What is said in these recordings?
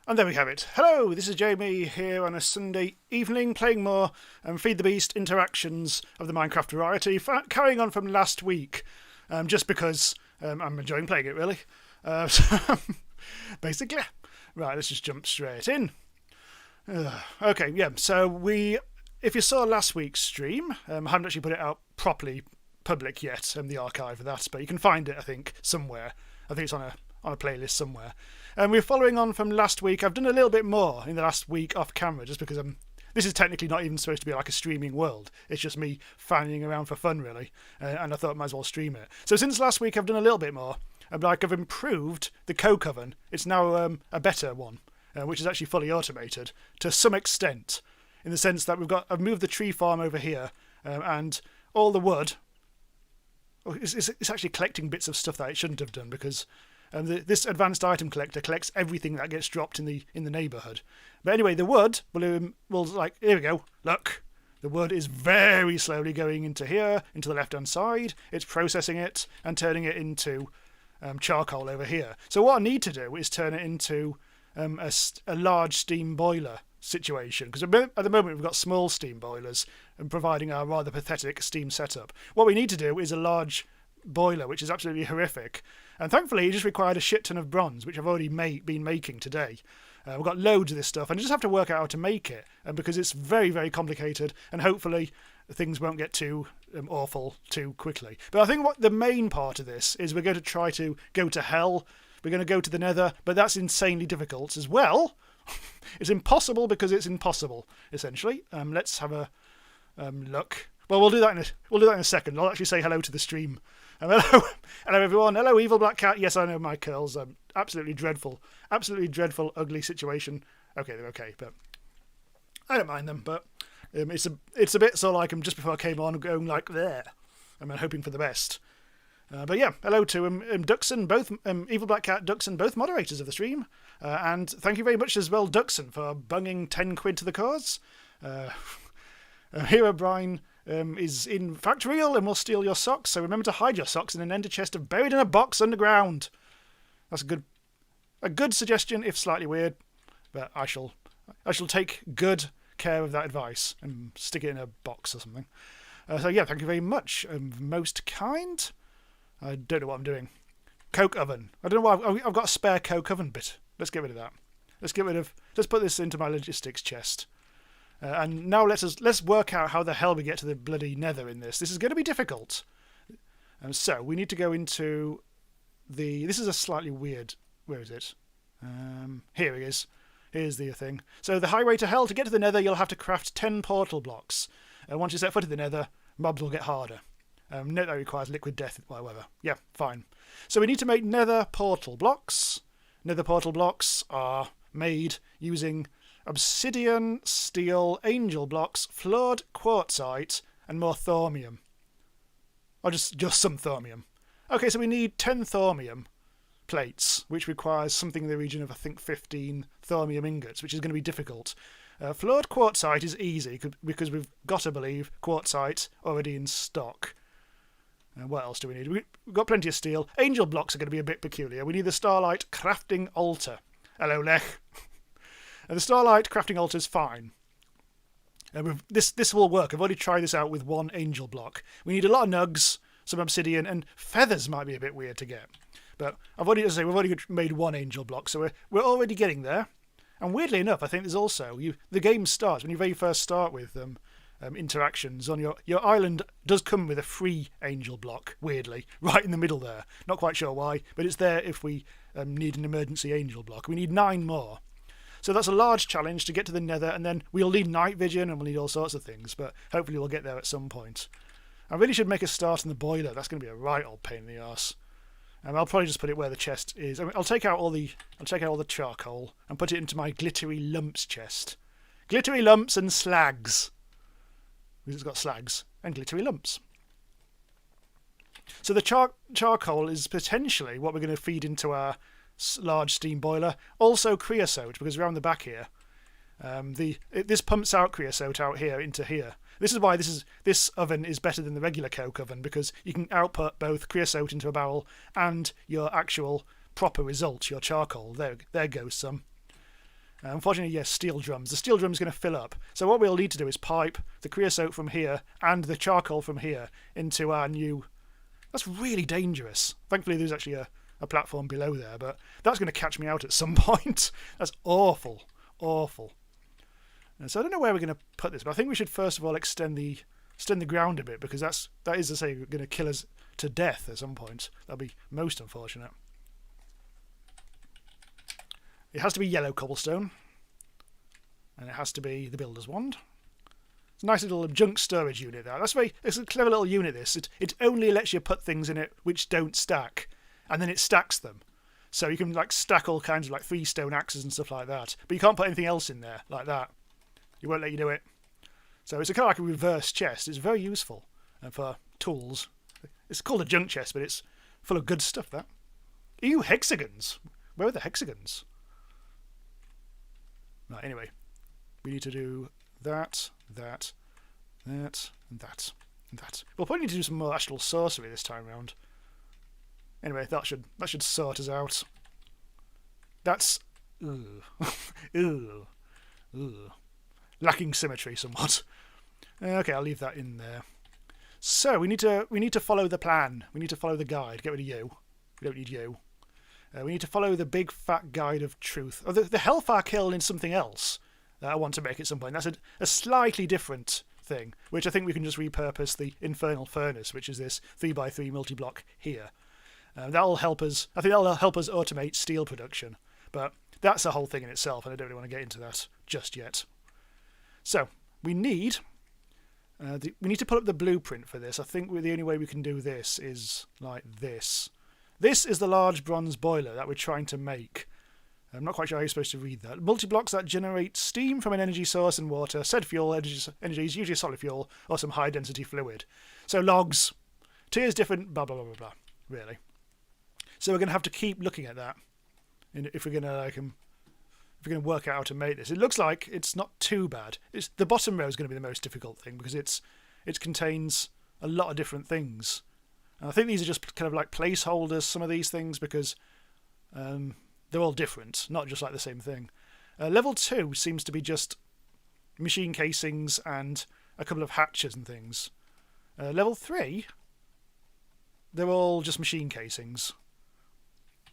And there we have it. Hello, this is Jamie here on a Sunday evening playing more Feed the Beast Interactions of the Minecraft variety, carrying on from last week, just because I'm enjoying playing it, really. Basically. Right, let's just jump straight in. Okay, yeah, so if you saw last week's stream, I haven't actually put it out properly public yet, the archive of that, but you can find it, I think, somewhere. I think it's on a playlist somewhere. And we're following on from last week. I've done a little bit more in the last week off camera, just because this is technically not even supposed to be like a streaming world. It's just me fanning around for fun, really. And I thought I might as well stream it. So since last week, I've done a little bit more. I've improved the coke oven. It's now a better one, which is actually fully automated to some extent, in the sense that I've moved the tree farm over here, and all the wood. It's actually collecting bits of stuff that it shouldn't have done, because this advanced item collector collects everything that gets dropped in the neighbourhood. But anyway, the wood will like, here we go. Look, the wood is very slowly going into here, into the left-hand side. It's processing it and turning it into charcoal over here. So what I need to do is turn it into a large steam boiler situation, because at the moment we've got small steam boilers and providing our rather pathetic steam setup. What we need to do is a large boiler, which is absolutely horrific, and thankfully it just required a shit ton of bronze, which I've already been making today. We've got loads of this stuff, and I just have to work out how to make it, because it's very, very complicated, and hopefully things won't get too awful too quickly. But I think what the main part of this is, we're going to try to go to hell. We're going to go to the nether, but that's insanely difficult as well. It's impossible because it's impossible, essentially. Let's have a look. Well, we'll do that in a second. I'll actually say hello to the stream. Hello everyone. Hello, Evil Black Cat. Yes, I know my curls. Absolutely dreadful, ugly situation. Okay, they're okay, but I don't mind them. But it's a bit so like just before I came on, going like there. I'm hoping for the best. But yeah, hello to Duxon, both Evil Black Cat, Duxon, both moderators of the stream, and thank you very much as well, Duxon, for bunging 10 quid to the cause. Hero Brian is in fact real and will steal your socks, so remember to hide your socks in an ender chest buried in a box underground. That's a good suggestion, if slightly weird, but I shall take good care of that advice and stick it in a box or something. So yeah, thank you very much, most kind. I don't know what I'm doing. Coke oven. I don't know why I've got a spare coke oven bit. Let's get rid of that. Let's put this into my logistics chest. And now let's work out how the hell we get to the bloody nether in this. This is going to be difficult. So we need to go into this is a slightly weird, where is it? Here it is. Here's the thing. So the highway to hell, to get to the nether, you'll have to craft 10 portal blocks. Once you set foot in the nether, mobs will get harder. Note that requires liquid death, however. Yeah, fine. So we need to make nether portal blocks. Nether portal blocks are made using obsidian, steel, angel blocks, floored quartzite, and more thaumium. Or just some thaumium. Okay, so we need 10 thaumium plates, which requires something in the region of, I think, 15 thaumium ingots, which is going to be difficult. Floored quartzite is easy, because we've got to believe quartzite already in stock. What else do we need? We've got plenty of steel. Angel blocks are going to be a bit peculiar. We need the Starlight Crafting Altar. Hello, Lech. And the Starlight Crafting Altar is fine. This will work. I've already tried this out with one angel block. We need a lot of nugs, some obsidian, and feathers might be a bit weird to get. But we've already made one angel block, so we're already getting there. And weirdly enough, I think there's also the game starts when you very first start with interactions on your island does come with a free angel block, weirdly, right in the middle there. Not quite sure why, but it's there if we need an emergency angel block. We need 9 more. So that's a large challenge to get to the nether, and then we'll need night vision and we'll need all sorts of things, but hopefully we'll get there at some point. I really should make a start on the boiler. That's going to be a right old pain in the arse. I'll probably just put it where the chest is. I'll take out all the charcoal and put it into my glittery lumps chest. Glittery lumps and slags. It's got slags and glittery lumps. So the charcoal is potentially what we're going to feed into our large steam boiler. Also creosote, because around the back here, this pumps out creosote out here into here. This is why this oven is better than the regular coke oven, because you can output both creosote into a barrel and your actual proper result, your charcoal. There goes some. Unfortunately, yes, steel drums. The steel drum's going to fill up. So what we'll need to do is pipe the creosote from here and the charcoal from here into our new... That's really dangerous. Thankfully, there's actually a platform below there, but that's going to catch me out at some point. That's awful. Awful. And so I don't know where we're going to put this, but I think we should first of all extend the ground a bit, because that is to say going to kill us to death at some point. That'll be most unfortunate. It has to be yellow cobblestone, and it has to be the builder's wand. It's a nice little junk storage unit there. It's a clever little unit, this. It only lets you put things in it which don't stack, and then it stacks them. So you can like stack all kinds of like 3 stone axes and stuff like that, but you can't put anything else in there like that. It won't let you do it. So it's kind of like a reverse chest. It's very useful for tools. It's called a junk chest, but it's full of good stuff, that. Ew, hexagons! Where are the hexagons? Right, anyway. We need to do that, that, that, and that, and that. We'll probably need to do some more astral sorcery this time round. Anyway, that should sort us out. That's... Ugh. Ugh. Ugh. Lacking symmetry somewhat. Okay, I'll leave that in there. So we need to follow the plan. We need to follow the guide. Get rid of you. We don't need you. We need to follow the big fat guide of truth. Oh, the Hellfire Kiln is something else that I want to make at some point. That's a slightly different thing, which I think we can just repurpose the Infernal Furnace, which is this 3x3 multi-block here. That'll help us. I think that'll help us automate steel production. But that's a whole thing in itself, and I don't really want to get into that just yet. So we need to put up the blueprint for this. I think the only way we can do this is like this. This is the large bronze boiler that we're trying to make. I'm not quite sure how you're supposed to read that. Multi-blocks that generate steam from an energy source and water. Said fuel energy is usually solid fuel or some high-density fluid. So logs, tiers different, blah, blah, blah, blah, blah, really. So we're going to have to keep looking at that if we're going to work out how to make this. It looks like it's not too bad. The bottom row is going to be the most difficult thing because it contains a lot of different things. And I think these are just kind of like placeholders, some of these things, because they're all different, not just like the same thing. Level 2 seems to be just machine casings and a couple of hatches and things. Level 3, they're all just machine casings.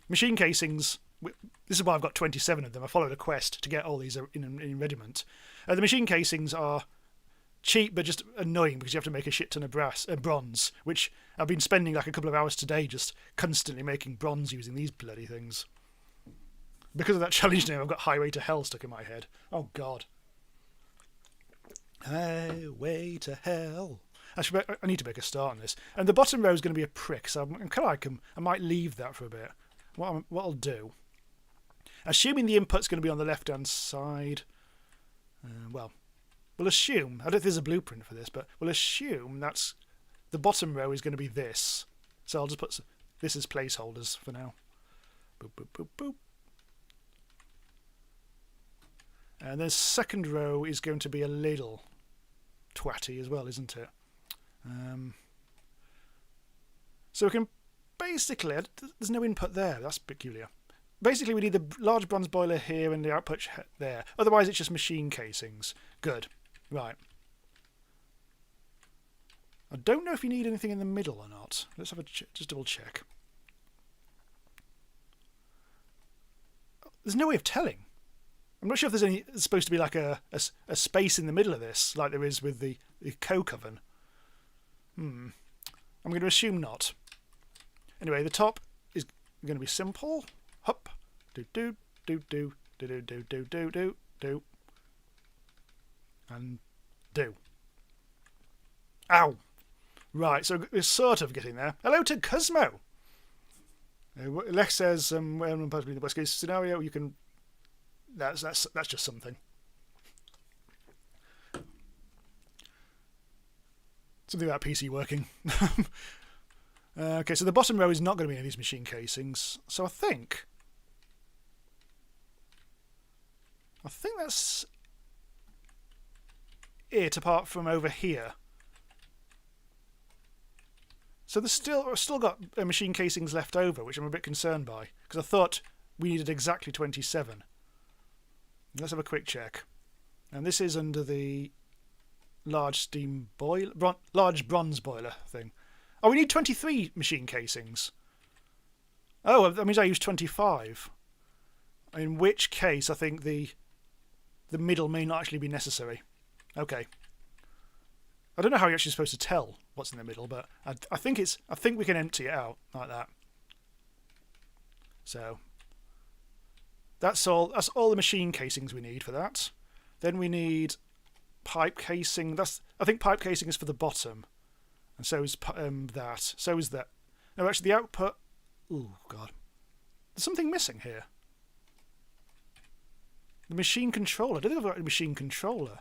Machine casings, this is why I've got 27 of them. I followed a quest to get all these in regiment. The machine casings are cheap but just annoying because you have to make a shit ton of bronze, which I've been spending like a couple of hours today just constantly making bronze using these bloody things. Because of that challenge name, I've got Highway to Hell stuck in my head. Oh God. Highway to Hell. I need to make a start on this. And the bottom row is going to be a prick, so I'm kind of like I might leave that for a bit. What I'll do, assuming the input's going to be on the left-hand side, well, we'll assume, I don't think there's a blueprint for this, but we'll assume that's the bottom row is going to be this. So I'll just put this as placeholders for now. Boop, boop, boop, boop. And then second row is going to be a little twatty as well, isn't it? So we can basically, there's no input there, that's peculiar. Basically we need the large bronze boiler here and the output there. Otherwise it's just machine casings. Good. Right. I don't know if you need anything in the middle or not. Let's have just double check. There's no way of telling. I'm not sure if there's supposed to be like a space in the middle of this, like there is with the coke oven. I'm going to assume not. Anyway, the top is going to be simple. Hop, do do do do do do do do do do do, and do. Ow! Right, so we're sort of getting there. Hello to Cosmo. Lex says, when possibly the worst case scenario, you can. That's just something. Something about PC working. Okay, so the bottom row is not going to be any of these machine casings. So I think that's it, apart from over here. So there's still got machine casings left over, which I'm a bit concerned by, because I thought we needed exactly 27. Let's have a quick check. And this is under the large steam boiler, large bronze boiler thing. Oh, we need 23 machine casings. Oh, that means I used 25. In which case, I think the middle may not actually be necessary. Okay. I don't know how you're actually supposed to tell what's in the middle, but I think we can empty it out like that. So that's all the machine casings we need for that. Then we need pipe casing. I think pipe casing is for the bottom, and so is that. So is that. No, actually, the output. Oh God, there's something missing here. The machine controller. I don't think I've got a machine controller.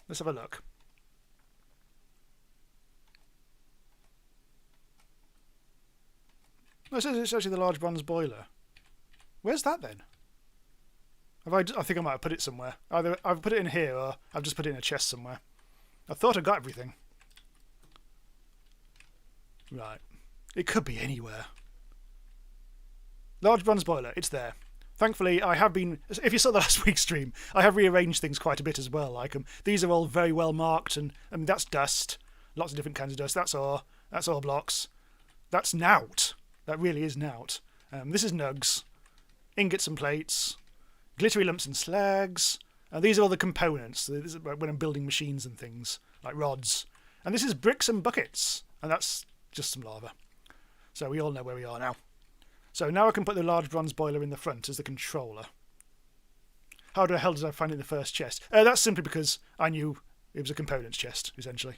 Let's have a look. No, it says it's actually the large bronze boiler. Where's that then? I think I might have put it somewhere. Either I've put it in here or I've just put it in a chest somewhere. I thought I got everything. Right. It could be anywhere. Large bronze boiler. It's there. Thankfully, I have been... If you saw the last week's stream, I have rearranged things quite a bit as well. Like these are all very well marked, and I mean that's dust. Lots of different kinds of dust. That's ore. That's ore blocks. That's nout. That really is nout. This is nugs. Ingots and plates. Glittery lumps and slags. These are all the components. This is when I'm building machines and things, like rods. And this is bricks and buckets. And that's just some lava. So we all know where we are now. So now I can put the large bronze boiler in the front as the controller. How the hell did I find it in the first chest? That's simply because I knew it was a components chest, essentially.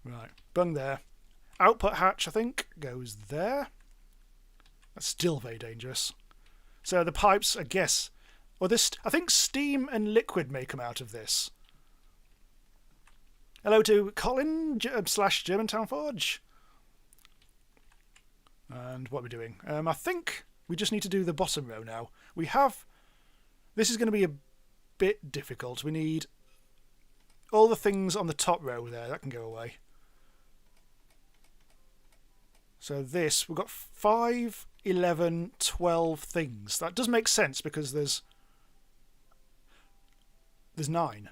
Right, bung there. Output hatch, I think, goes there. That's still very dangerous. So the pipes, I guess... Well, I think steam and liquid may come out of this. Hello to Colin / Germantown Forge. And what are we doing? I think we just need to do the bottom row now. We have... This is going to be a bit difficult. We need all the things on the top row there. That can go away. So this, we've got 5, 11, 12 things. That does make sense because there's 9.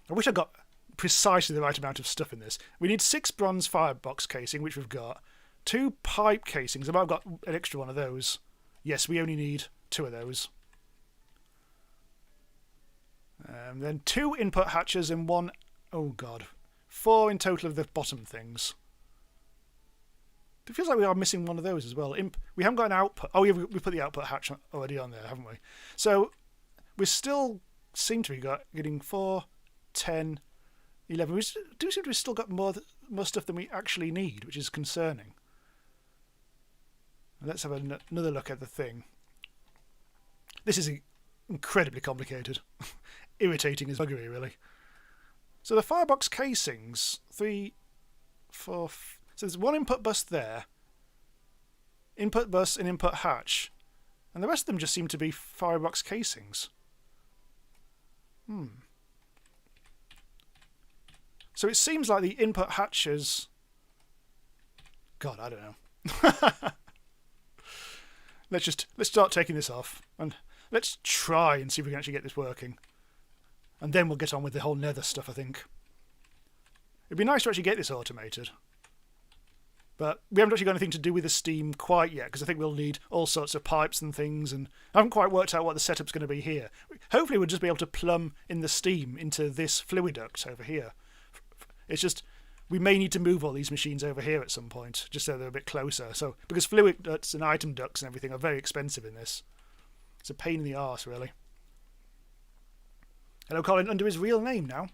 I wish I got precisely the right amount of stuff in this. We need 6 bronze firebox casing, which we've got. 2 pipe casings. I might have got an extra one of those. Yes, we only need 2 of those. Then 2 input hatches and 1... Oh, God. 4 in total of the bottom things. It feels like we are missing one of those as well. We haven't got an output... Oh, we put the output hatch already on there, haven't we? So, we still seem to be getting 4, 10... 11. We do seem to have still got more stuff than we actually need, which is concerning. Let's have another look at the thing. This is incredibly complicated. Irritating as buggery, really. So the firebox casings, 3, 4... So there's 1 input bus there. Input bus and input hatch. And the rest of them just seem to be firebox casings. So it seems like the input hatches... God, I don't know. Let's start taking this off. And let's try and see if we can actually get this working. And then we'll get on with the whole nether stuff, I think. It'd be nice to actually get this automated. But we haven't actually got anything to do with the steam quite yet, because I think we'll need all sorts of pipes and things, and I haven't quite worked out what the setup's going to be here. Hopefully we'll just be able to plumb in the steam into this fluid duct over here. It's just, we may need to move all these machines over here at some point, just so they're a bit closer. So, because fluid ducts and item ducts and everything are very expensive in this. It's a pain in the arse, really. Hello, Colin, under his real name now.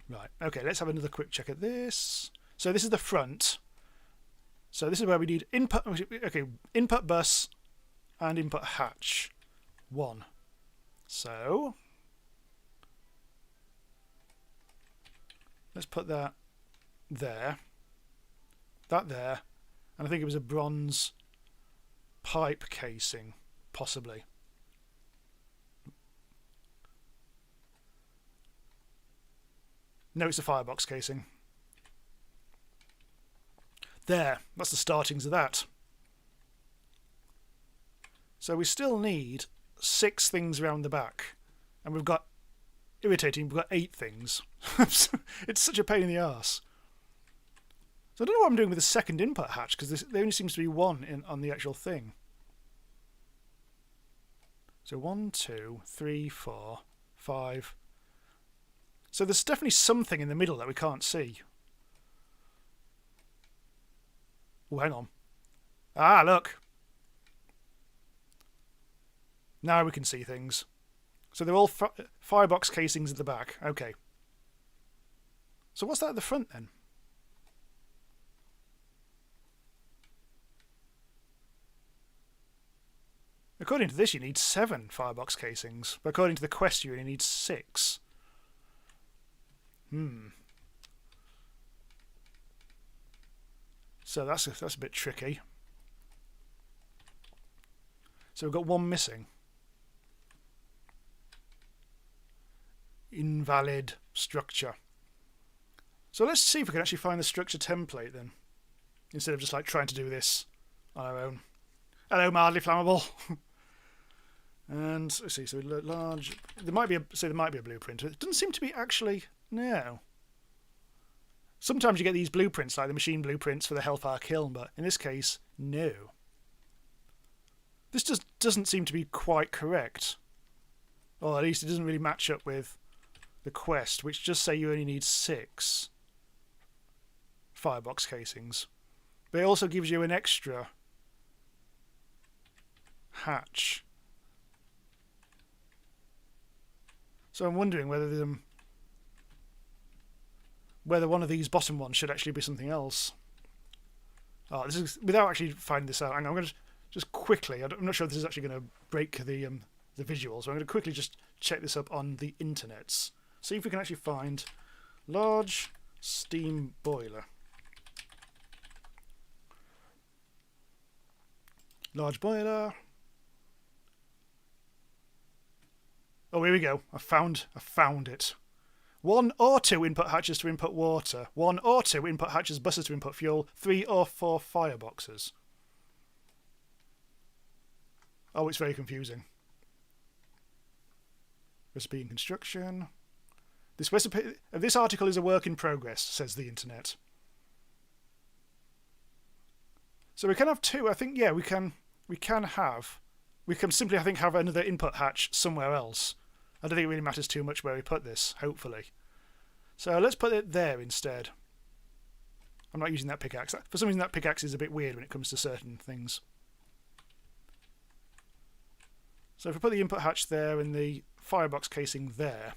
Right, okay, let's have another quick check at this. So this is the front. So this is where we need input, okay, input bus and input hatch. 1. So... let's put that there, that there, and I think it was a bronze pipe casing, possibly. No, it's a firebox casing. There, that's the startings of that. So we still need 6 things around the back. And we've got, irritating, we've got 8 things. It's such a pain in the arse. So I don't know what I'm doing with the second input hatch, because there only seems to be one on the actual thing. So 1, 2, 3, 4, 5. So there's definitely something in the middle that we can't see. Oh, hang on. Ah, look. Now we can see things. So they're all firebox casings at the back. Okay. So what's that at the front then? According to this, you need 7 firebox casings. But according to the quest, you only need 6. So that's a bit tricky. So we've got 1 missing. Invalid structure. So let's see if we can actually find the structure template then, instead of just like trying to do this on our own. Hello, mildly flammable. And let's see. So large. There might be a blueprint. It doesn't seem to be actually. No. Sometimes you get these blueprints, like the machine blueprints for the Hellfire Kiln, but in this case, no. This just doesn't seem to be quite correct. Or at least it doesn't really match up with the quest, which just say you only need 6 firebox casings. But it also gives you an extra hatch. So I'm wondering whether one of these bottom ones should actually be something else. Oh, this is without actually finding this out. I'm going to just quickly. I'm not sure if this is actually going to break the visual, so I'm going to quickly just check this up on the internets. See if we can actually find large steam boiler. Large boiler. Oh, here we go. I found it. 1 or 2 input hatches to input water. 1 or 2 input hatches buses to input fuel. 3 or 4 fireboxes. Oh, it's very confusing. Recipe and construction. This article is a work in progress, says the internet. So we can have 2. I think, yeah, we can simply, I think, have another input hatch somewhere else. I don't think it really matters too much where we put this, hopefully. So let's put it there instead. I'm not using that pickaxe. For some reason that pickaxe is a bit weird when it comes to certain things. So if we put the input hatch there and the firebox casing there,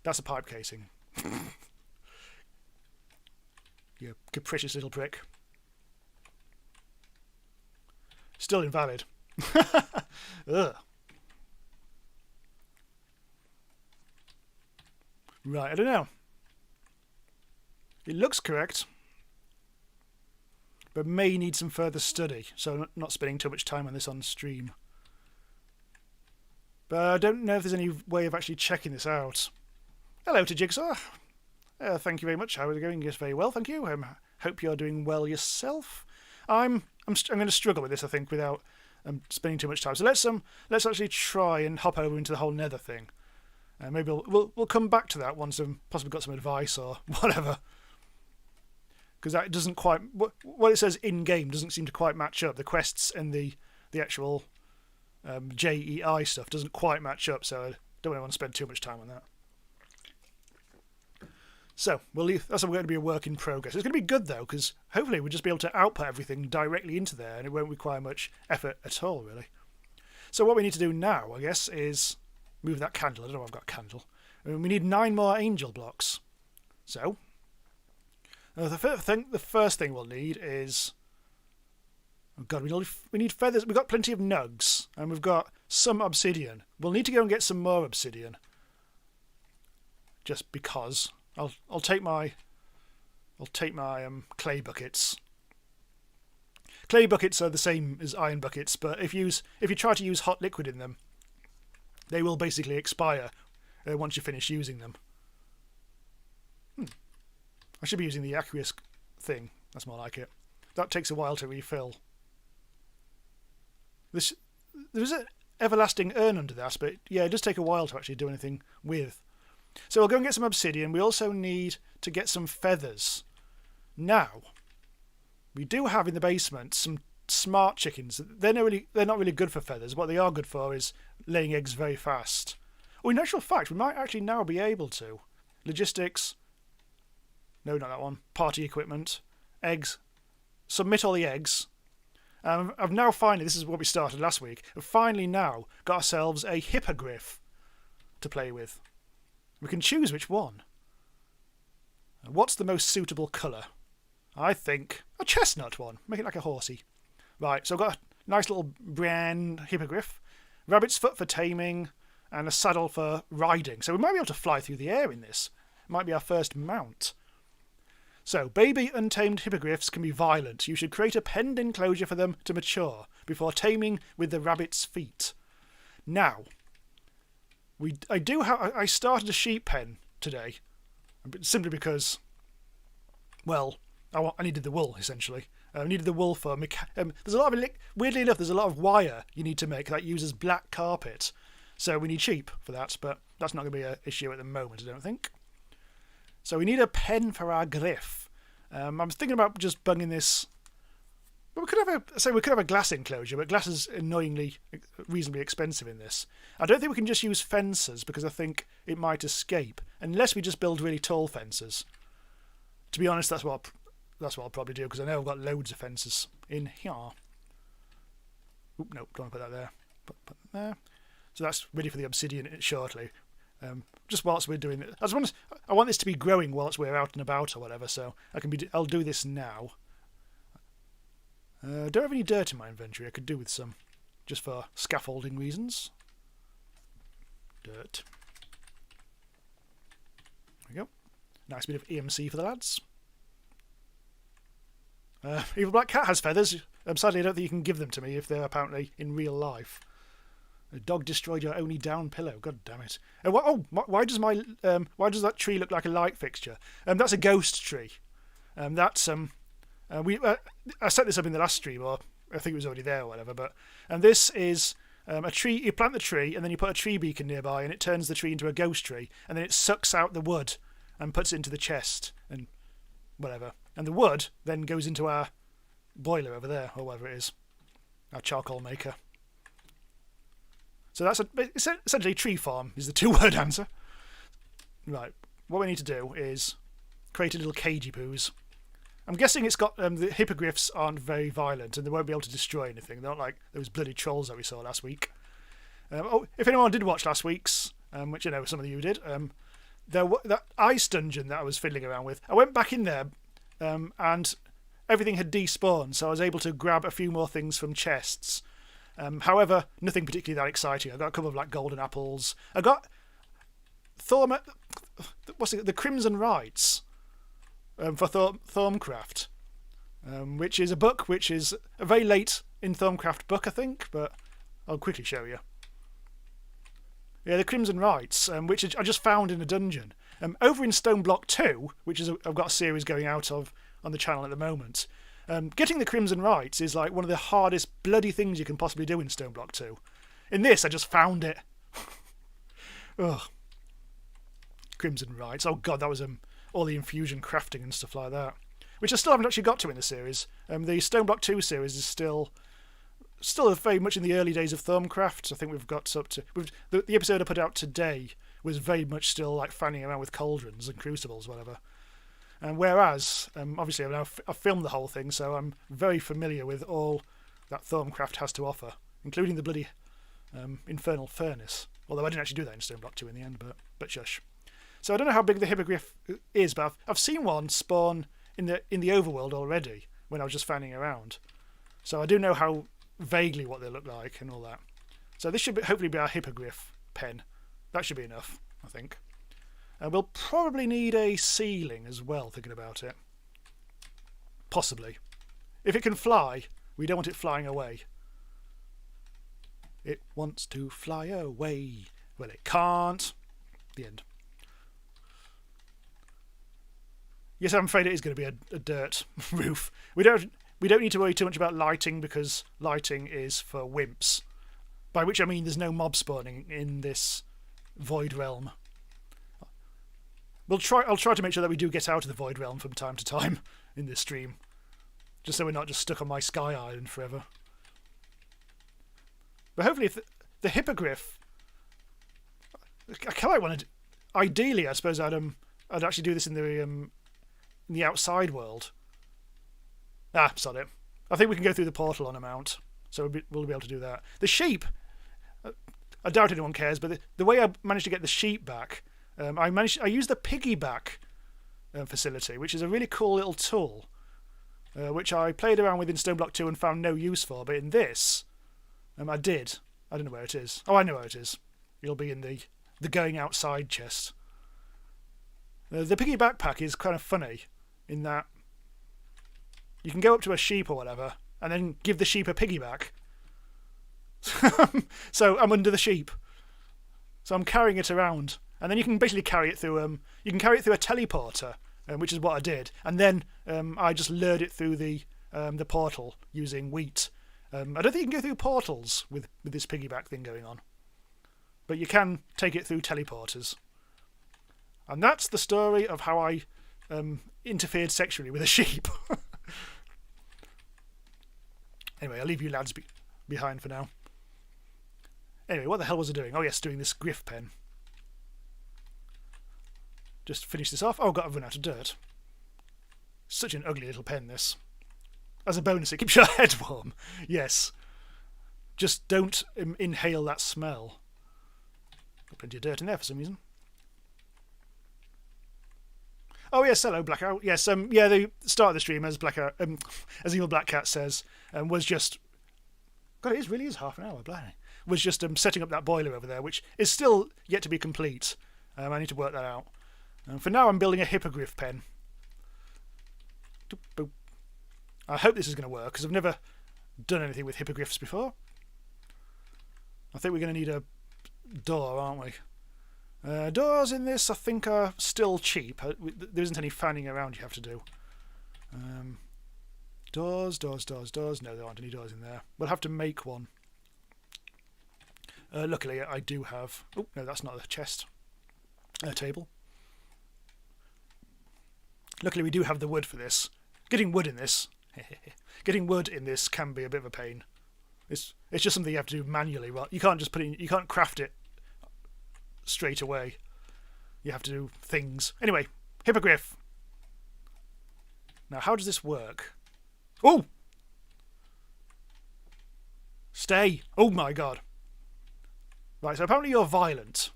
that's a pipe casing. You capricious little prick. Still invalid. Ugh. Right, I don't know. It looks correct, but may need some further study, so not spending too much time on this on stream. But I don't know if there's any way of actually checking this out. Hello to Jigsaw. Thank you very much. How are you going? Yes, very well, thank you. Hope you're doing well yourself. I'm going to struggle with this, I think, without spending too much time. So let's actually try and hop over into the whole Nether thing. Maybe we'll come back to that once I've possibly got some advice or whatever. Because that doesn't quite... What it says in-game doesn't seem to quite match up. The quests and the actual JEI stuff doesn't quite match up, so I don't really want to spend too much time on that. So, we'll leave. That's going to be a work in progress. It's going to be good, though, because hopefully we'll just be able to output everything directly into there, and it won't require much effort at all, really. So what we need to do now, I guess, is move that candle. I don't know if I've got a candle. We need 9 more angel blocks. So, the first thing we'll need is... Oh God, we need feathers. We've got plenty of nugs, and we've got some obsidian. We'll need to go and get some more obsidian. Just because. I'll take my clay buckets. Clay buckets are the same as iron buckets, but if you try to use hot liquid in them, they will basically expire once you finish using them. I should be using the aqueous thing. That's more like it. That takes a while to refill. There's an everlasting urn under that, but yeah, it does take a while to actually do anything with. So we'll go and get some obsidian. We also need to get some feathers. Now, we do have in the basement some smart chickens. They're not really good for feathers. What they are good for is laying eggs very fast. Oh, in actual fact, we might actually now be able to. Logistics. No, not that one. Party equipment. Eggs. Submit all the eggs. I've now finally, this is what we started last week, I've finally now got ourselves a Hippogryph to play with. We can choose which one. What's the most suitable colour? I think a chestnut one. Make it like a horsey. Right, so I've got a nice little brown Hippogryph, rabbit's foot for taming, and a saddle for riding. So we might be able to fly through the air in this. Might be our first mount. So, baby untamed hippogriffs can be violent. You should create a penned enclosure for them to mature before taming with the rabbit's feet. Now, I started a sheep pen today, simply because, well, I needed the wool, essentially. I needed the wool for... there's a lot of... Weirdly enough, there's a lot of wire you need to make that uses black carpet. So we need sheep for that, but that's not going to be an issue at the moment, I don't think. So we need a pen for our glyph. I was thinking about just bunging this. But we could have a glass enclosure, but glass is annoyingly reasonably expensive in this. I don't think we can just use fences because I think it might escape unless we just build really tall fences. To be honest, that's what I'll probably do because I know I've got loads of fences in here. Oop, no, don't want to put that there. Put that there. So that's ready for the obsidian shortly. Just whilst we're doing it, I want this to be growing whilst we're out and about or whatever. So I'll do this now. Don't have any dirt in my inventory. I could do with some, just for scaffolding reasons. Dirt. There we go. Nice bit of EMC for the lads. Evil Black Cat has feathers. Sadly, I don't think you can give them to me if they're apparently in real life. A dog destroyed your only down pillow. God damn it! Why does that tree look like a light fixture? That's a ghost tree. I set this up in the last stream, or I think it was already there or whatever. But this is a tree. You plant the tree, and then you put a tree beacon nearby, and it turns the tree into a ghost tree, and then it sucks out the wood and puts it into the chest and whatever. And the wood then goes into our boiler over there, or whatever it is, our charcoal maker. So that's essentially tree farm is the two-word answer. Right, what we need to do is create a little cagey poos. I'm guessing it's got the hippogriffs aren't very violent and they won't be able to destroy anything. They're not like those bloody trolls that we saw last week. If anyone did watch last week's, which I know some of you did, that ice dungeon that I was fiddling around with, I went back in there and everything had despawned, so I was able to grab a few more things from chests. However, nothing particularly that exciting. I got a couple of like golden apples. I got the Crimson Rites for Thaumcraft, which is a book which is a very late in Thaumcraft book, I think, but I'll quickly show you. Yeah, the Crimson Rites, which I just found in a dungeon. Over in Stone Block 2, which is I've got a series going out of on the channel at the moment. Getting the Crimson Rites is like one of the hardest bloody things you can possibly do in Stone Block 2. In this, I just found it. Ugh. Crimson Rites. Oh god, that was all the infusion crafting and stuff like that. Which I still haven't actually got to in the series. The Stone Block 2 series is still very much in the early days of Thaumcraft. I think we've got up to... The episode I put out today was very much still like fanning around with cauldrons and crucibles, whatever. Whereas, obviously, I've filmed the whole thing, so I'm very familiar with all that Thaumcraft has to offer, including the bloody infernal furnace. Although I didn't actually do that in Stone Block 2 in the end, but shush. So I don't know how big the Hippogryph is, but I've seen one spawn in the overworld already when I was just fanning around. So I do know how vaguely what they look like and all that. So this should hopefully be our Hippogryph pen. That should be enough, I think. We'll probably need a ceiling as well, thinking about it. Possibly. If it can fly, we don't want it flying away. It wants to fly away. Well, it can't. The end. Yes, I'm afraid it is going to be a dirt roof. We don't need to worry too much about lighting because lighting is for wimps. By which I mean there's no mob spawning in this void realm. I'll try to make sure that we do get out of the void realm from time to time in this stream. Just so we're not just stuck on my sky island forever. But hopefully if the Hippogryph... I kind of want to... Ideally, I suppose I'd actually do this in the outside world. Ah, sod it. I think we can go through the portal on a mount. So we'll be able to do that. The sheep... I doubt anyone cares, but the way I managed to get the sheep back... I used the piggyback facility, which is a really cool little tool, which I played around with in Stoneblock 2 and found no use for. But in this, I did. I don't know where it is. Oh, I know where it is. It'll be in the going outside chest. The piggy backpack is kind of funny in that you can go up to a sheep or whatever and then give the sheep a piggyback. So I'm under the sheep. So I'm carrying it around. And then you can basically carry it through a teleporter, which is what I did. And then I just lured it through the portal using wheat. I don't think you can go through portals with this piggyback thing going on. But you can take it through teleporters. And that's the story of how I interfered sexually with a sheep. Anyway, I'll leave you lads behind for now. Anyway, what the hell was I doing? Oh yes, doing this Griff pen. Just finish this off. Oh, I've run out of dirt. Such an ugly little pen, this. As a bonus, it keeps your head warm. Yes. Just don't inhale that smell. Got plenty of dirt in there for some reason. Oh yes, hello Blackout. Yes, yeah, the start of the stream, as Blackout, as Evil Black Cat says, was just. God, it really is half an hour. Blimey. Was just setting up that boiler over there, which is still yet to be complete. I need to work that out. For now, I'm building a Hippogryph pen. I hope this is going to work, because I've never done anything with Hippogryphs before. I think we're going to need a door, aren't we? Doors in this, I think, are still cheap. There isn't any fanning around you have to do. Doors. No, there aren't any doors in there. We'll have to make one. Luckily, I do have... Oh, no, that's not a chest. A table. Luckily, we do have the wood for this. Getting wood in this can be a bit of a pain. It's just something you have to do manually. Right? You can't just put it in, you can't craft it straight away. You have to do things. Anyway, Hippogryph. Now, how does this work? Oh! Stay! Oh my god. Right, so apparently you're violent.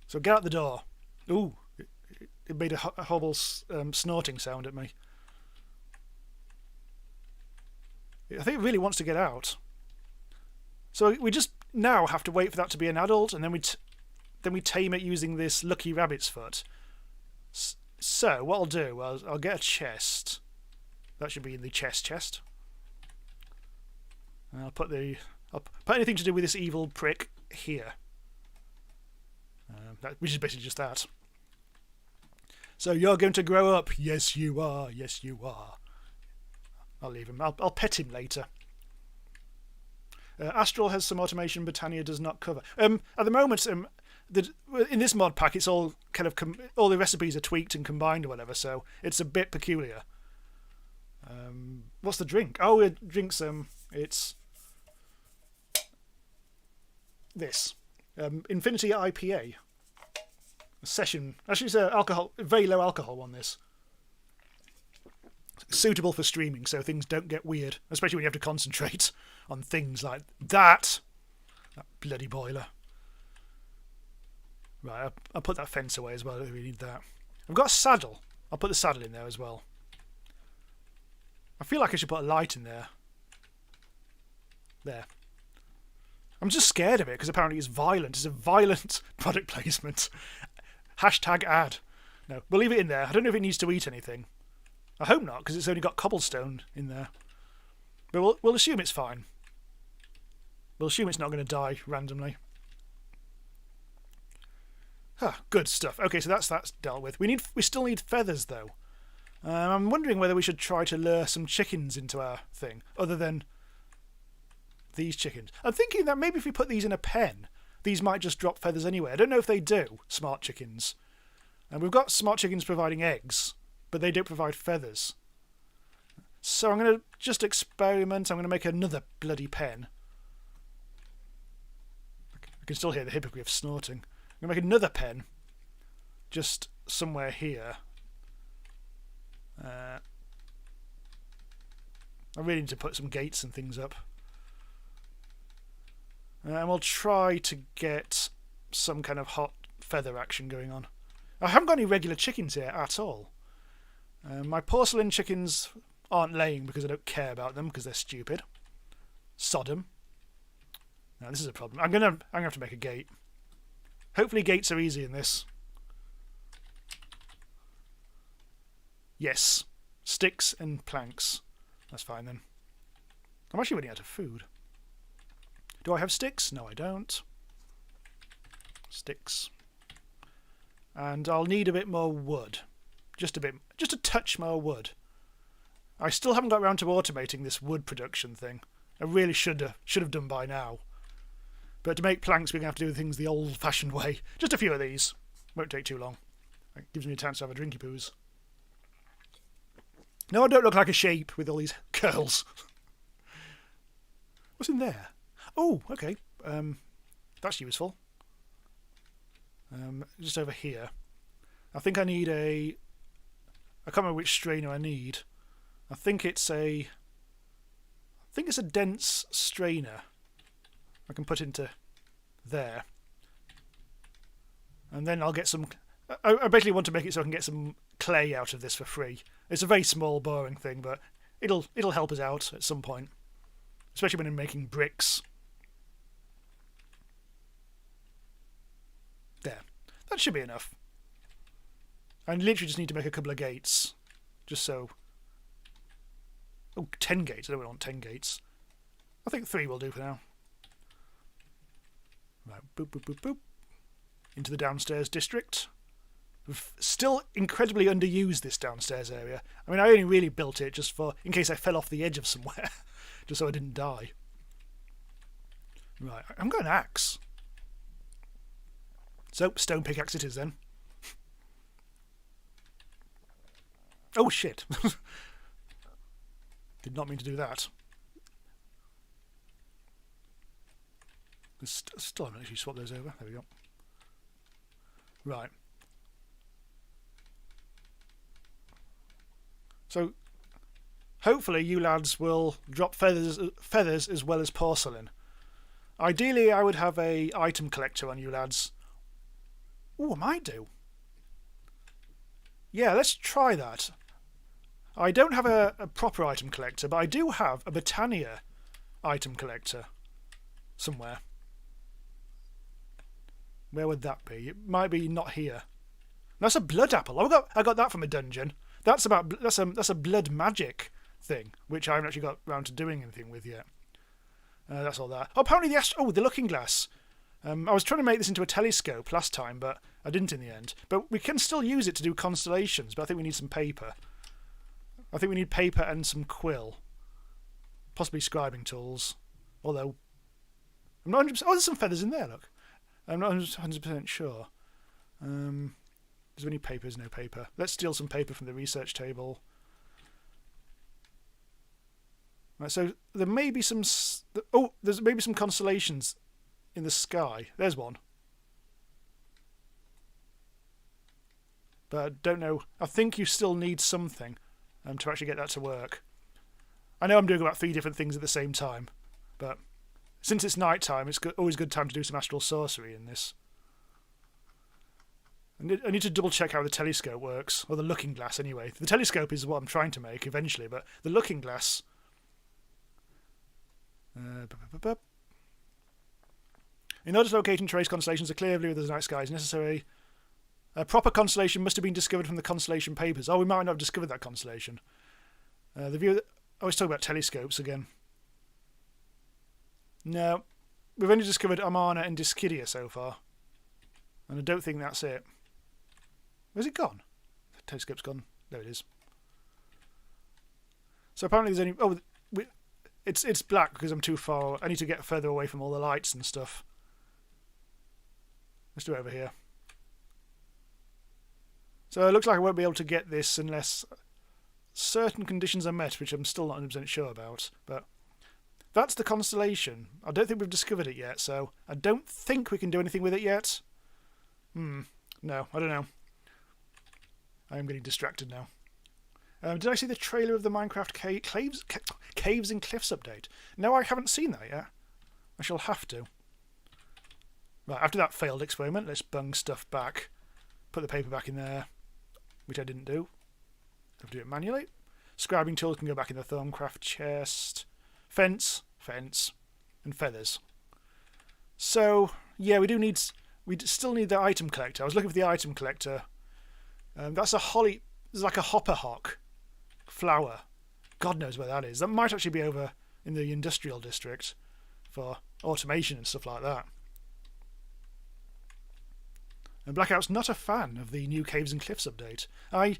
So get out the door. Ooh. It made a horrible snorting sound at me. I think it really wants to get out. So we just now have to wait for that to be an adult, and then we tame it using this lucky rabbit's foot. So what I'll do, I'll get a chest. That should be in the chest. And I'll put anything to do with this evil prick here. Which is basically just that. So you're going to grow up. Yes, you are. Yes, you are. I'll leave him. I'll pet him later. Astral has some automation Botania does not cover. At the moment, in this mod pack, it's all kind of all the recipes are tweaked and combined or whatever, so it's a bit peculiar. What's the drink? Oh, it drinks it's this Infinity IPA. A session. Actually, it's a very low alcohol one. This suitable for streaming, so things don't get weird, especially when you have to concentrate on things like that. That bloody boiler. Right, I'll put that fence away as well. I don't really need that. I've got a saddle. I'll put the saddle in there as well. I feel like I should put a light in there. There. I'm just scared of it because apparently it's violent. It's a violent product placement. Hashtag ad. No, we'll leave it in there. I don't know if it needs to eat anything. I hope not, because it's only got cobblestone in there. But we'll assume it's fine. We'll assume it's not going to die randomly. Huh, good stuff. Okay, so that's dealt with. We still need feathers though. I'm wondering whether we should try to lure some chickens into our thing, other than these chickens. I'm thinking that maybe if we put these in a pen, these might just drop feathers anyway. I don't know if they do, smart chickens. And we've got smart chickens providing eggs, but they don't provide feathers. So I'm going to just experiment. I'm going to make another bloody pen. I can still hear the Hippogryph snorting. I'm going to make another pen, just somewhere here. I really need to put some gates and things up. And we'll try to get some kind of hot feather action going on. I haven't got any regular chickens here at all. My porcelain chickens aren't laying because I don't care about them because they're stupid. Sodom. Now this is a problem. I'm gonna have to make a gate. Hopefully gates are easy in this. Yes. Sticks and planks. That's fine then. I'm actually running out of food. Do I have sticks? No, I don't. Sticks. And I'll need a bit more wood. Just a touch more wood. I still haven't got around to automating this wood production thing. I really should have done by now. But to make planks, we're going to have to do things the old-fashioned way. Just a few of these. Won't take too long. That gives me a chance to have a drinky poos. No, I don't look like a sheep with all these curls. What's in there? Oh, okay. That's useful. Just over here. I think I need a... I can't remember which strainer I need. I think it's a dense strainer. I can put into there. And then I'll get some... I basically want to make it so I can get some clay out of this for free. It's a very small, boring thing, but it'll help us out at some point. Especially when I'm making bricks. There. That should be enough. I literally just need to make a couple of gates. Just so... Oh, 10 gates. I don't want 10 gates. I think 3 will do for now. Right, boop, boop, boop, boop. Into the downstairs district. We've still incredibly underused this downstairs area. I mean, I only really built it just for... in case I fell off the edge of somewhere. Just so I didn't die. Right, I'm going axe. So, stone pickaxe it is then. Oh shit. Did not mean to do that. Still haven't actually swapped those over. There we go. Right. So, hopefully you lads will drop feathers as well as porcelain. Ideally, I would have a item collector on you lads. Oh, I might do. Yeah, let's try that. I don't have a proper item collector, but I do have a Botania item collector somewhere. Where would that be? It might be not here. That's a blood apple. I got that from a dungeon. That's a blood magic thing, which I haven't actually got around to doing anything with yet. That's all that. Oh, apparently the looking glass. I was trying to make this into a telescope last time, but I didn't in the end. But we can still use it to do constellations, but I think we need some paper. I think we need paper and some quill. Possibly scribing tools. Although, I'm not 100%... Oh, there's some feathers in there, look. I'm not 100% sure. Is there any paper? There's no paper. Let's steal some paper from the research table. Right, so there may be some... Oh, there's maybe some constellations in the sky. There's one. But I don't know. I think you still need something to actually get that to work. I know I'm doing about 3 different things at the same time, but since it's night time, it's always a good time to do some astral sorcery in this. I need to double check how the telescope works, or the looking glass anyway. The telescope is what I'm trying to make eventually, but the looking glass... In order to locate and trace constellations, a clear view of the night sky is necessary. A proper constellation must have been discovered from the constellation papers. Oh, we might not have discovered that constellation. The view... I was talking about telescopes again. No. We've only discovered Amana and Discidia so far. And I don't think that's it. Where's it gone? The telescope's gone. There it is. So apparently there's only... Oh, it's black because I'm too far. I need to get further away from all the lights and stuff. Let's do it over here. So it looks like I won't be able to get this unless certain conditions are met, which I'm still not 100% sure about. But that's the constellation. I don't think we've discovered it yet, so I don't think we can do anything with it yet. No, I don't know. I am getting distracted now. Did I see the trailer of the Minecraft Caves and Cliffs update? No, I haven't seen that yet. I shall have to. Right, after that failed experiment, let's bung stuff back. Put the paper back in there, which I didn't do. Have to do it manually. Scribing tool can go back in the Thaumcraft chest. Fence, and feathers. So, yeah, we still need the item collector. I was looking for the item collector. That's a holly... It's like a hopperhock flower. God knows where that is. That might actually be over in the industrial district for automation and stuff like that. And Blackout's not a fan of the new Caves and Cliffs update. I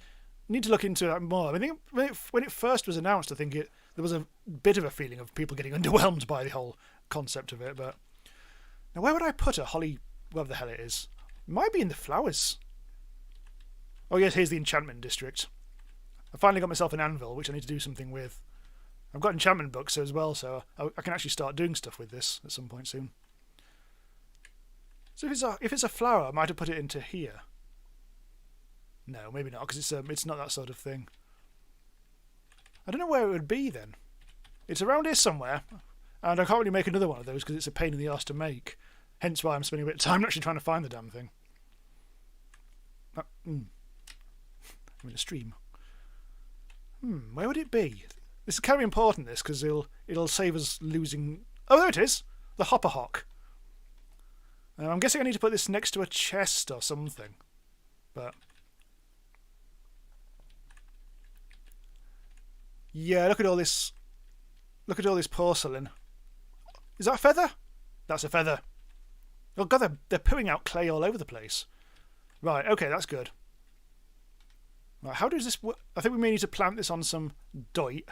need to look into that more. I think when it first was announced, I think there was a bit of a feeling of people getting underwhelmed by the whole concept of it. But now, where would I put a holly? Wherever the hell it is, it might be in the flowers. Oh yes, here's the enchantment district. I finally got myself an anvil, which I need to do something with. I've got enchantment books as well, so I can actually start doing stuff with this at some point soon. So if it's a flower, I might have put it into here. No, maybe not, because it's not that sort of thing. I don't know where it would be then. It's around here somewhere, and I can't really make another one of those because it's a pain in the arse to make. Hence why I'm spending a bit of time actually trying to find the damn thing. I'm in a stream. Where would it be? This is kind of important, this, because it'll save us losing... Oh, there it is! The Hopperhock. I'm guessing I need to put this next to a chest or something. But... yeah, look at all this... Look at all this porcelain. Is that a feather? That's a feather. Oh god, they're pooing out clay all over the place. Right, okay, that's good. Right, how does this work? I think we may need to plant this on some dirt.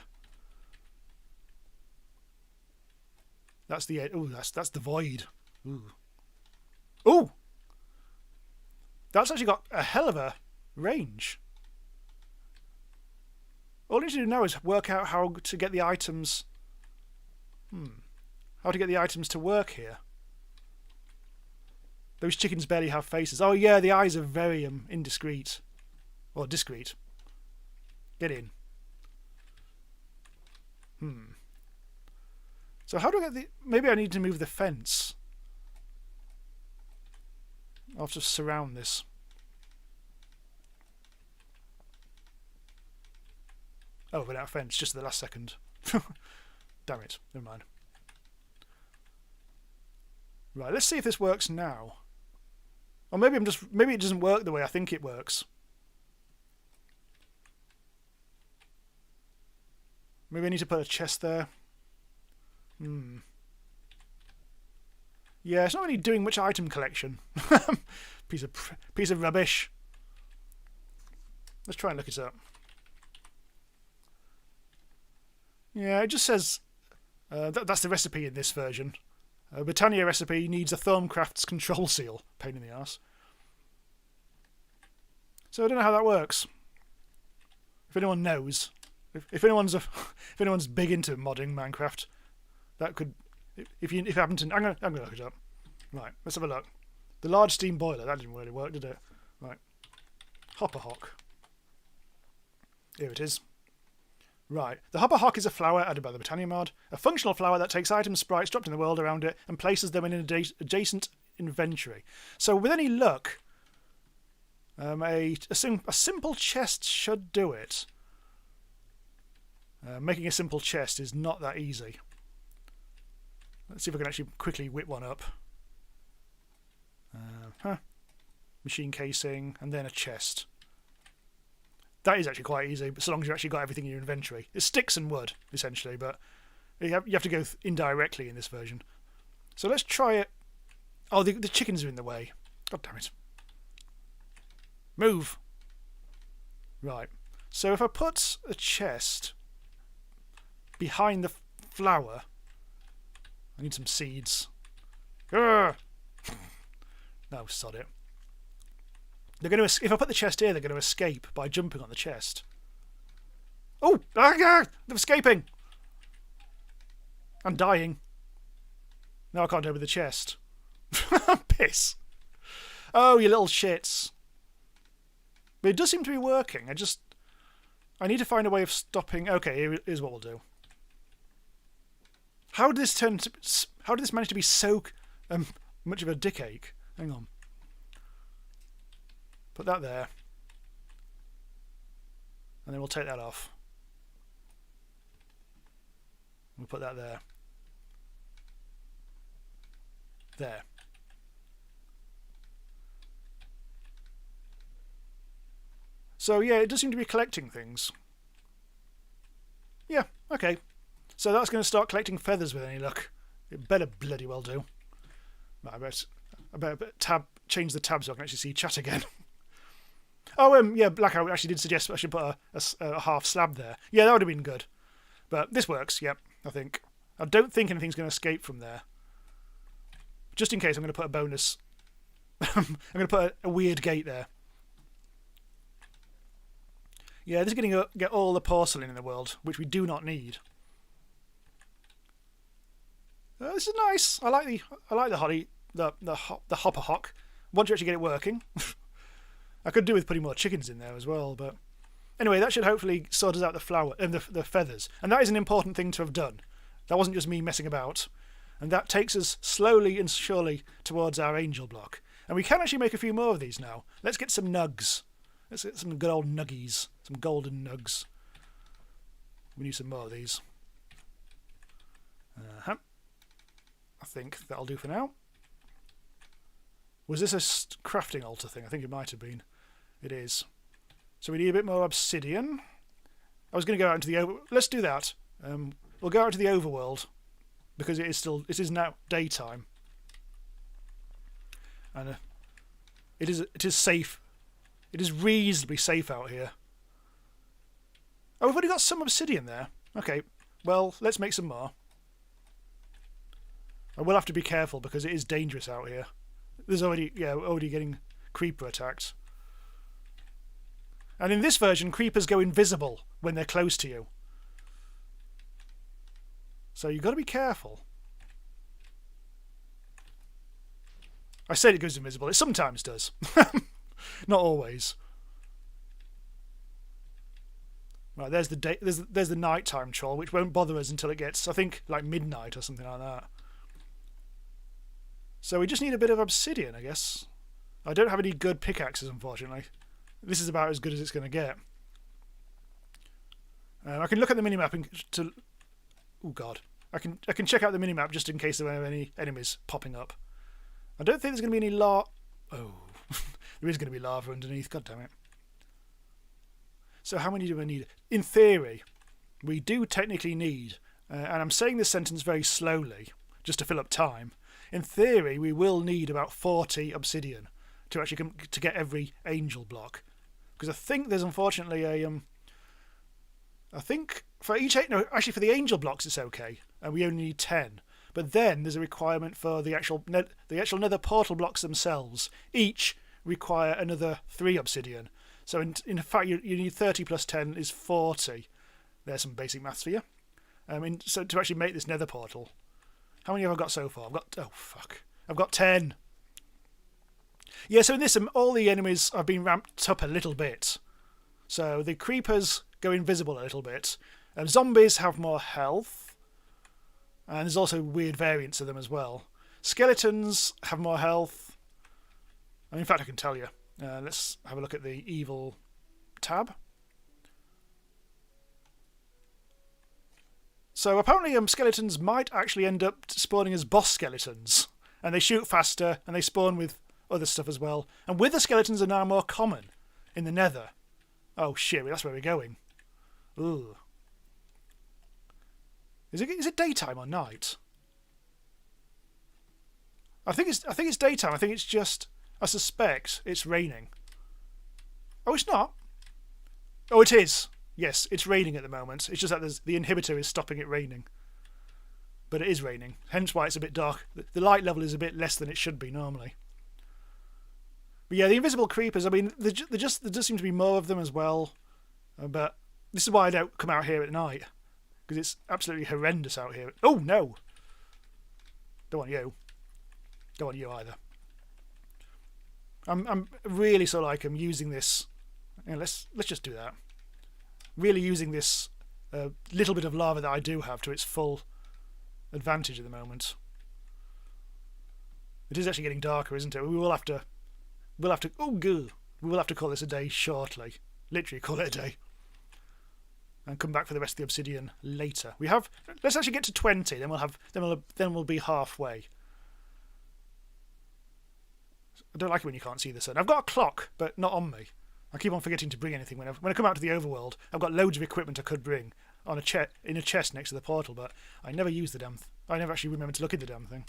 That's the... oh, that's the void. Ooh. Ooh! That's actually got a hell of a range. All I need to do now is work out how to get the items... how to get the items to work here. Those chickens barely have faces. Oh yeah, the eyes are very indiscreet. Or discreet. Get in. So how do I get the... maybe I need to move the fence. I'll have to surround this. Oh, without fence, just at the last second. Damn it, never mind. Right, let's see if this works now. Or maybe maybe it doesn't work the way I think it works. Maybe I need to put a chest there. Yeah, it's not really doing much item collection. piece of rubbish. Let's try and look it up. Yeah, it just says that's the recipe in this version. Botania recipe needs a Thaumcraft's control seal. Pain in the ass. So I don't know how that works. If anyone knows, if anyone's big into modding Minecraft, that could. If you happen to, I'm gonna look it up. Right, let's have a look. The large steam boiler, that didn't really work, did it? Right. Hopperhock. Here it is. Right. The Hopperhock is a flower added by the Botania mod, a functional flower that takes items sprites dropped in the world around it and places them in an adjacent inventory. So with any luck, a simple chest should do it. Making a simple chest is not that easy. Let's see if I can actually quickly whip one up. Machine casing, and then a chest. That is actually quite easy, but so long as you've actually got everything in your inventory. It's sticks and wood, essentially, but you have to go indirectly in this version. So let's try it. Oh, the chickens are in the way. God damn it. Move! Right. So if I put a chest behind the flower... I need some seeds. No, sod it. They're going to. If I put the chest here, they're going to escape by jumping on the chest. Oh! They're escaping! I'm dying. Now I can't open the chest. Piss. Oh, you little shits. But it does seem to be working. I need to find a way of stopping... Okay, here's what we'll do. How did this manage to be so much of a dick ache? Hang on. Put that there. And then we'll take that off. We'll put that there. There. So yeah, it does seem to be collecting things. Yeah, okay. So that's going to start collecting feathers with any luck. It better bloody well do. I better change the tab so I can actually see chat again. Oh, yeah, Blackout actually did suggest I should put a half slab there. Yeah, that would have been good. But this works, yep, I think. I don't think anything's going to escape from there. Just in case, I'm going to put a bonus. I'm going to put a weird gate there. Yeah, this is going to get all the porcelain in the world, which we do not need. This is nice. I like the Hopperhock. Once you actually get it working. I could do with putting more chickens in there as well, but anyway, that should hopefully sort us out the flower and the feathers, and that is an important thing to have done. That wasn't just me messing about, and that takes us slowly and surely towards our angel block. And we can actually make a few more of these now. Let's get some nugs. Let's get some good old nuggies, some golden nugs. We need some more of these. I think that'll do for now. Was this a crafting altar thing? I think it might have been. It is. So we need a bit more obsidian. I was going to go out into the let's do that. We'll go out to the overworld because it is now daytime, and it is safe. It is reasonably safe out here. Oh, we've already got some obsidian there. Okay, well, let's make some more. I will have to be careful because it is dangerous out here. There's already getting creeper attacks. And in this version, creepers go invisible when they're close to you. So you've got to be careful. I said it goes invisible. It sometimes does. Not always. Right, there's the nighttime troll, which won't bother us until it gets, I think, like midnight or something like that. So we just need a bit of obsidian, I guess. I don't have any good pickaxes, unfortunately. This is about as good as it's going to get. I can look at the minimap and oh god, I can check out the minimap just in case there are any enemies popping up. I don't think there's going to be any lava. Oh, there is going to be lava underneath. God damn it. So how many do I need? In theory, we do technically need, and I'm saying this sentence very slowly just to fill up time. In theory, we will need about 40 obsidian to actually to get every angel block, because I think there's unfortunately a I think for each actually for the angel blocks it's okay, and we only need 10. But then there's a requirement for the actual nether portal blocks themselves. Each require another 3 obsidian. So in fact, you need 30 plus 10 is 40. There's some basic maths for you. So to actually make this nether portal. How many have I got so far? I've got 10. Yeah, so in this, all the enemies have been ramped up a little bit. So the creepers go invisible a little bit. Zombies have more health. And there's also weird variants of them as well. Skeletons have more health. In fact, I can tell you. Let's have a look at the evil tab. So apparently skeletons might actually end up spawning as boss skeletons. And they shoot faster, and they spawn with other stuff as well. And wither skeletons are now more common in the nether. Oh shit, that's where we're going. Ooh. Is it daytime or night? I think it's daytime. I think it's just, I suspect it's raining. Oh, it's not. Oh, it is. Yes, it's raining at the moment. It's just that the inhibitor is stopping it raining. But it is raining, hence why it's a bit dark. The light level is a bit less than it should be normally. But yeah, the invisible creepers, I mean, there does seem to be more of them as well. But this is why I don't come out here at night. Because it's absolutely horrendous out here. Oh, no! Don't want you. Don't want you either. I'm really sort of like I'm using this. You know, let's just do that. Really using this little bit of lava that I do have to its full advantage at the moment. It is actually getting darker, isn't it? We'll have to. Oh, good. We will have to call this a day shortly. Literally, call it a day. And come back for the rest of the obsidian later. We have. Let's actually get to 20. Then we'll have. Then we'll be halfway. I don't like it when you can't see the sun. I've got a clock, but not on me. I keep on forgetting to bring anything when I come out to the overworld. I've got loads of equipment I could bring on in a chest next to the portal, but I never use the damn. I never actually remember to look at the damn thing.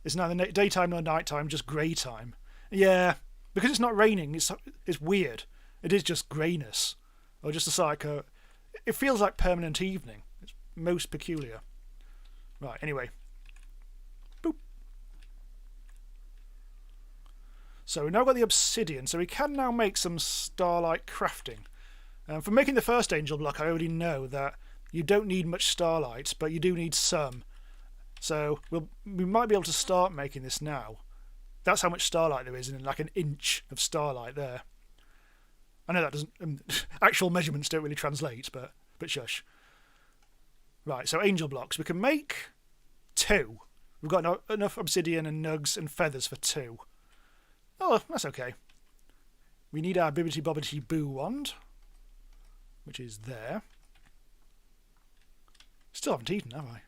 It's neither daytime nor nighttime, just grey time. Yeah, because it's not raining. It's weird. It is just greyness, or just it feels like permanent evening. It's most peculiar. Right. Anyway. Boop. So we've now got the obsidian, so we can now make some starlight crafting. For making the first angel block, I already know that you don't need much starlight, but you do need some. So we might be able to start making this now. That's how much starlight there is, and like an inch of starlight there. I know that doesn't... actual measurements don't really translate, but shush. Right, so angel blocks. We can make 2. We've got enough obsidian and nugs and feathers for 2. Oh, that's okay. We need our bibbity bobbity boo wand, which is there. Still haven't eaten, have I?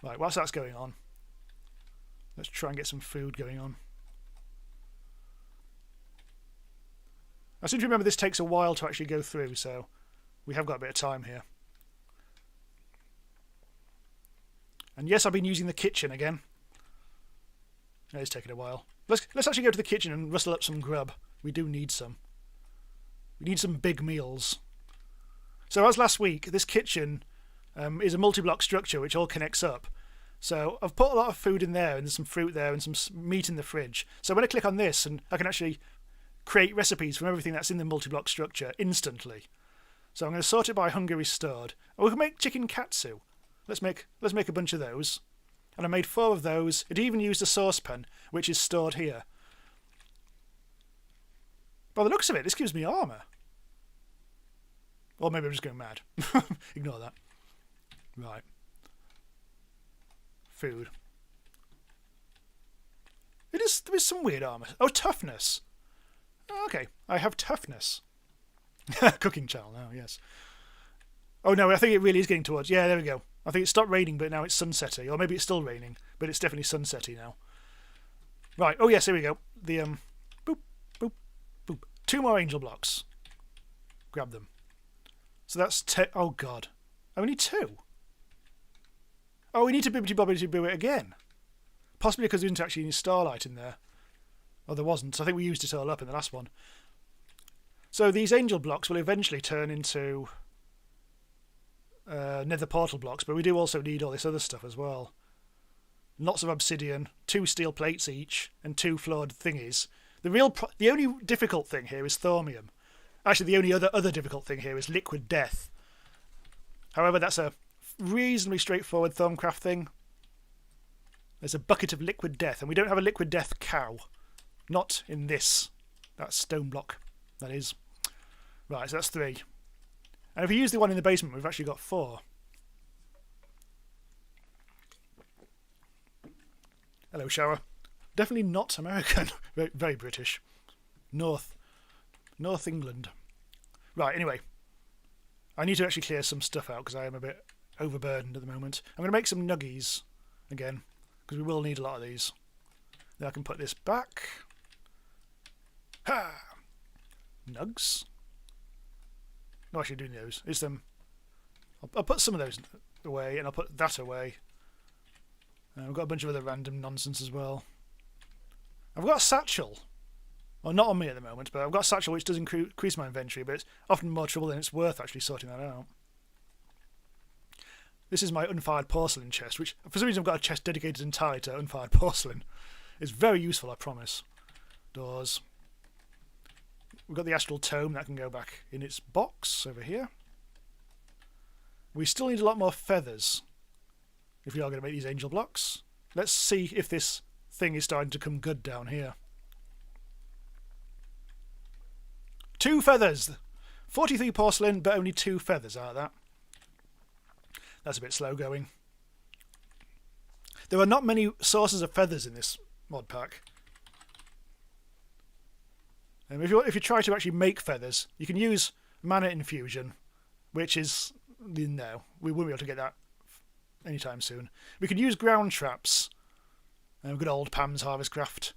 Right, whilst that's going on, let's try and get some food going on. I seem to remember this takes a while to actually go through, so we have got a bit of time here. And yes, I've been using the kitchen again. It is taking a while. Let's actually go to the kitchen and rustle up some grub. We do need some. We need some big meals. So as last week, this kitchen is a multi-block structure which all connects up. So I've put a lot of food in there, and there's some fruit there and some meat in the fridge. So when I click on this, and I can actually create recipes from everything that's in the multi-block structure instantly. So I'm going to sort it by hunger restored. Oh, we can make chicken katsu. Let's make a bunch of those. And I made 4 of those. It even used a saucepan, which is stored here. By the looks of it, this gives me armour. Or maybe I'm just going mad. Ignore that. Right. Food. There is some weird armour. Oh, toughness. Oh, okay, I have toughness. Cooking channel now, yes. Oh no, I think it really is getting towards... Yeah, there we go. I think it stopped raining, but now it's sunsetty. Or maybe it's still raining, but it's definitely sunsetty now. Right, oh yes, here we go. The, boop, boop, boop. 2 more angel blocks. Grab them. So that's... Oh god. I only need 2. Oh, we need to bibbity bobbity boo it again. Possibly because we didn't actually need starlight in there. Oh, there wasn't. So I think we used it all up in the last one. So these angel blocks will eventually turn into nether portal blocks, but we do also need all this other stuff as well. Lots of obsidian, 2 steel plates each, and 2 floored thingies. The only difficult thing here is thaumium. Actually, the only other difficult thing here is liquid death. However, that's a reasonably straightforward Thaumcraft thing. There's a bucket of liquid death, and we don't have a liquid death cow. Not in this. That stone block, that is. Right, so that's 3. And if we use the one in the basement, we've actually got 4. Hello, shower. Definitely not American. Very, very British. North England. Right, anyway. I need to actually clear some stuff out because I am a bit overburdened at the moment. I'm going to make some nuggies again because we will need a lot of these. Then I can put this back. Ha! Nugs. No, actually doing those. Is them. I'll put some of those away, and I'll put that away. I've got a bunch of other random nonsense as well. I've got a satchel. Well, not on me at the moment, but I've got a satchel which does increase my inventory, but it's often more trouble than it's worth actually sorting that out. This is my unfired porcelain chest, which for some reason I've got a chest dedicated entirely to unfired porcelain. It's very useful, I promise. Doors. We've got the astral tome that can go back in its box over here. We still need a lot more feathers if we are going to make these angel blocks. Let's see if this thing is starting to come good down here. 2 feathers! 43 porcelain, but only 2 feathers out of that. That's a bit slow going. There are not many sources of feathers in this mod pack. If you try to actually make feathers, you can use mana infusion, which is no, we won't be able to get that anytime soon. We can use ground traps. Good old Pam's Harvestcraft.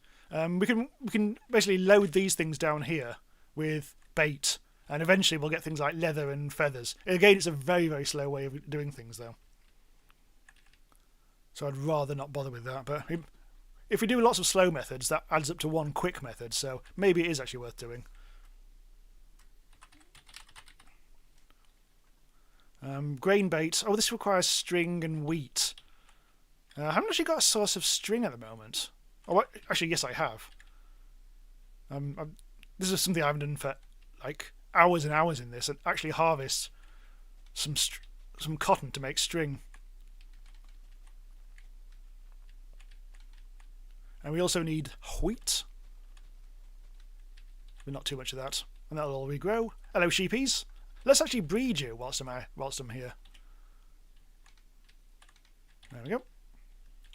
We can basically load these things down here with bait, and eventually we'll get things like leather and feathers. Again, it's a very, very slow way of doing things, though. So I'd rather not bother with that. But if we do lots of slow methods, that adds up to 1 quick method, so maybe it is actually worth doing. Grain bait. Oh, this requires string and wheat. I haven't actually got a source of string at the moment. Oh, actually, yes, I have. This is something I haven't done for like hours and hours in this, and actually harvest some cotton to make string. And we also need wheat. But not too much of that. And that'll all regrow. Hello, sheepies. Let's actually breed you whilst I'm here. There we go.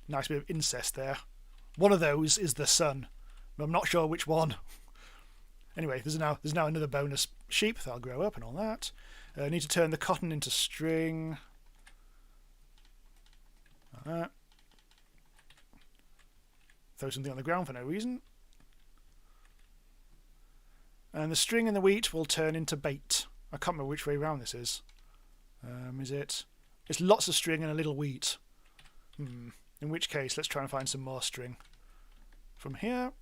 Nice bit of incest there. One of those is the sun, but I'm not sure which one. Anyway, there's now another bonus sheep that'll grow up and all that. I need to turn the cotton into string. Like that. Throw something on the ground for no reason. And the string and the wheat will turn into bait. I can't remember which way around this is. Is it? It's lots of string and a little wheat. In which case, let's try and find some more string. From here.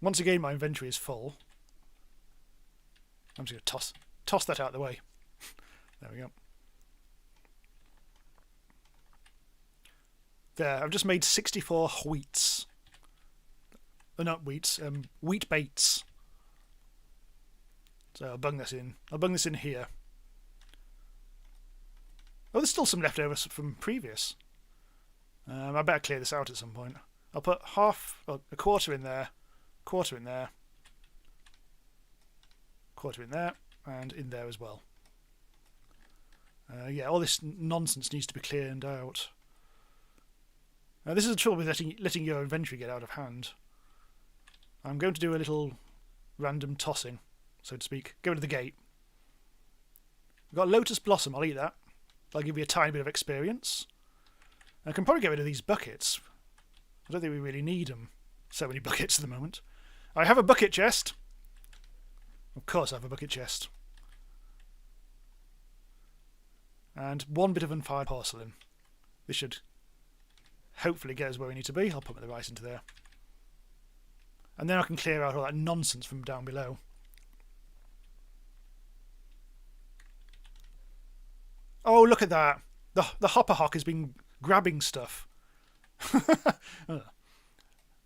Once again, my inventory is full. I'm just going to toss that out of the way. There we go. There, I've just made 64 wheats. Not wheats, wheat baits. So I'll bung this in. I'll bung this in here. Oh, there's still some leftovers from previous. I better clear this out at some point. I'll put a quarter in there, quarter in there, quarter in there, and in there as well. Yeah, all this nonsense needs to be cleared out. This is the trouble with letting your inventory get out of hand. I'm going to do a little random tossing, so to speak. Go to the gate. We've got Lotus Blossom, I'll eat that. That'll give you a tiny bit of experience. I can probably get rid of these buckets. I don't think we really need them. So many buckets at the moment. I have a bucket chest. Of course I have a bucket chest. And 1 bit of unfired porcelain. This should hopefully get us where we need to be. I'll put the rice into there. And then I can clear out all that nonsense from down below. Oh, look at that. The Hopperhock has been grabbing stuff.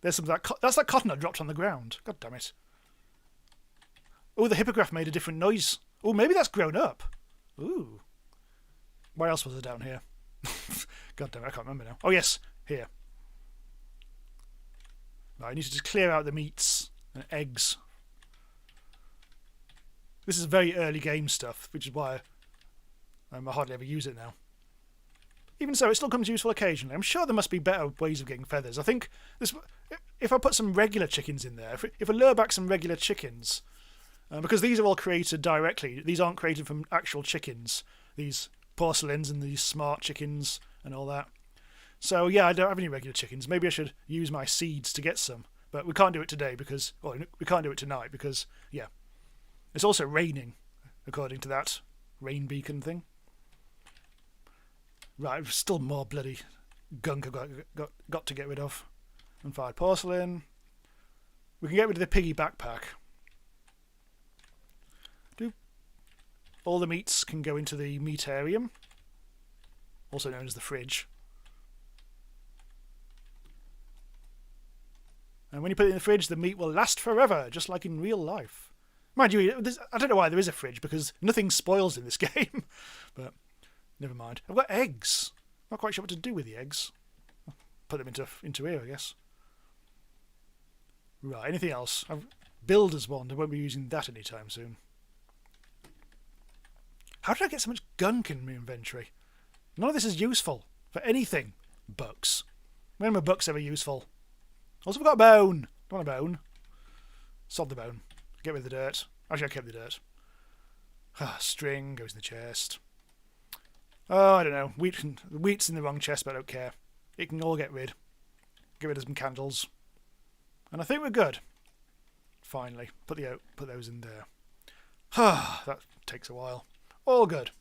There's some of that. That's that cotton I dropped on the ground. God damn it. Oh, the Hippogryph made a different noise. Oh, maybe that's grown up. Ooh. Where else was there down here? God damn it, I can't remember now. Oh, yes. Here. Right, I need to just clear out the meats and eggs. This is very early game stuff, which is why I hardly ever use it now. Even so, it still comes useful occasionally. I'm sure there must be better ways of getting feathers. I think this, if I put some regular chickens in there, if I lure back some regular chickens, because these are all created directly. These aren't created from actual chickens. These porcelains and these smart chickens and all that. So yeah, I don't have any regular chickens. Maybe I should use my seeds to get some. But we can't do it today because... Well, we can't do it tonight because, yeah. It's also raining, according to that rain beacon thing. Right, still more bloody gunk I've got to get rid of. Unfired porcelain. We can get rid of the piggy backpack. All the meats can go into the meatarium, also known as the fridge. And when you put it in the fridge, the meat will last forever, just like in real life. Mind you, I don't know why there is a fridge, because nothing spoils in this game. But never mind. I've got eggs. Not quite sure what to do with the eggs. Put them into here, I guess. Right, anything else? Builder's wand. I won't be using that anytime soon. How did I get so much gunk in my inventory? None of this is useful for anything. Bucks. When are bucks ever useful? Also, we've got a bone. Don't want a bone. Sod the bone. Get rid of the dirt. Actually, I kept the dirt. String goes in the chest. Oh, I don't know. Wheat's in the wrong chest, but I don't care. It can all get rid. Get rid of some candles. And I think we're good. Finally. Put those in there. That takes a while. All good.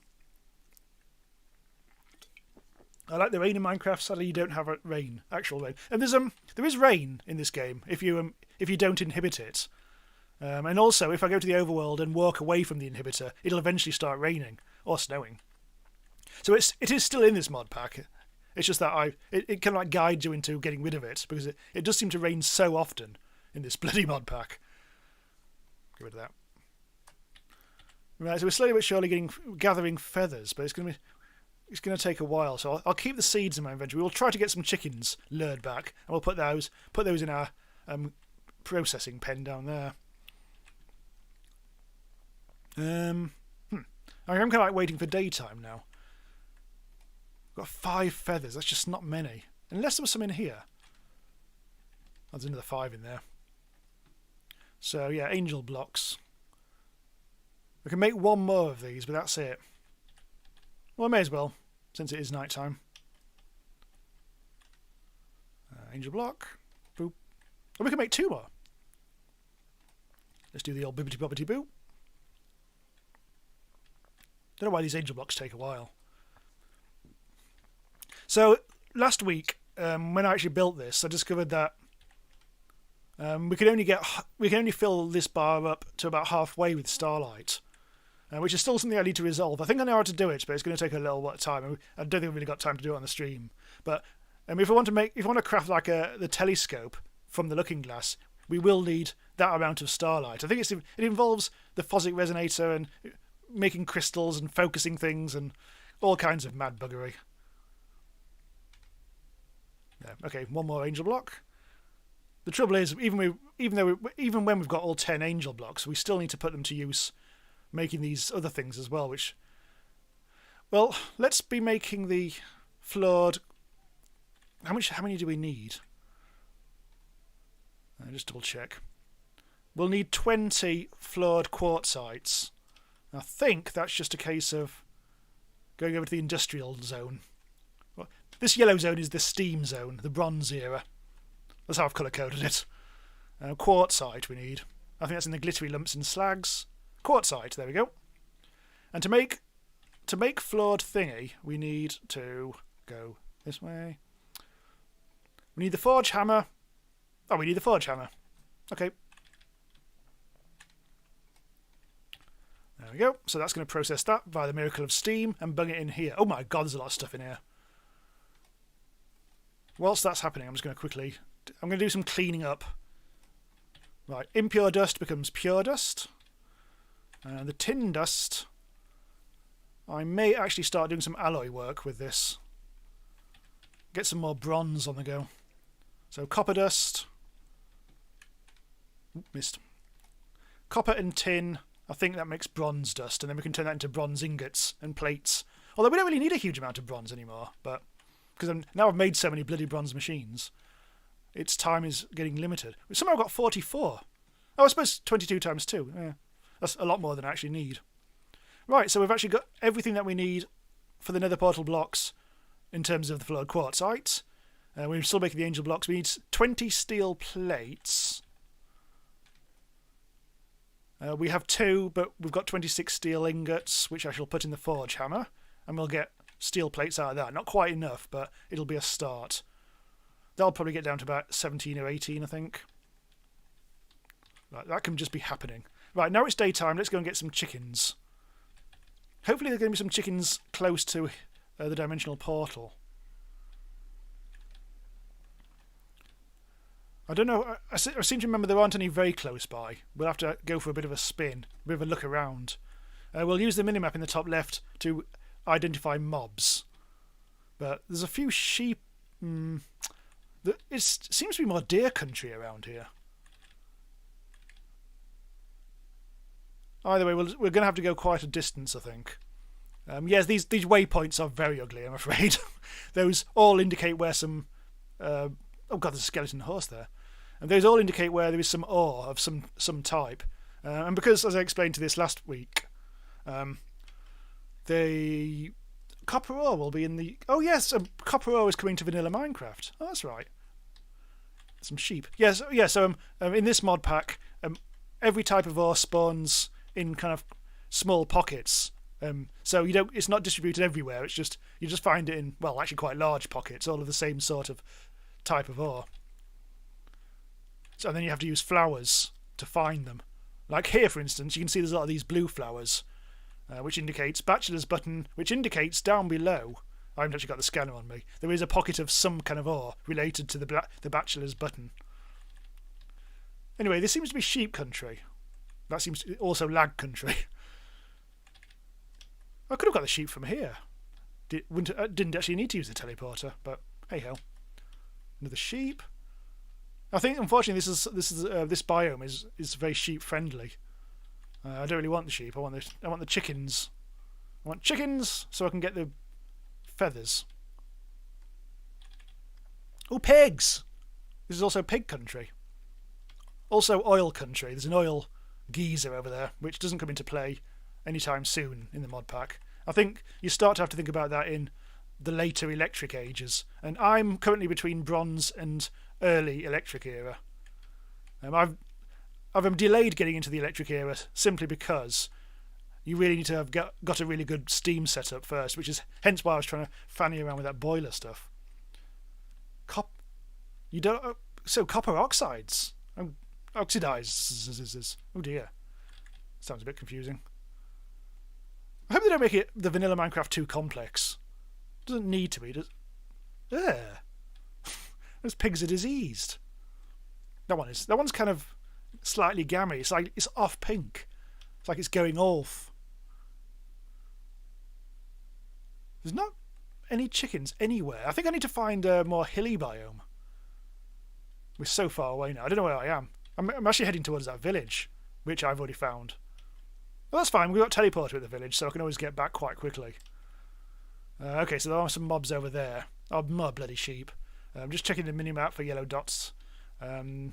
I like the rain in Minecraft. Sadly, you don't have rain, actual rain. And there is rain in this game if you don't inhibit it. And also, if I go to the overworld and walk away from the inhibitor, it'll eventually start raining or snowing. So it is still in this mod pack. It's just that it kind of like guides you into getting rid of it, because it does seem to rain so often in this bloody mod pack. Get rid of that. Right, so we're slowly but surely gathering feathers, but it's going to take a while. So I'll keep the seeds in my inventory. We'll try to get some chickens lured back, and we'll put those in our processing pen down there. I'm kind of like waiting for daytime now. Got 5 feathers. That's just not many, unless there was some in here. Oh, there's another 5 in there. So yeah, angel blocks. We can make 1 more of these, but that's it. Well, I may as well, since it is night time. Angel block. Boop. And we can make 2 more. Let's do the old bibbity bobbity boo. Don't know why these angel blocks take a while. So last week, when I actually built this, I discovered that we can only fill this bar up to about halfway with starlight. Which is still something I need to resolve. I think I know how to do it, but it's going to take a little bit of time. I don't think I've really got time to do it on the stream. But if I want to craft like the telescope from the looking glass, we will need that amount of starlight. I think it involves the phosic resonator and making crystals and focusing things and all kinds of mad buggery. Yeah, okay, 1 more angel block. The trouble is, even when we've got all 10 angel blocks, we still need to put them to use making these other things as well, which... Well, let's be making the floored... How many do we need? Just double check. We'll need 20 floored quartzites. I think that's just a case of going over to the industrial zone. Well, this yellow zone is the steam zone, the bronze era. That's how I've colour-coded it. Quartzite we need. I think that's in the glittery lumps and slags. Quartzite, there we go. And to make floored thingy, we need to go this way. We need the forge hammer. Oh, we need the forge hammer. Okay. There we go. So that's going to process that via the miracle of steam and bung it in here. Oh my god, there's a lot of stuff in here. Whilst that's happening, I'm going to do some cleaning up. Right, impure dust becomes pure dust. The tin dust, I may actually start doing some alloy work with this. Get some more bronze on the go. So copper dust. Missed. Copper and tin, I think that makes bronze dust, and then we can turn that into bronze ingots and plates. Although we don't really need a huge amount of bronze anymore, but because now I've made so many bloody bronze machines, its time is getting limited. Somehow I've got 44. Oh, I suppose 22 times 2. Yeah. That's a lot more than I actually need. Right, so we've actually got everything that we need for the nether portal blocks in terms of the floored quartzite. We're still making the angel blocks. We need 20 steel plates. We have 2, but we've got 26 steel ingots, which I shall put in the forge hammer. And we'll get steel plates out of that. Not quite enough, but it'll be a start. That'll probably get down to about 17 or 18, I think. Right, that can just be happening. Right, now it's daytime. Let's go and get some chickens. Hopefully there's going to be some chickens close to the dimensional portal. I don't know. I seem to remember there aren't any very close by. We'll have to go for a bit of a spin, a bit of a look around. We'll use the minimap in the top left to identify mobs. But there's a few sheep. It seems to be more deer country around here. Either way, we're going to have to go quite a distance, I think. Yes, these waypoints are very ugly, I'm afraid. Those all indicate where some... oh god, there's a skeleton horse there. And those all indicate where there is some ore of some type. And because, as I explained to this last week, the copper ore will be in the... Oh yes, copper ore is coming to vanilla Minecraft. Oh, that's right. Some sheep. Yes, yeah, so in this mod pack, every type of ore spawns in kind of small pockets. So it's not distributed everywhere. It's just you just find it in, well, actually quite large pockets, all of the same sort of type of ore. So then you have to use flowers to find them. Like here, for instance, you can see there's a lot of these blue flowers, which indicates bachelor's button, which indicates down below. I haven't actually got the scanner on me. There is a pocket of some kind of ore related to the bachelor's button. Anyway, this seems to be sheep country. That seems to be also lag country. I could have got the sheep from here. Didn't actually need to use the teleporter, but hey ho. Another sheep. I think unfortunately this biome is very sheep friendly. I don't really want the sheep. I want the chickens. I want chickens so I can get the feathers. Oh, pigs! This is also pig country. Also oil country. There's an oil geyser over there, which doesn't come into play anytime soon in the mod pack. I think you start to have to think about that in the later electric ages, and I'm currently between bronze and early electric era. I've delayed getting into the electric era simply because you really need to have got a really good steam setup first, which is hence why I was trying to fanny around with that boiler stuff. So copper oxides. Oxidizes. Oh dear. Sounds a bit confusing. I hope they don't make the vanilla Minecraft too complex. Doesn't need to be, does it? Those pigs are diseased. That one's kind of slightly gammy. It's like it's off pink. It's like it's going off. There's not any chickens anywhere. I think I need to find a more hilly biome. We're so far away now. I don't know where I am. I'm actually heading towards that village, which I've already found. Well, that's fine. We've got teleporter at the village, so I can always get back quite quickly. Okay, so there are some mobs over there. Oh, more bloody sheep. I'm just checking the minimap for yellow dots. Again,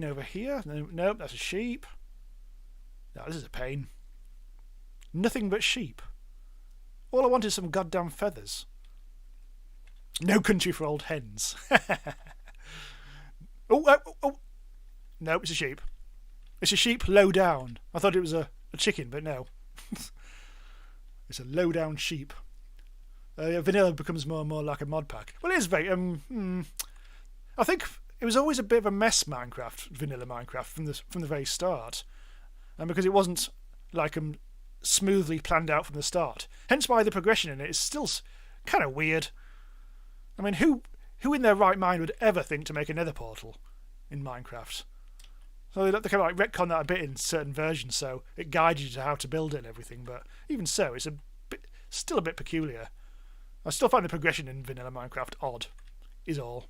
over here. Nope, that's a sheep. No, this is a pain. Nothing but sheep. All I want is some goddamn feathers. No country for old hens. Oh! Nope, it's a sheep. It's a sheep low down. I thought it was a chicken, but no. It's a low down sheep. Vanilla becomes more and more like a mod pack. Well, it is very... I think it was always a bit of a mess, Minecraft, vanilla Minecraft, from the very start. And because it wasn't like smoothly planned out from the start. Hence why the progression in it is still kind of weird. I mean, who in their right mind would ever think to make a nether portal in Minecraft? So they kind of like retcon that a bit in certain versions, so it guides you to how to build it and everything. But even so, it's still a bit peculiar. I still find the progression in vanilla Minecraft odd, is all.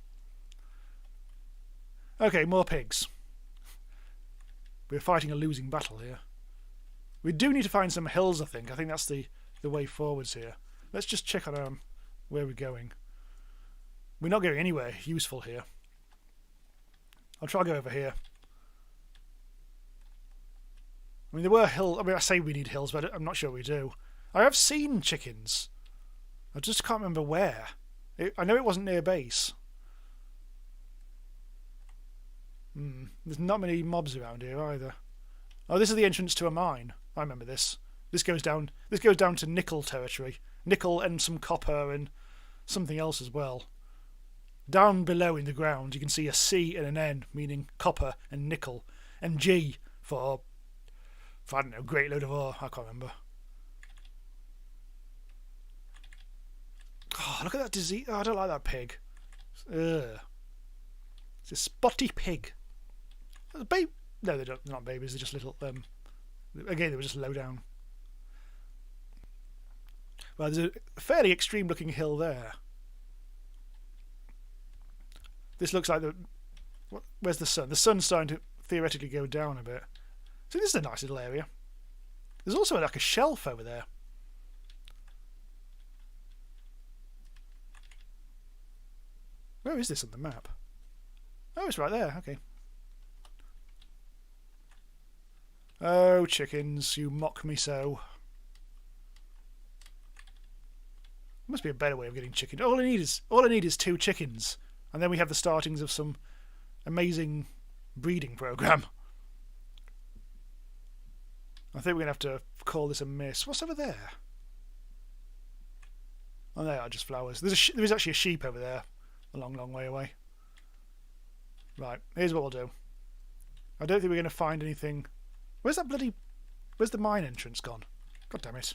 Okay, more pigs. We're fighting a losing battle here. We do need to find some hills, I think. I think that's the way forwards here. Let's just check on where we're going. We're not going anywhere useful here. I'll try to go over here. I mean, there were hills. I mean, I say we need hills, but I'm not sure we do. I have seen chickens. I just can't remember where. I know it wasn't near base. There's not many mobs around here either. Oh, this is the entrance to a mine. I remember this. This goes down to nickel territory. Nickel and some copper and something else as well. Down below in the ground, you can see a C and an N, meaning copper and nickel, and G for I don't know, great load of ore. I can't remember. Oh, look at that disease. Oh, I don't like that pig. Ugh. It's a spotty pig. No, they're not babies. They're just little. Again, they were just low down. Well, there's a fairly extreme-looking hill there. This looks like the. Where's the sun? The sun's starting to theoretically go down a bit. So this is a nice little area. There's also like a shelf over there. Where is this on the map? Oh, it's right there. Okay. Oh, chickens, you mock me so. There must be a better way of getting chicken. All I need is 2 chickens, and then we have the startings of some amazing breeding program. I think we're gonna have to call this a miss. What's over there? Oh, they are just flowers. There is actually a sheep over there, a long, long way away. Right, here's what we'll do. I don't think we're gonna find anything. Where's the mine entrance gone? God damn it!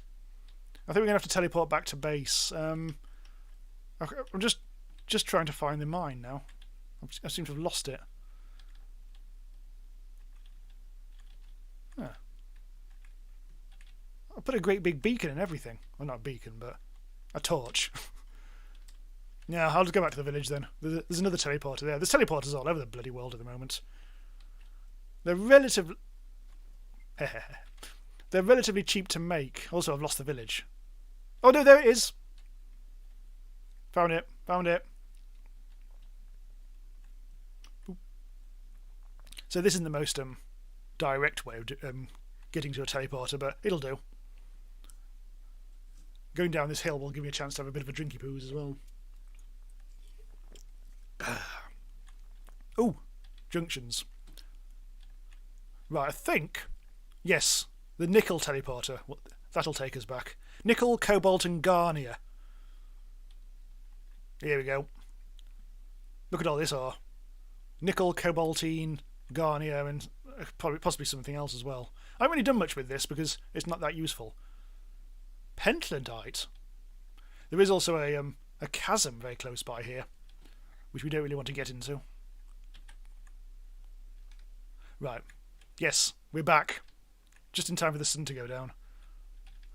I think we're gonna have to teleport back to base. I'm just trying to find the mine now. I seem to have lost it. Huh. I put a great big beacon and everything. Well, not a beacon, but a torch. Yeah, I'll just go back to the village then. There's another teleporter there. There's teleporters all over the bloody world at the moment. They're relatively cheap to make. Also, I've lost the village. Oh no, there it is. Found it. Found it. Boop. So this isn't the most direct way of getting to a teleporter, but it'll do. Going down this hill will give me a chance to have a bit of a drinky poos as well. Oh, junctions. Right, I think, yes, the nickel teleporter. That'll take us back. Nickel, cobalt, and garnier. Here we go. Look at all this ore. Nickel, cobaltine, garnier, and possibly something else as well. I haven't really done much with this because it's not that useful. Pentlandite. There is also a chasm very close by here, which we don't really want to get into. Right. Yes, we're back. Just in time for the sun to go down.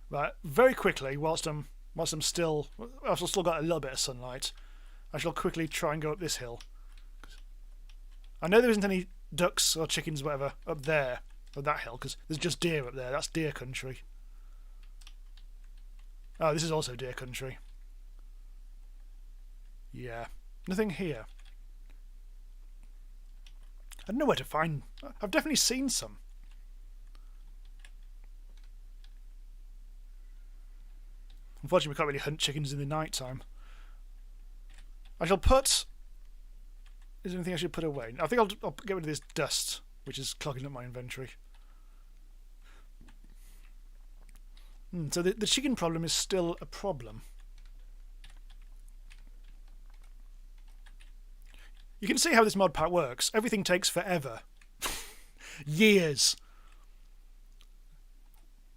Right, very quickly, whilst I've still got a little bit of sunlight, I shall quickly try and go up this hill. I know there isn't any ducks or chickens, whatever, up there, up that hill, because there's just deer up there. That's deer country. Oh, this is also deer country. Yeah, nothing here. I don't know where to find. I've definitely seen some. Unfortunately, we can't really hunt chickens in the night time. I shall put. Is there anything I should put away? I think I'll get rid of this dust, which is clogging up my inventory. So the chicken problem is still a problem. You can see how this mod pack works. Everything takes forever. Years.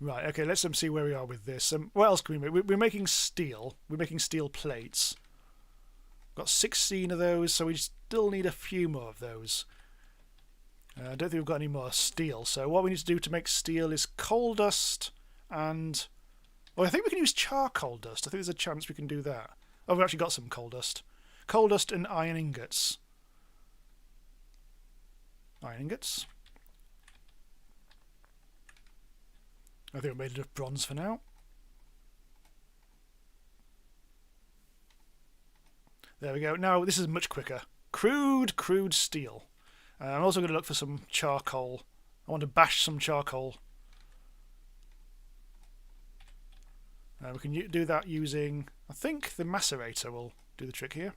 Right, okay, let's see where we are with this. What else can we make? We're making steel. We're making steel plates. Got 16 of those, so we still need a few more of those. I don't think we've got any more steel, so what we need to do to make steel is coal dust and... Oh, I think we can use charcoal dust. I think there's a chance we can do that. Oh, we've actually got some coal dust. Coal dust and iron ingots. Iron ingots. I think we made enough bronze for now. There we go. Now this is much quicker. Crude steel. I'm also going to look for some charcoal. I want to bash some charcoal. We can do that using... I think the macerator will do the trick here.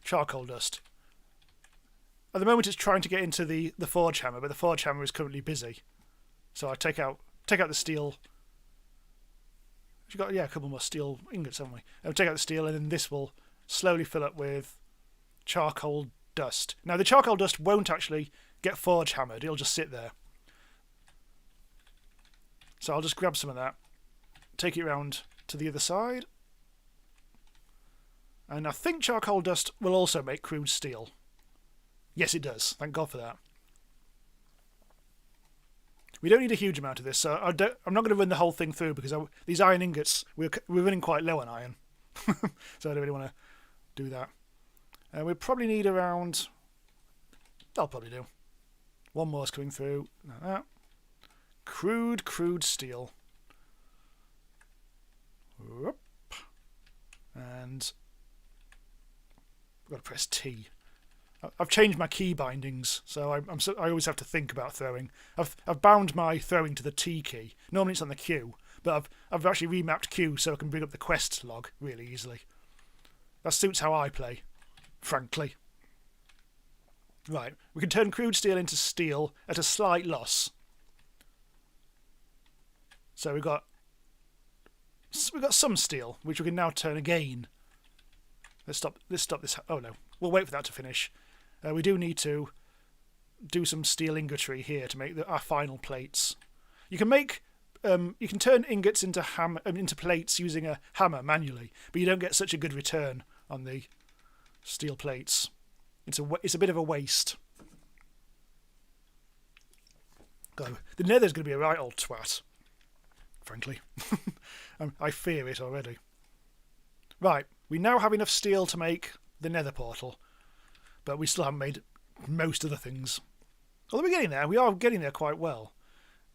Charcoal dust. At the moment it's trying to get into the forge hammer, but the forge hammer is currently busy. So I take out the steel. We've got a couple more steel ingots, haven't we? I'll take out the steel, and then this will slowly fill up with charcoal dust. Now the charcoal dust won't actually get forge hammered, it'll just sit there. So I'll just grab some of that, take it around to the other side. And I think charcoal dust will also make crude steel. Yes, it does. Thank God for that. We don't need a huge amount of this, so I'm not going to run the whole thing through because these iron ingots, we're running quite low on iron. So I don't really want to do that. We probably need around... I'll probably do. One more is coming through. Like that. Crude steel. Whoop. And I've got to press T. I've changed my key bindings, so I always have to think about throwing. I've bound my throwing to the T key. Normally it's on the Q, but I've actually remapped Q so I can bring up the quest log really easily. That suits how I play, frankly. Right, we can turn crude steel into steel at a slight loss. So we've got some steel, which we can now turn again. Let's stop this. Oh no, we'll wait for that to finish. We do need to do some steel ingotry here to make our final plates. You can make, you can turn ingots into into plates using a hammer manually, but you don't get such a good return on the steel plates. It's a bit of a waste. Go. The Nether's going to be a right old twat, frankly. I fear it already. Right, we now have enough steel to make the Nether Portal, but we still haven't made most of the things. Although we're getting there, we are getting there quite well.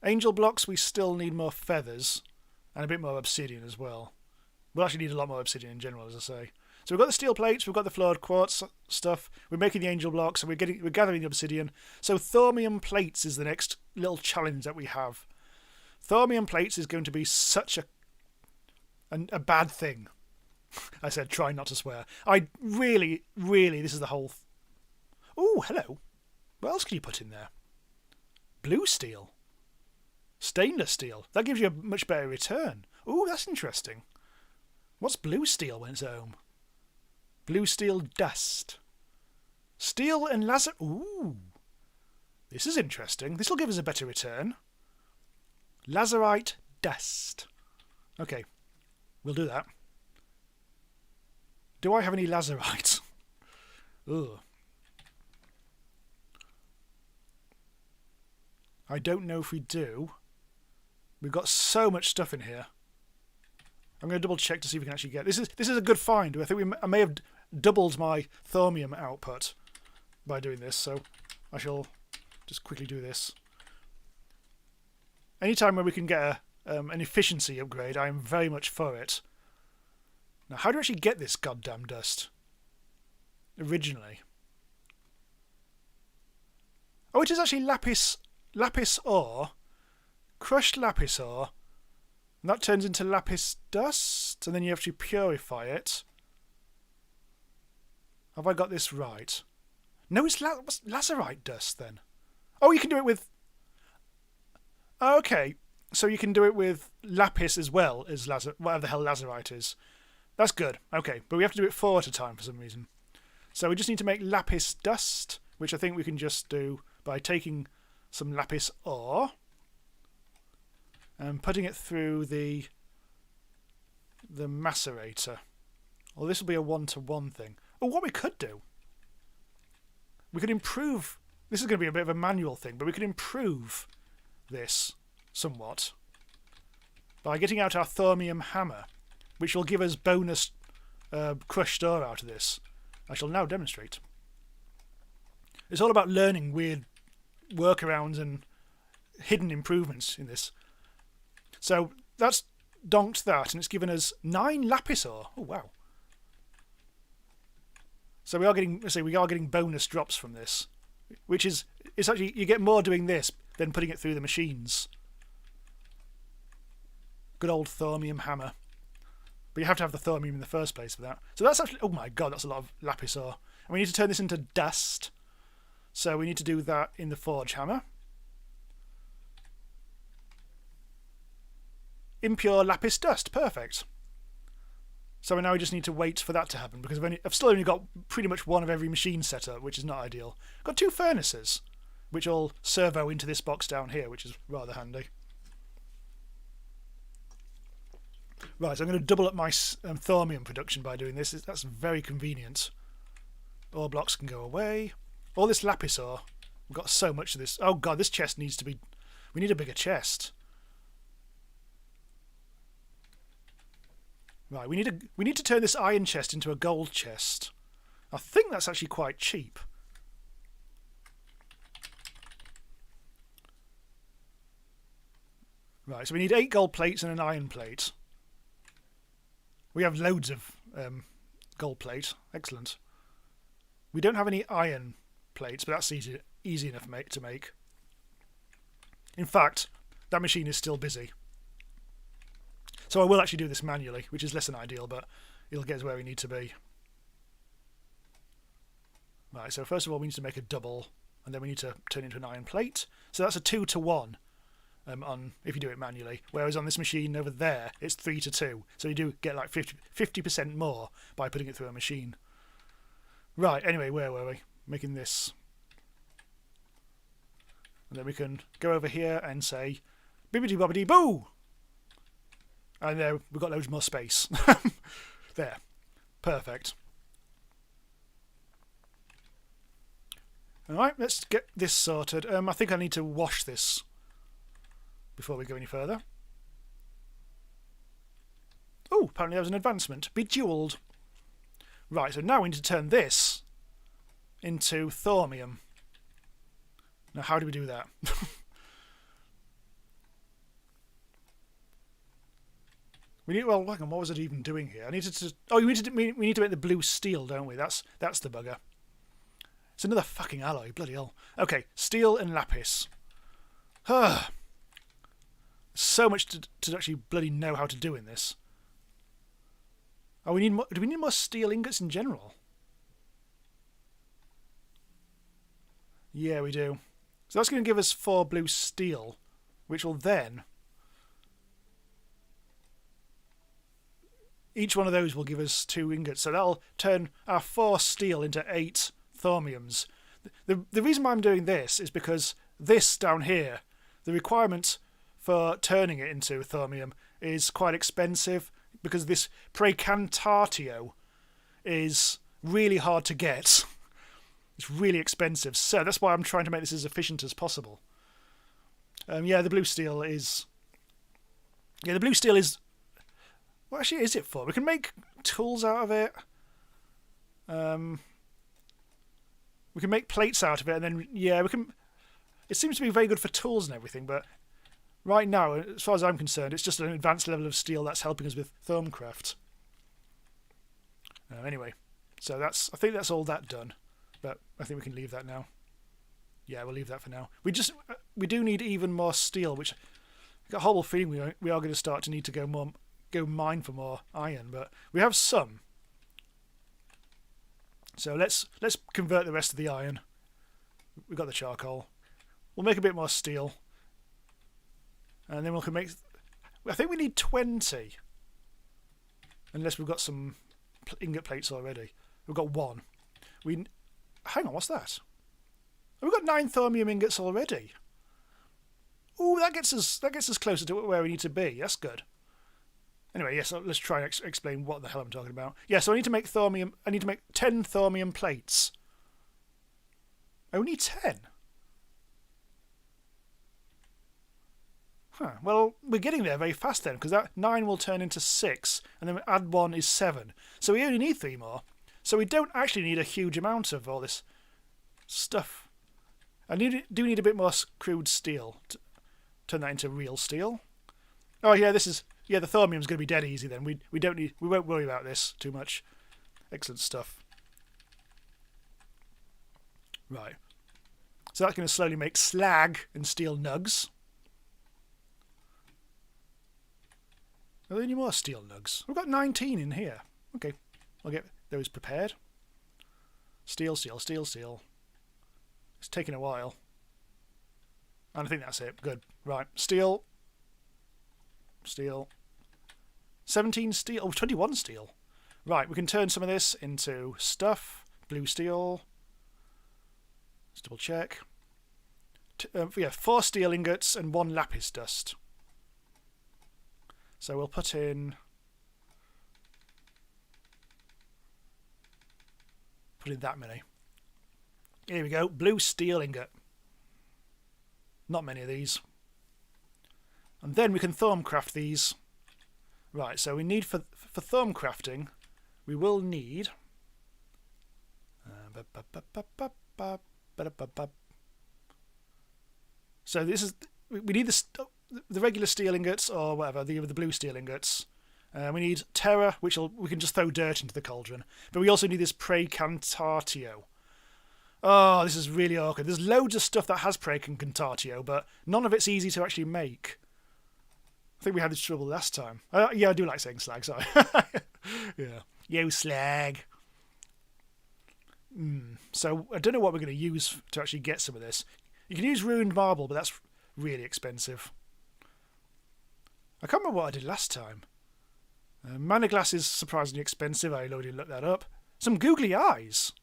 Angel blocks, we still need more feathers, and a bit more obsidian as well. We'll actually need a lot more obsidian in general, as I say. So we've got the steel plates, we've got the floored quartz stuff, we're making the angel blocks, and we're gathering the obsidian. So thaumium plates is the next little challenge that we have. Thaumium plates is going to be such a bad thing. I said try not to swear. I really, this is the whole... Oh, hello. What else can you put in there? Blue steel. Stainless steel. That gives you a much better return. Oh, that's interesting. What's blue steel when it's home? Blue steel dust. Steel and laser... Ooh. This is interesting. This will give us a better return. Lazurite dust. Okay. We'll do that. Do I have any lazurite? Ugh. I don't know if we do. We've got so much stuff in here. I'm going to double check to see if we can actually get... This is a good find. I think I may have doubled my thaumium output by doing this, so I shall just quickly do this. Anytime where we can get an efficiency upgrade, I am very much for it. Now, how do I actually get this goddamn dust? Originally. Oh, it is actually lapis ore. Crushed lapis ore. And that turns into lapis dust, and then you have to purify it. Have I got this right? No, it's lazurite dust then. Oh, you can do it with... Oh, okay, so you can do it with lapis as well as whatever the hell lazurite is. That's good. Okay, but we have to do it 4 at a time for some reason. So we just need to make lapis dust, which I think we can just do by taking some lapis ore and putting it through the macerator. Well, this will be a 1-to-1 thing. Oh, what we could do, we could improve... This is going to be a bit of a manual thing, but we could improve this somewhat by getting out our thaumium hammer, which will give us bonus crushed ore out of this. I shall now demonstrate. It's all about learning weird workarounds and hidden improvements in this. So that's donked that, and it's given us 9 lapis ore. Oh wow! So we are getting bonus drops from this, which is it's actually you get more doing this than putting it through the machines. Good old thaumium hammer. But you have to have the thaumium in the first place for that. So that's actually... Oh my god, that's a lot of lapis ore. And we need to turn this into dust. So we need to do that in the forge hammer. Impure lapis dust. Perfect. So now we just need to wait for that to happen, because I've still only got pretty much one of every machine set up, which is not ideal. Got 2 furnaces, which all servo into this box down here, which is rather handy. Right, so I'm going to double up my thaumium production by doing this. That's very convenient. Ore blocks can go away. All this lapis ore. We've got so much of this. Oh god, this chest needs to be... We need a bigger chest. Right, we need to turn this iron chest into a gold chest. I think that's actually quite cheap. Right, so we need 8 gold plates and an iron plate. We have loads of gold plate. Excellent. We don't have any iron plates, but that's easy enough to make. In fact, that machine is still busy. So I will actually do this manually, which is less than ideal, but it'll get us where we need to be. Right, so first of all we need to make a double, and then we need to turn it into an iron plate. So that's a 2 to 1 on if you do it manually, whereas on this machine over there it's 3 to 2. So you do get like 50% more by putting it through a machine. Right, anyway, where were we? Making this. And then we can go over here and say bibbidi bobbidi boo! And there we've got loads more space. There. Perfect. Alright, let's get this sorted. I think I need to wash this before we go any further. Oh, apparently there was an advancement. Bejeweled. Right, so now we need to turn this into thaumium. Now how do we do that? Well, hang on, what was it even doing here? I needed to... Oh, we need to make the blue steel, don't we? That's the bugger. It's another fucking alloy, bloody hell. Okay, steel and lapis. So much to actually bloody know how to do in this. Oh, we need more... Do we need more steel ingots in general? Yeah, we do. So that's going to give us 4 blue steel, which will then... Each one of those will give us 2 ingots, so that'll turn our 4 steel into 8 thaumiums. The reason why I'm doing this is because this down here, the requirement for turning it into thaumium is quite expensive, because this precantatio is really hard to get. It's really expensive, so that's why I'm trying to make this as efficient as possible. Yeah, the blue steel is... Yeah, the blue steel is... What actually is it for? We can make tools out of it. We can make plates out of it, and then, yeah, we can... It seems to be very good for tools and everything, but right now, as far as I'm concerned, it's just an advanced level of steel that's helping us with Thaumcraft. Anyway, so I think that's all that done, but I think we can leave that now. Yeah, we'll leave that for now. We do need even more steel, which I've got a horrible feeling we are going to start to need to go mine for more iron, but we have some. So let's convert the rest of the iron. We've got the charcoal. We'll make a bit more steel, and then we can make... I think we need 20, unless we've got some ingot plates already. We've got 1. Hang on, what's that? Oh, we've got 9 thaumium ingots already. Ooh, that gets us closer to where we need to be. That's good. Anyway, yes, let's try and explain what the hell I'm talking about. Yeah, so I need to make thaumium. I need to make 10 thaumium plates. Only 10? Huh. Well, we're getting there very fast then, because that 9 will turn into 6, and then add 1 is 7. So we only need 3 more. So we don't actually need a huge amount of all this stuff. I do need a bit more crude steel to turn that into real steel. Oh yeah, yeah, the thaumium's going to be dead easy then. We won't worry about this too much. Excellent stuff. Right. So that's going to slowly make slag and steel nugs. Are there any more steel nugs? We've got 19 in here. Okay, I'll get those prepared. Steel, steel, steel, steel. It's taking a while. And I think that's it. Good. Right. Steel. 17 steel. Oh, 21 steel. Right, we can turn some of this into stuff. Blue steel. Let's double check. Yeah, 4 steel ingots and 1 lapis dust. So we'll put in that many. Here we go, blue steel ingot. Not many of these. And then we can Thaumcraft these. Right, so we need for Thaumcrafting, we will need so this is, we need the regular steel ingots, or whatever, the blue steel ingots. We need terra, which we can just throw dirt into the cauldron. But we also need this precantatio. Oh, this is really awkward. There's loads of stuff that has precantatio, but none of it's easy to actually make. I think we had this trouble last time. Yeah, I do like saying slag, sorry. Yeah. Yo, slag. So I don't know what we're going to use to actually get some of this. You can use ruined marble, but that's really expensive. I can't remember what I did last time. Mana glass is surprisingly expensive. I already looked that up. Some googly eyes.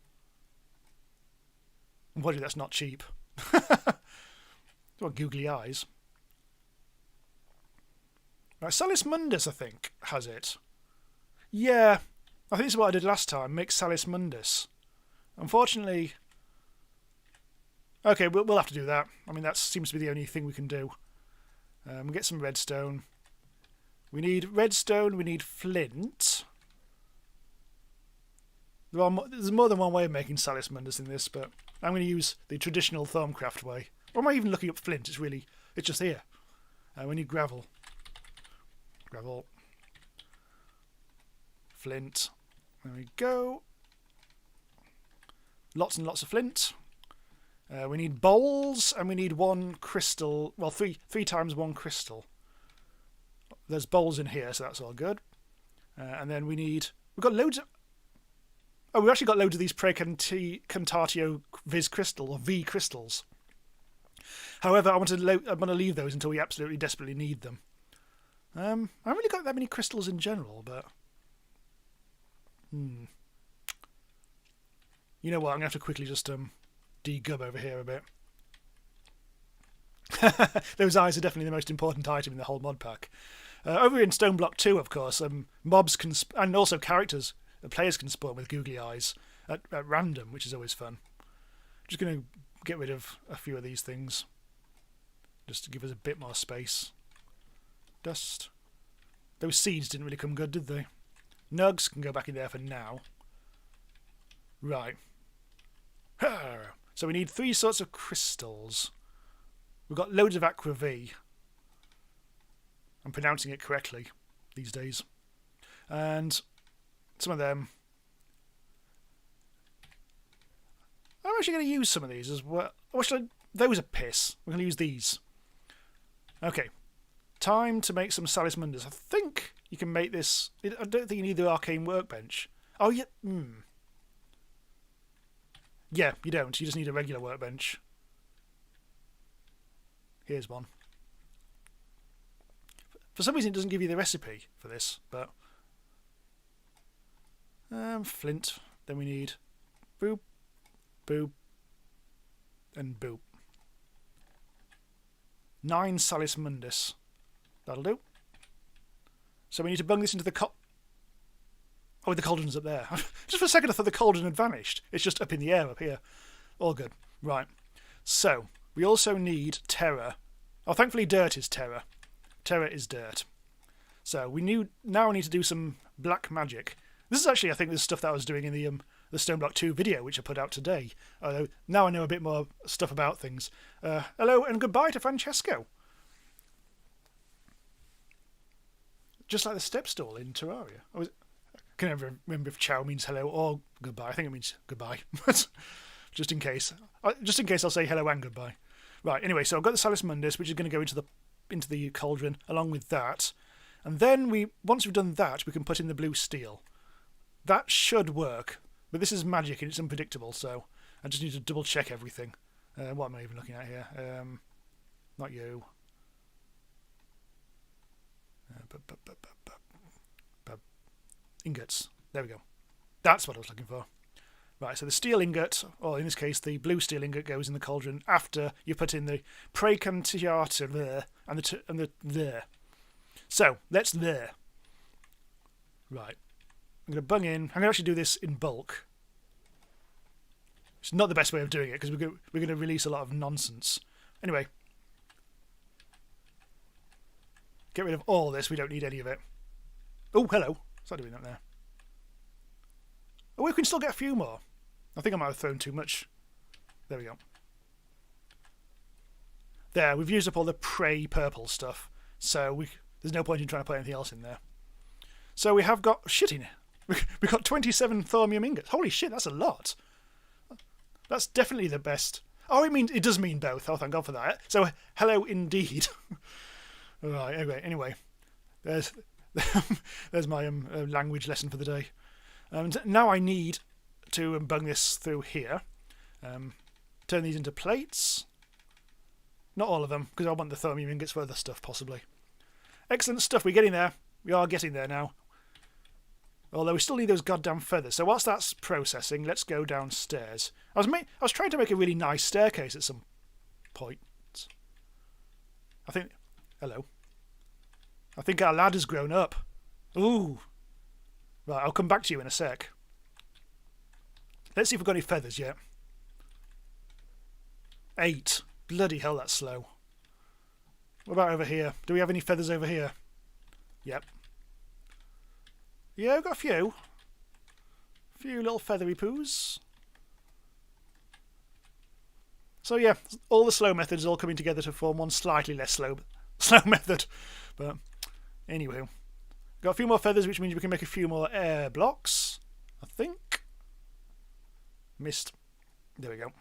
Unfortunately, that's not cheap. What googly eyes? Right, Salis Mundus, I think, has it. Yeah, I think this is what I did last time. Make Salis Mundus. Unfortunately... Okay, we'll have to do that. I mean, that seems to be the only thing we can do. We'll get some redstone. We need redstone, we need flint. There's more than one way of making Salis Mundus in this, but I'm going to use the traditional Thaumcraft way. Or am I even looking up flint? It's just here. We need gravel. Gravel. Flint. There we go. Lots and lots of flint. We need bowls, and we need 1 crystal. Well, three times 1 crystal. There's bowls in here, so that's all good. And then we've got loads of... Oh, we've actually got loads of these precantatio vis crystal, or V crystals. However, I want to leave those until we absolutely desperately need them. I haven't really got that many crystals in general, but... You know what, I'm going to have to quickly just degub over here a bit. Those eyes are definitely the most important item in the whole mod pack. Over in Stone Block 2, of course, mobs can and also characters, players can spawn with googly eyes at random, which is always fun. Just going to get rid of a few of these things, just to give us a bit more space. Dust. Those seeds didn't really come good, did they? Nugs can go back in there for now. Right. So we need 3 sorts of crystals. We've got loads of Aqua V. I'm pronouncing it correctly these days. And some of them... I'm actually going to use some of these as well. Or should I... Those are piss. We're going to use these. Okay. Time to make some Salis Mundus. I think you can make this... I don't think you need the arcane workbench. Oh, yeah. Yeah, you don't. You just need a regular workbench. Here's one. For some reason it doesn't give you the recipe for this, but... flint. Then we need boop, boop, and boop. 9 Salis Mundus. That'll do. So we need to bung this into the Oh, the cauldron's up there. Just for a second I thought the cauldron had vanished. It's just up in the air up here. All good. Right. So, we also need terra. Oh, thankfully dirt is terra. Terra is dirt. So, now need to do some black magic. This is actually, I think, the stuff that I was doing in the Stone Block 2 video, which I put out today. Although, now I know a bit more stuff about things. Hello and goodbye to Francesco. Just like the step stool in Terraria. I can never remember if ciao means hello or goodbye. I think it means goodbye. just in case. I'll say hello and goodbye. Right, anyway, so I've got the Salis Mundus, which is going to go into the cauldron along with that. And then once we've done that, we can put in the blue steel. That should work. But this is magic and it's unpredictable, so I just need to double check everything. What am I even looking at here? Not you. Ingots. There we go. That's what I was looking for. Right, so the steel ingot, or in this case the blue steel ingot, goes in the cauldron after you put in the precantiata there and the there. So, let's there. Right. I'm going to bung in. I'm going to actually do this in bulk. It's not the best way of doing it because we're going to release a lot of nonsense. Anyway. Get rid of all this. We don't need any of it. Oh, hello. Start doing that there. Oh, we can still get a few more. I think I might have thrown too much. There we go. There, we've used up all the prey purple stuff. So there's no point in trying to put anything else in there. So we have got... Shit in it. We've got 27 thaumium ingots. Holy shit, that's a lot. That's definitely the best. Oh, it does mean both. Oh, thank God for that. So, hello indeed. Right, anyway. There's my language lesson for the day. Now I need to bung this through here. Turn these into plates. Not all of them, because I want the thaumium ingots for other stuff, possibly. Excellent stuff, we're getting there. We are getting there now. Although we still need those goddamn feathers. So whilst that's processing, let's go downstairs. I was trying to make a really nice staircase at some point. I think... Hello. I think our ladder's grown up. Ooh. Right, I'll come back to you in a sec. Let's see if we've got any feathers yet. 8. Bloody hell, that's slow. What about over here? Do we have any feathers over here? Yep. Yeah, we've got a few. A few little feathery poos. So yeah, all the slow methods all coming together to form one slightly less slow method. But anyway, got a few more feathers, which means we can make a few more air blocks. I think. Missed. There we go.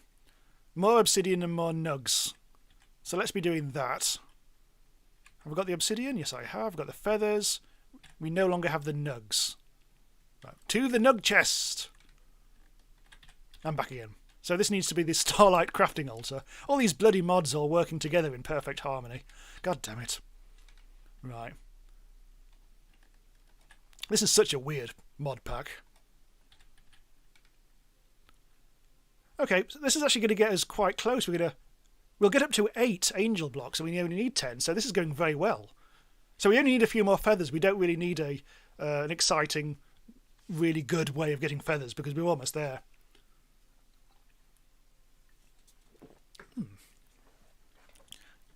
More obsidian and more nugs. So let's be doing that. Have we got the obsidian? Yes, I have. Got the feathers. We no longer have the nugs. Right. To the nug chest. I'm back again. So this needs to be the Starlight crafting altar. All these bloody mods all working together in perfect harmony. God damn it. Right. This is such a weird mod pack. Okay, so this is actually going to get us quite close. We'll get up to 8 angel blocks, and we only need 10. So this is going very well. So we only need a few more feathers. We don't really need an exciting, really good way of getting feathers because we're almost there.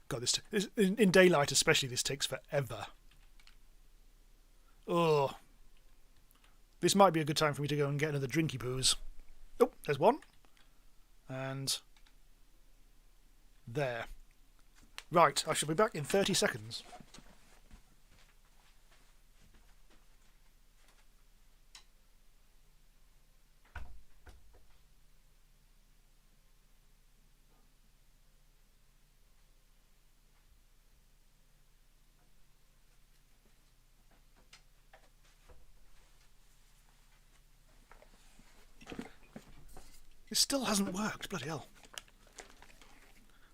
God, this in daylight especially, this takes forever. Oh, this might be a good time for me to go and get another drinky poos. Oh, there's one. And there. Right, I shall be back in 30 seconds. It still hasn't worked, bloody hell.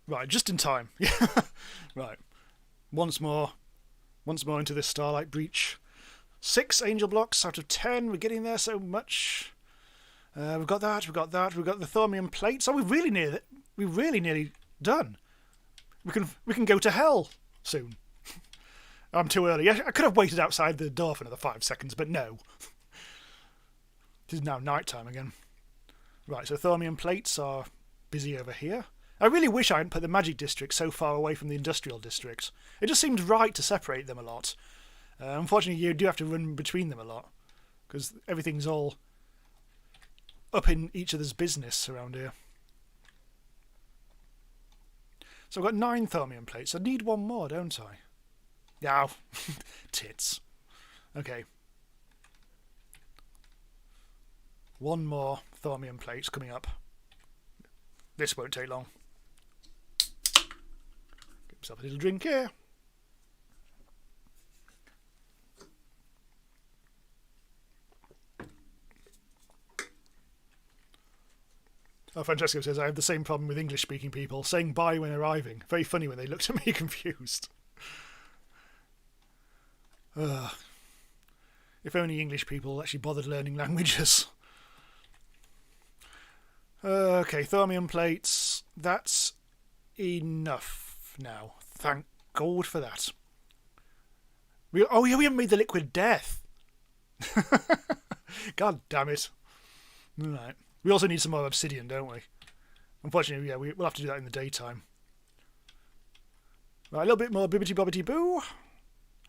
Right, just in time. Right. Once more into this Starlight Breach. 6 angel blocks out of 10. We're getting there so much. We've got that, we've got that. We've got the thaumium plates. Oh, we're really nearly done. We can go to hell soon. I'm too early. I could have waited outside the door for another 5 seconds, but no. It is now night time again. Right, so thaumium plates are busy over here. I really wish I hadn't put the magic district so far away from the industrial district. It just seemed right to separate them a lot. Unfortunately, you do have to run between them a lot, because everything's all up in each other's business around here. So I've got 9 thaumium plates. I need one more, don't I? Yeah, tits. Okay. One more thaumium plate coming up. This won't take long. Get myself a little drink here. Oh, Francesco says, I have the same problem with English-speaking people, saying bye when arriving. Very funny when they looked at me confused. If only English people actually bothered learning languages. Okay, thaumium plates. That's enough now. Thank God for that. Oh yeah, we haven't made the liquid death. God damn it. Right. We also need some more obsidian, don't we? Unfortunately, yeah, we'll have to do that in the daytime. Right, a little bit more bibbity bobbity boo.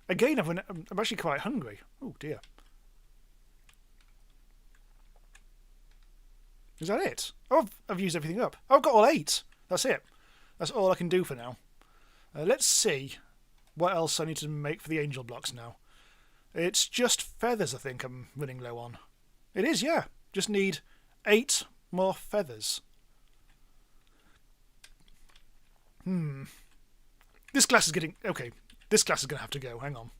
Again, I'm actually quite hungry. Oh dear. Is that it? Oh, I've used everything up. Oh, I've got all 8. That's it. That's all I can do for now. Let's see what else I need to make for the angel blocks now. It's just feathers I think I'm running low on. It is, yeah. Just need 8 more feathers. This glass is getting... Okay, this glass is going to have to go. Hang on.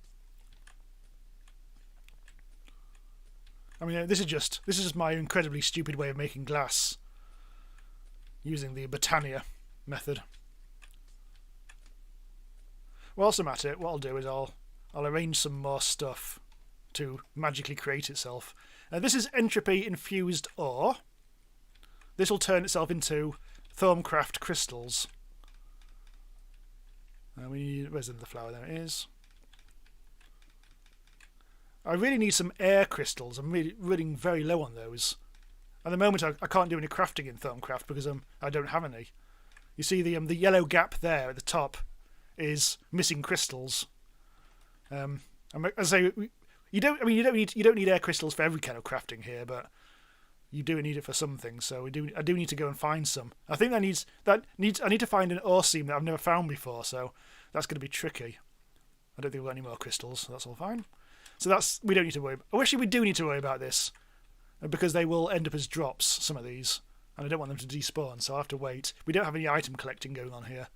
I mean, this is just my incredibly stupid way of making glass. Using the Botania method. Whilst I'm at it, what I'll do is I'll arrange some more stuff to magically create itself. This is entropy infused ore. This will turn itself into Thaumcraft crystals. Where's the flower? There it is. I really need some air crystals. I'm really running very low on those. At the moment, I can't do any crafting in Thaumcraft because I don't have any. You see the yellow gap there at the top is missing crystals. I say you don't need air crystals for every kind of crafting here, but you do need it for some things. So I do need to go and find some. I think I need to find an ore seam that I've never found before. So that's going to be tricky. I don't think we've got any more crystals. So that's all fine. So we don't need to worry. Actually, we do need to worry about this because they will end up as drops. Some of these, and I don't want them to despawn. So I will have to wait. We don't have any item collecting going on here,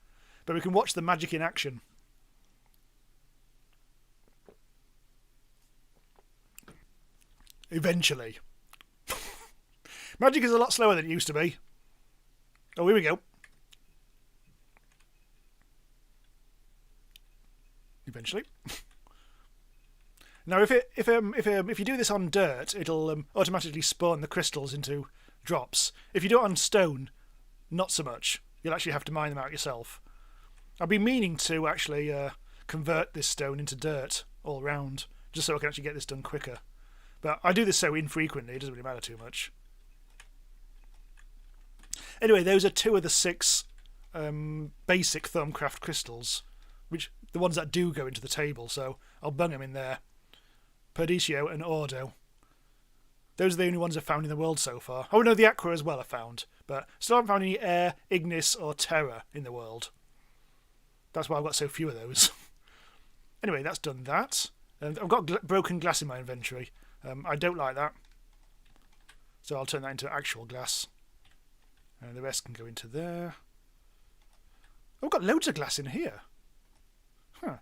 but we can watch the magic in action. Eventually. Magic is a lot slower than it used to be. Oh, here we go. Eventually. Now, if you do this on dirt, it'll automatically spawn the crystals into drops. If you do it on stone, not so much. You'll actually have to mine them out yourself. I've been meaning to actually convert this stone into dirt all round, just so I can actually get this done quicker. But I do this so infrequently, it doesn't really matter too much. Anyway, those are 2 of the 6 basic Thaumcraft crystals, the ones that do go into the table, so I'll bung them in there. Perdicio and Ordo. Those are the only ones I've found in the world so far. Oh no, the Aqua as well I found, but still haven't found any Air, Ignis or Terra in the world. That's why I've got so few of those. Anyway, that's done that. I've got broken glass in my inventory. I don't like that. So I'll turn that into actual glass. And the rest can go into there. Oh, I've got loads of glass in here. Huh.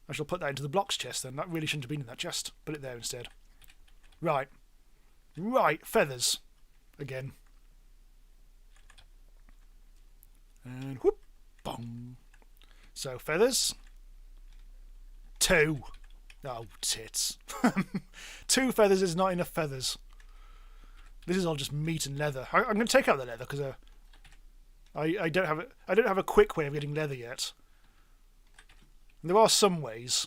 I shall put that into the blocks chest then. That really shouldn't have been in that chest. Put it there instead. Right. Right, feathers. Again. And whoop. Bong. So, feathers. 2. Oh, tits. 2 feathers is not enough feathers. This is all just meat and leather. I'm going to take out the leather because I don't have a quick way of getting leather yet. And there are some ways,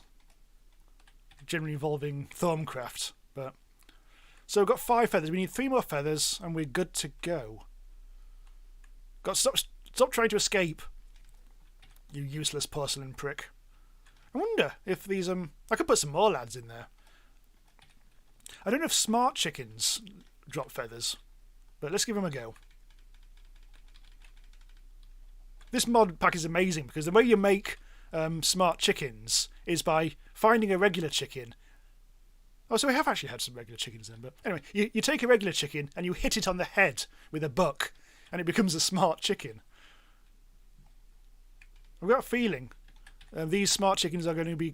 generally involving Thaumcraft, but so we've got 5 feathers. We need 3 more feathers, and we're good to go. Got to stop trying to escape, you useless porcelain prick. I wonder if these I could put some more lads in there. I don't know if smart chickens drop feathers, but let's give them a go. This mod pack is amazing because the way you make smart chickens is by finding a regular chicken. Oh, so we have actually had some regular chickens then, but anyway, you take a regular chicken and you hit it on the head with a buck and it becomes a smart chicken. I've got a feeling these smart chickens are going to be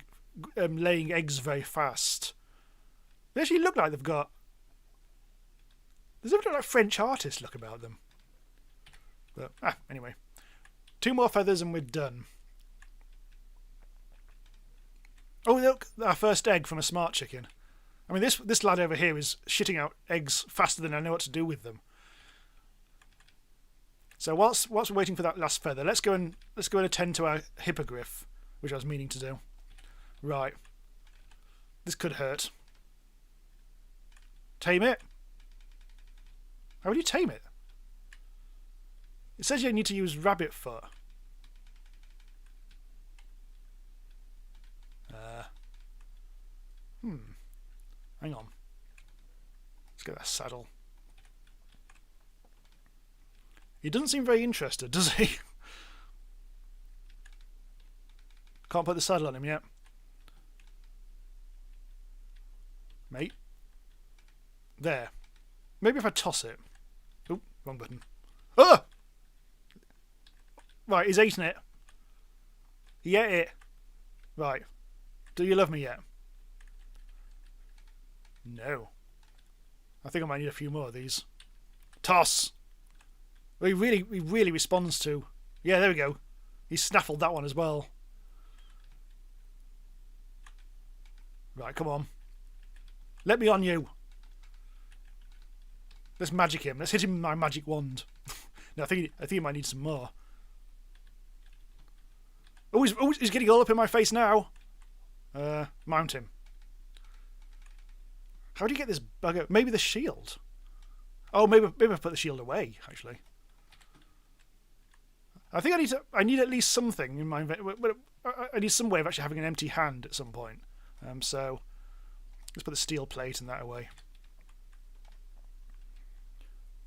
laying eggs very fast. They actually look like they've got... There's a bit like French artist look about them. But, anyway. 2 more feathers and we're done. Oh, look, our first egg from a smart chicken. I mean, this lad over here is shitting out eggs faster than I know what to do with them. So whilst we're waiting for that last feather, let's go and attend to our Hippogryph, which I was meaning to do. Right. This could hurt. Tame it. How would you tame it? It says you need to use rabbit foot. Hang on. Let's get that saddle. He doesn't seem very interested, does he? Can't put the saddle on him yet. Mate. There. Maybe if I toss it. Oh, wrong button. Ah! Right, he's eating it. He ate it. Right. Do you love me yet? No. I think I might need a few more of these. Toss! Well, he really responds to... Yeah, there we go. He snaffled that one as well. Right, come on. Let me on you. Let's magic him. Let's hit him with my magic wand. No, I think he might need some more. Oh, he's getting all up in my face now. Mount him. How do you get this bugger? Maybe the shield. Oh, maybe I put the shield away. Actually, I think I need at least something in my. I need some way of actually having an empty hand at some point. So let's put the steel plate and that away.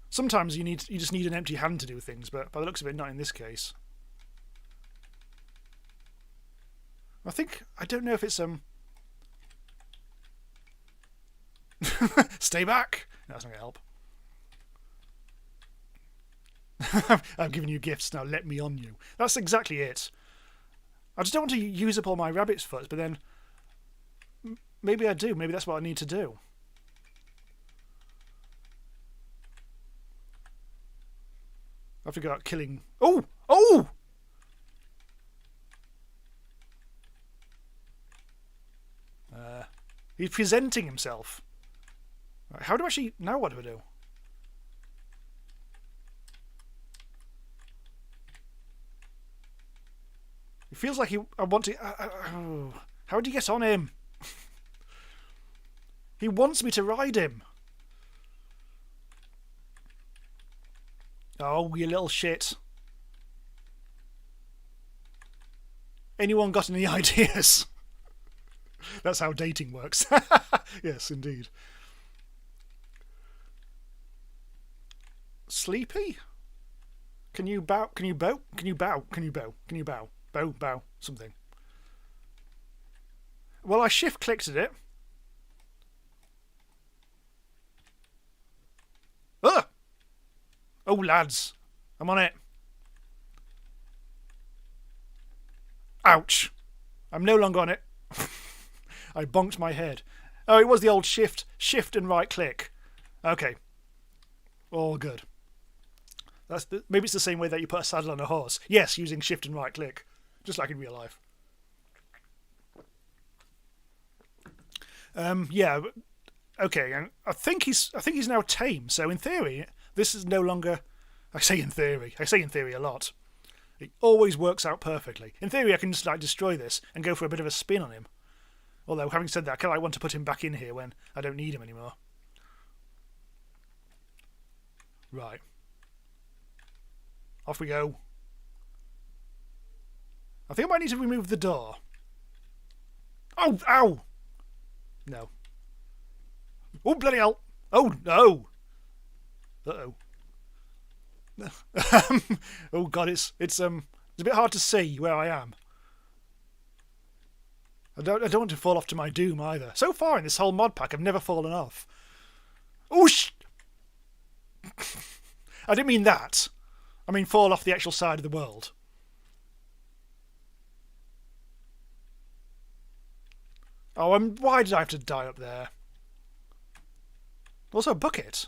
Sometimes you just need an empty hand to do things, but by the looks of it, not in this case. I don't know if it's Stay back! No, that's not going to help. I've given you gifts, now let me on you. That's exactly it. I just don't want to use up all my rabbit's foot, but then... Maybe I do. Maybe that's what I need to do. I have to go out killing... Oh! Oh! He's presenting himself. Right, how do I actually... Now what do I do? It feels like I want to... oh. How do you get on him? He wants me to ride him. Oh, you little shit. Anyone got any ideas? That's how dating works. Yes, indeed. Sleepy? Can you bow? Can you bow? Can you bow? Can you bow? Can you bow? Bow, bow, something. Well, I shift clicked at it. Ah! Oh, lads. I'm on it. Ouch. I'm no longer on it. I bonked my head. Oh, it was the old shift and right click. Okay. All good. Maybe it's the same way that you put a saddle on a horse. Yes, using shift and right click. Just like in real life. Yeah. Okay, and I think he's now tame. So in theory, this is no longer. I say in theory a lot. It always works out perfectly. In theory, I can just like destroy this and go for a bit of a spin on him. Although, having said that, I kind of want to put him back in here when I don't need him anymore. Right. Off we go. I think I might need to remove the door. Oh, ow! No. Oh, bloody hell! Oh, no! Uh-oh. Oh, God, it's a bit hard to see where I am. I don't want to fall off to my doom either. So far in this whole mod pack, I've never fallen off. Oh, I didn't mean that. I mean fall off the actual side of the world. Oh, why did I have to die up there? Also a bucket.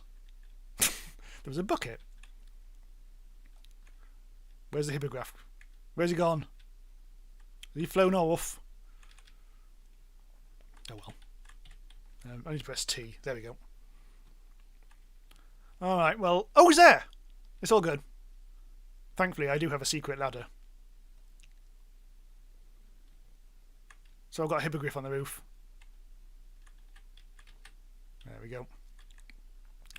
There was a bucket. Where's the Hippogryph? Where's he gone? Has he flown off? Oh well. I need to press T. There we go. Alright, well... Oh, he's there! It's all good. Thankfully, I do have a secret ladder. So I've got a Hippogryph on the roof. There we go.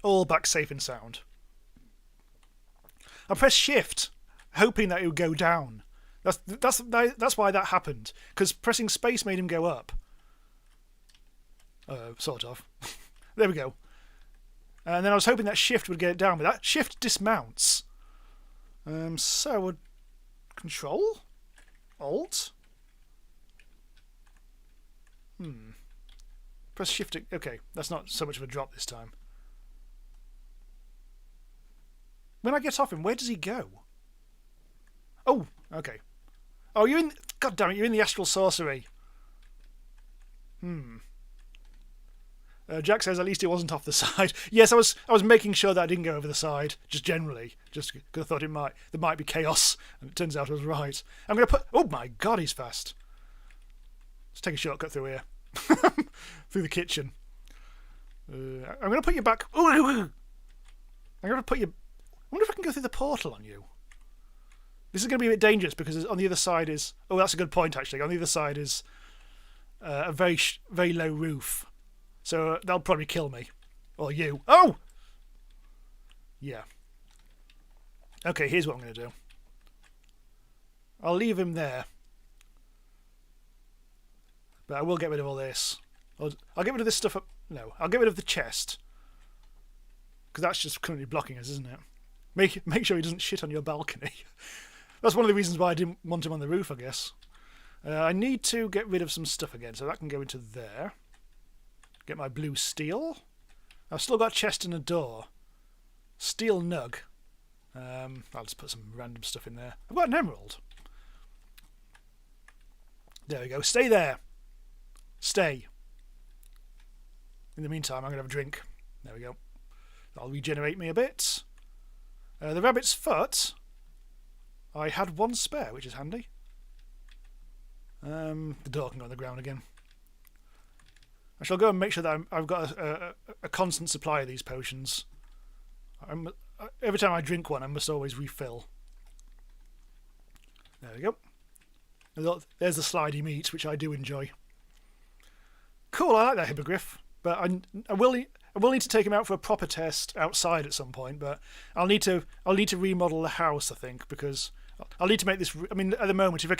All back safe and sound. I pressed Shift, hoping that it would go down. That's why that happened. Because pressing space made him go up. Sort of. There we go. And then I was hoping that Shift would get it down, but that Shift dismounts. So I would Control? Alt? Press Shift. Okay, that's not so much of a drop this time. When I get off him, where does he go? Oh, okay. Oh, you're in... God damn it, you're in the Astral Sorcery. Jack says at least it wasn't off the side. Yes, I was making sure that I didn't go over the side, just generally. Just because I thought there might be chaos, and it turns out I was right. I'm going to put... Oh my god, he's fast. Let's take a shortcut through here. Through the kitchen. I'm going to put you back... I'm going to put you... I wonder if I can go through the portal on you. This is going to be a bit dangerous because on the other side is... Oh, that's a good point, actually. On the other side is a very low roof. So that'll probably kill me. Or you. Oh! Yeah. Okay, here's what I'm going to do. I'll leave him there. But I will get rid of all this. I'll get rid of this stuff up... No, I'll get rid of the chest. Because that's just currently blocking us, isn't it? Make sure he doesn't shit on your balcony. That's one of the reasons why I didn't want him on the roof, I guess. I need to get rid of some stuff again, so that can go into there. Get my blue steel. I've still got a chest and a door. Steel nug. I'll just put some random stuff in there. I've got an emerald. There we go. Stay there. Stay. In the meantime, I'm going to have a drink. There we go. That'll regenerate me a bit. The rabbit's foot. I had one spare, which is handy. The door can go on the ground again. I shall go and make sure that I've got a constant supply of these potions. Every time I drink one, I must always refill. There we go. There's the slidey meat, which I do enjoy. Cool, I like that Hippogryph, but I will need to take him out for a proper test outside at some point. But I'll need to remodel the house, I think, because I'll need to make this. I mean, at the moment, if I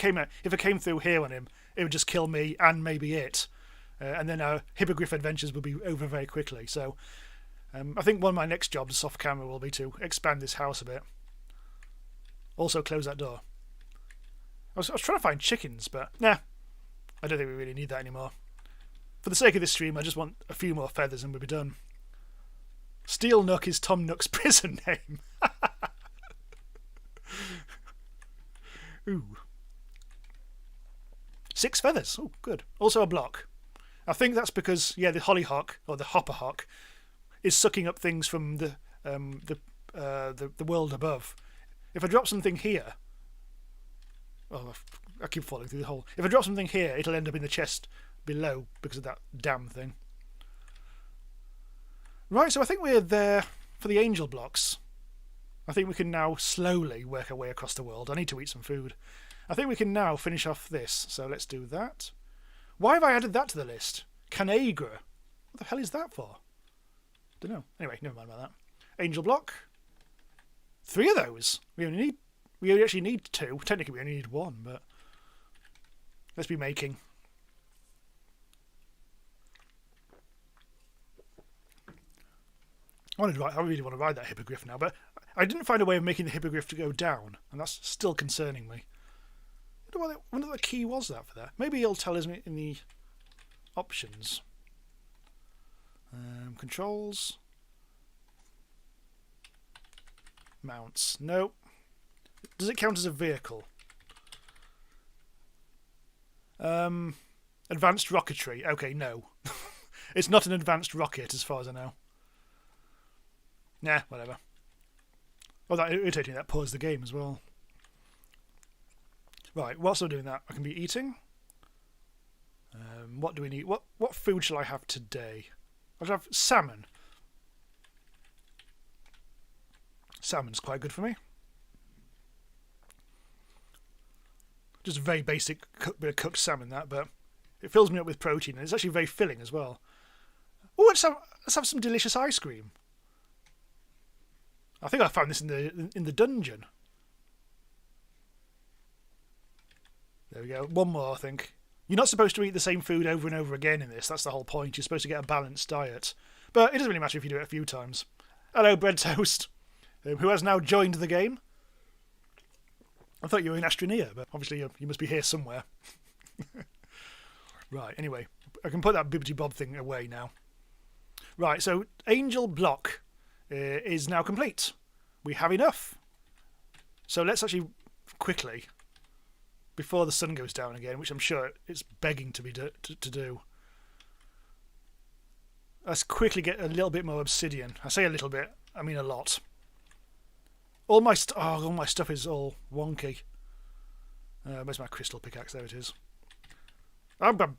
came through here on him, it would just kill me and maybe it. And then our Hippogryph adventures will be over very quickly. So I think one of my next jobs off camera will be to expand this house a bit. Also close that door. I was trying to find chickens, but nah, I don't think we really need that anymore. For the sake of this stream, I just want a few more feathers and we'll be done. Steel Nook is Tom Nook's prison name. Ooh. 6 feathers. Oh, good. Also a block. I think that's because, yeah, the hollyhock or the hopperhock is sucking up things from the world above. If I drop something here, oh, I keep falling through the hole. If I drop something here, it'll end up in the chest below because of that damn thing. Right, so I think we're there for the angel blocks. I think we can now slowly work our way across the world. I need to eat some food. I think we can now finish off this, so let's do that. Why have I added that to the list? Canagra. What the hell is that for? Don't know. Anyway, never mind about that. Angel block. 3 of those. We actually need 2. Technically, we only need 1, but let's be making. I really want to ride that Hippogryph now, but I didn't find a way of making the Hippogryph to go down, and that's still concerning me. I wonder what the key was that for that. Maybe he'll tell us in the options. Controls. Mounts. No. Does it count as a vehicle? Advanced rocketry. Okay, no. It's not an advanced rocket as far as I know. Nah, whatever. Oh, that irritating. That paused the game as well. Right, whilst I'm doing that, I can be eating. What do we need? What food shall I have today? I should have salmon. Salmon's quite good for me. Just a very basic bit of cooked salmon, that, but it fills me up with protein, and it's actually very filling as well. Oh, let's have some delicious ice cream. I think I found this in the dungeon. There we go. One more, I think. You're not supposed to eat the same food over and over again in this. That's the whole point. You're supposed to get a balanced diet. But it doesn't really matter if you do it a few times. Hello, Bread Toast, who has now joined the game. I thought you were in Astroneer, but obviously you must be here somewhere. Right, anyway. I can put that Bibbidi Bob thing away now. Right, so Angel Block is now complete. We have enough. So let's actually quickly, before the sun goes down again, which I'm sure it's begging to be to do, let's quickly get a little bit more obsidian. I say a little bit, I mean a lot. All my stuff is all wonky. Where's my crystal pickaxe? There it is. I can't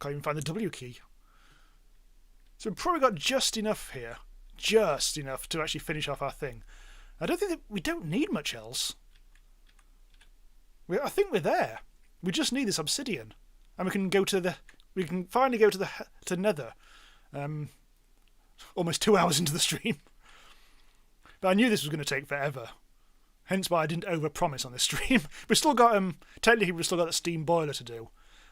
even find the W key. So we've probably got just enough here. Just enough to actually finish off our thing. I don't think that we don't need much else. I think we're there. We just need this obsidian, and we can finally go to Nether. Almost 2 hours into the stream, but I knew this was going to take forever. Hence why I didn't overpromise on this stream. We've still got technically we've still got the steam boiler to do,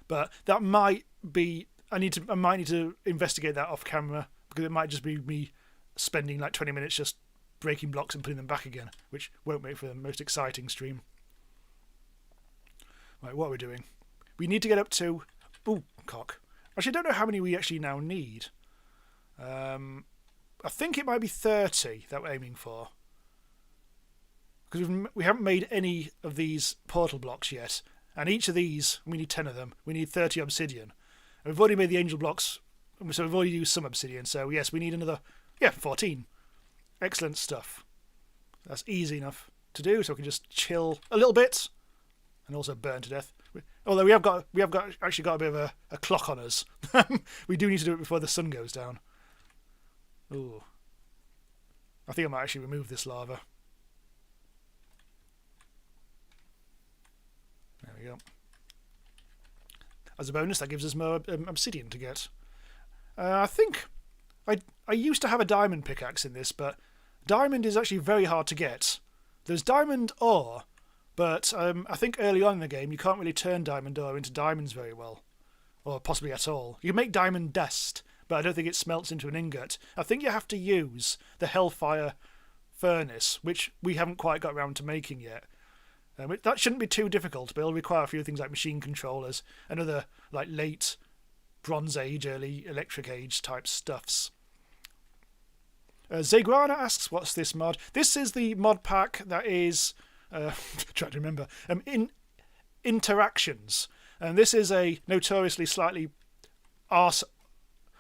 but that might be I might need to investigate that off camera, because it might just be me spending like 20 minutes just breaking blocks and putting them back again, which won't make for the most exciting stream. Right, what are we doing? We need to get up to... Ooh, cock. Actually, I don't know how many we actually now need. I think it might be 30 that we're aiming for. Because we haven't made any of these portal blocks yet. And each of these, we need 10 of them. We need 30 obsidian. And we've already made the angel blocks, so we've already used some obsidian. So yes, we need another... Yeah, 14. Excellent stuff. That's easy enough to do, so we can just chill a little bit. And also burn to death. Although we have actually got a bit of a clock on us. We do need to do it before the sun goes down. Ooh. I think I might actually remove this lava. There we go. As a bonus, that gives us more obsidian to get. I think I used to have a diamond pickaxe in this, but diamond is actually very hard to get. There's diamond ore, but I think early on in the game you can't really turn diamond ore into diamonds very well, or possibly at all. You can make diamond dust, but I don't think it smelts into an ingot. I think you have to use the Hellfire furnace, which we haven't quite got around to making yet. That shouldn't be too difficult, but it'll require a few things like machine controllers and other like late Bronze Age, early Electric Age type stuffs. Zegrana asks, what's this mod? This is the mod pack that is... trying to remember. In Interactions. And this is a notoriously slightly arse...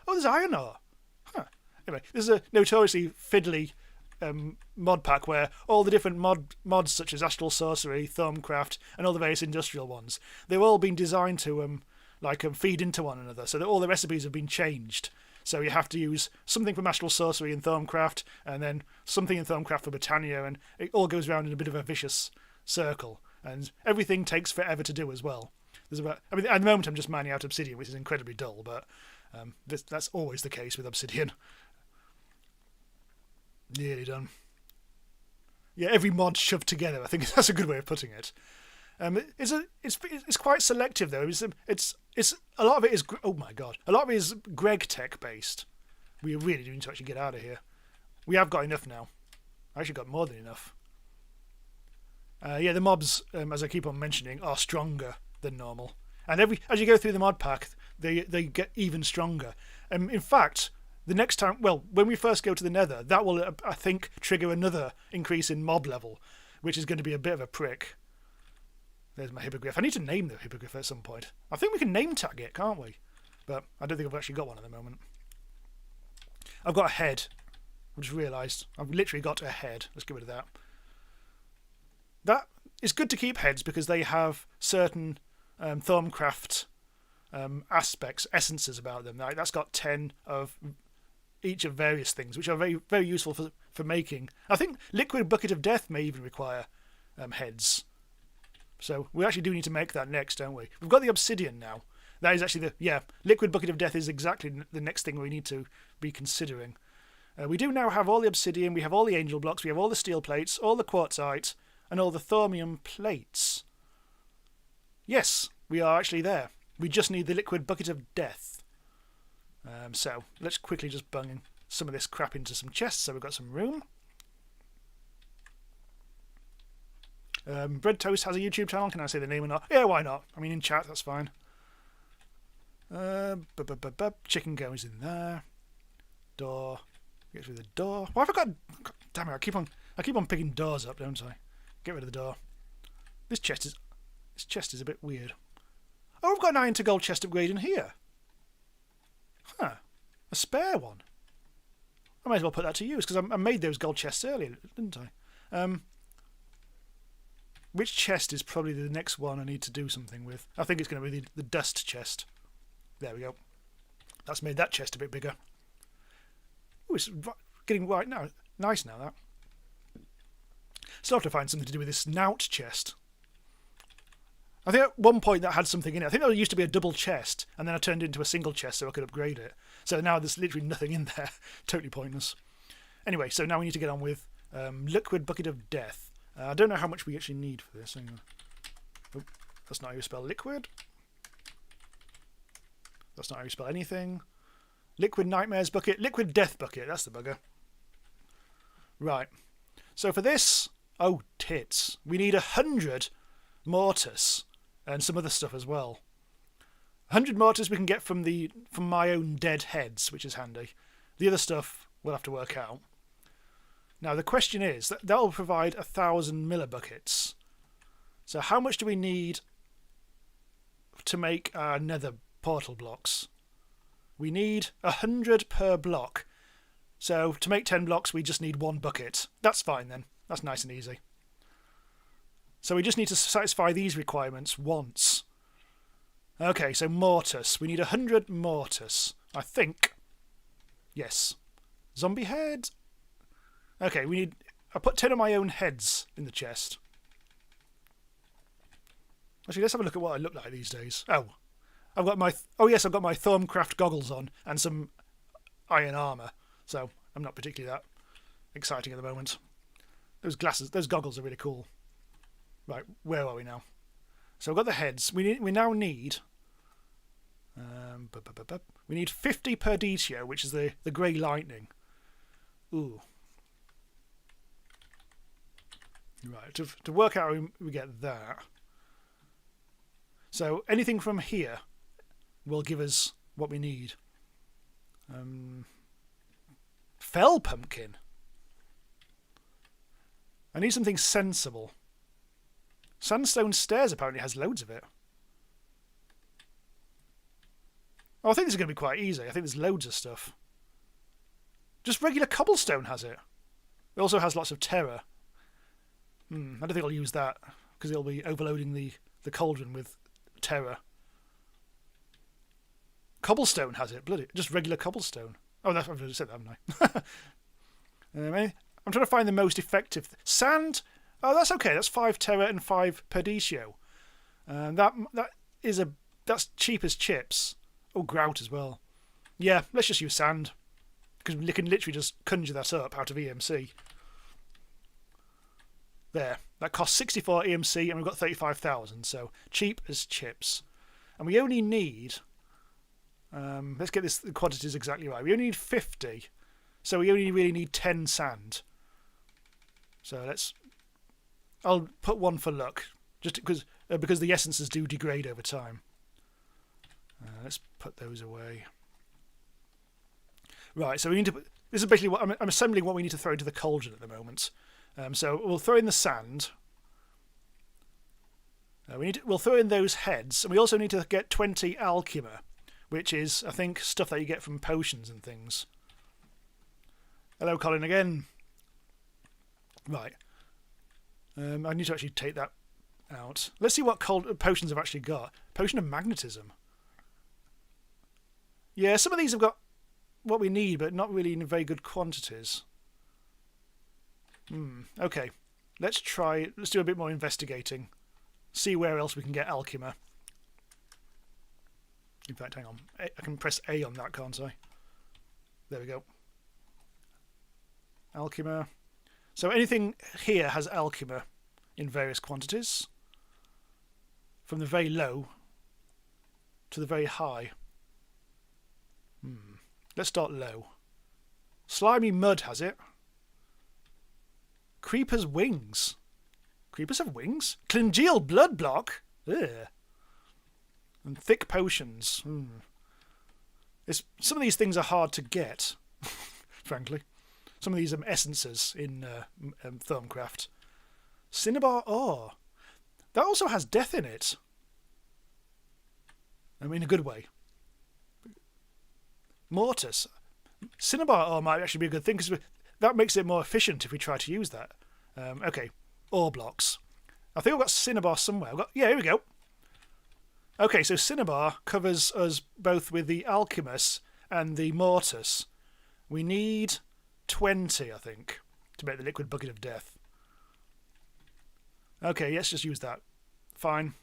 Oh, there's iron ore. Huh. Anyway, this is a notoriously fiddly mod pack where all the different mods such as Astral Sorcery, Thaumcraft, and all the various industrial ones, they've all been designed to feed into one another, so that all the recipes have been changed. So you have to use something from Astral Sorcery in Thaumcraft, and then something in Thaumcraft for Botania, and it all goes around in a bit of a vicious circle. And everything takes forever to do as well. At the moment I'm just mining out obsidian, which is incredibly dull, but that's always the case with obsidian. Nearly done. Yeah, every mod shoved together, I think that's a good way of putting it. It's quite selective though. It's a lot of it is oh my god, a lot of it is Greg Tech based. We really do need to actually get out of here. We have got enough now. I actually got more than enough. Yeah, the mobs, as I keep on mentioning, are stronger than normal, and as you go through the mod pack, they get even stronger. In fact, the next time, when we first go to the Nether, that will I think trigger another increase in mob level, which is going to be a bit of a prick. There's my Hippogryph. I need to name the Hippogryph at some point. I think we can name tag it, can't we? But I don't think I've actually got one at the moment. I've got a head. I just realised. I've literally got a head. Let's get rid of that. That is good to keep heads because they have certain Thaumcraft aspects, essences about them. That's got 10 of each of various things, which are very, very useful for making. I think liquid bucket of death may even require heads. So we actually do need to make that next, don't we? We've got the obsidian now. That is actually liquid bucket of death is exactly the next thing we need to be considering. We do now have all the obsidian, we have all the angel blocks, we have all the steel plates, all the quartzite, and all the thaumium plates. Yes, we are actually there. We just need the liquid bucket of death. So let's quickly just bung some of this crap into some chests so we've got some room. Bread Toast has a YouTube channel. Can I say the name or not? Yeah, why not? I mean, in chat, that's fine. Chicken goes in there. Door. Get through the door. Why have I got... Damn it, I keep on picking doors up, don't I? Get rid of the door. This chest is a bit weird. Oh, we've got an iron to gold chest upgrade in here. Huh. A spare one. I might as well put that to use, because I made those gold chests earlier, didn't I? Which chest is probably the next one I need to do something with? I think it's going to be the dust chest. There we go. That's made that chest a bit bigger. Oh, it's getting right now. Nice now, that. Still have to find something to do with this snout chest. I think at one point that had something in it. I think there used to be a double chest, and then I turned it into a single chest so I could upgrade it. So now there's literally nothing in there. Totally pointless. Anyway, so now we need to get on with liquid bucket of death. I don't know how much we actually need for this. Hang on. Oh, that's not how you spell liquid. That's not how you spell anything. Liquid nightmares bucket. Liquid death bucket. That's the bugger. Right. So for this... Oh, tits. We need 100 mortars and some other stuff as well. 100 mortars we can get from my own dead heads, which is handy. The other stuff we'll have to work out. Now the question is, that will provide 1,000 millibuckets. So how much do we need to make our nether portal blocks? We need 100 per block. So to make 10 blocks we just need 1 bucket. That's fine then. That's nice and easy. So we just need to satisfy these requirements once. Okay, so mortars. We need 100 mortars. I think. Yes. Zombie head. Okay, we need... I put 10 of my own heads in the chest. Actually, let's have a look at what I look like these days. Oh. I've got my... Oh, yes, I've got my Thaumcraft goggles on and some iron armour. So, I'm not particularly that exciting at the moment. Those glasses, those goggles are really cool. Right, where are we now? So I've got the heads. We now need... we need 50 per DTO, which is the grey lightning. Ooh. Right, to work out how we get that. So anything from here will give us what we need. Fell pumpkin. I need something sensible. Sandstone stairs apparently has loads of it. Oh, I think this is going to be quite easy. I think there's loads of stuff. Just regular cobblestone has it. It also has lots of terror. I don't think I'll use that because it'll be overloading the cauldron with terror. Cobblestone has it. Bloody, just regular cobblestone. Oh, I've already said that, haven't I? I'm trying to find the most effective. Sand. Oh, that's okay. That's 5 terror and 5 perdicio. That's cheap as chips. Oh, grout as well. Yeah, let's just use sand because we can literally just conjure that up out of EMC. There. That costs 64 EMC and we've got 35,000. So cheap as chips. And we only need... let's get the quantities exactly right. We only need 50. So we only really need 10 sand. So I'll put 1 for luck. Just because the essences do degrade over time. Let's put those away. Right, so we need to... This is basically what I'm assembling what we need to throw into the cauldron at the moment. So we'll throw in the sand. We'll throw in those heads, and we also need to get 20 alchema, which is, I think, stuff that you get from potions and things. Hello, Colin, again. Right. I need to actually take that out. Let's see what potions I've actually got. Potion of magnetism. Yeah, some of these have got what we need, but not really in very good quantities. Okay. Let's do a bit more investigating. See where else we can get alchemy. In fact, hang on. I can press A on that, can't I? There we go. Alchemy. So anything here has alchemy in various quantities. From the very low to the very high. Let's start low. Slimy mud has it. Creeper's wings. Creepers have wings? Clingeal blood block? Ugh. And thick potions. Some of these things are hard to get, frankly. Some of these essences in Thaumcraft. Cinnabar ore. That also has death in it. I mean, in a good way. Mortis. Cinnabar ore might actually be a good thing, because that makes it more efficient if we try to use that. Okay, ore blocks. I think I've got cinnabar somewhere. Yeah, here we go. Okay, so cinnabar covers us both with the alchemist and the mortis. We need 20, I think, to make the liquid bucket of death. Okay, let's just use that. Fine.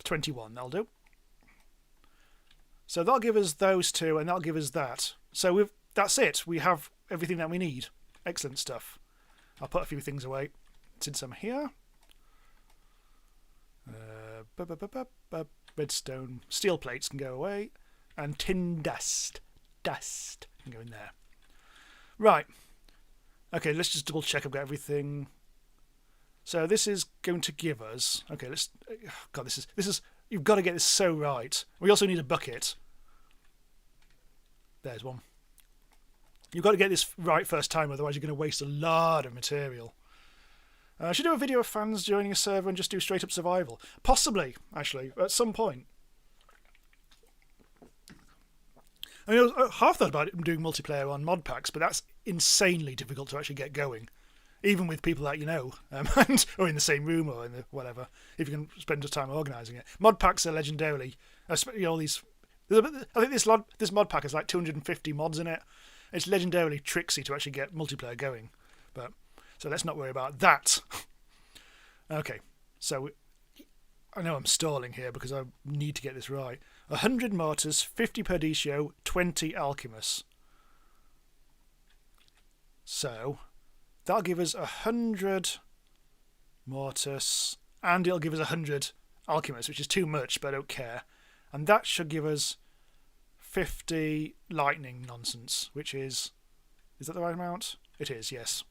21, that'll do. So that'll give us those two, and that'll give us that. So that's it. We have everything that we need. Excellent stuff. I'll put a few things away since I'm here. Redstone. Steel plates can go away. And tin dust. Dust can go in there. Right. Okay, let's just double check I've got everything. So this is going to give us... Okay, let's... God, this is... You've got to get this so right. We also need a bucket. There's one. You've got to get this right first time, otherwise you're going to waste a lot of material. I should do a video of fans joining a server and just do straight up survival. Possibly, actually, at some point. I mean, I half thought about doing multiplayer on modpacks, but that's insanely difficult to actually get going. Even with people that you know, or in the same room, or in the whatever, if you can spend the time organising it. Modpacks are legendarily, all these... I think this mod pack has like 250 mods in it. It's legendarily tricksy to actually get multiplayer going. So let's not worry about that. Okay, so I know I'm stalling here because I need to get this right. 100 mortars, 50 perdicio, 20 alchemists. So that'll give us 100 mortars, and it'll give us 100 alchemists, which is too much, but I don't care. And that should give us 50 lightning nonsense, which is... Is that the right amount? It is, yes.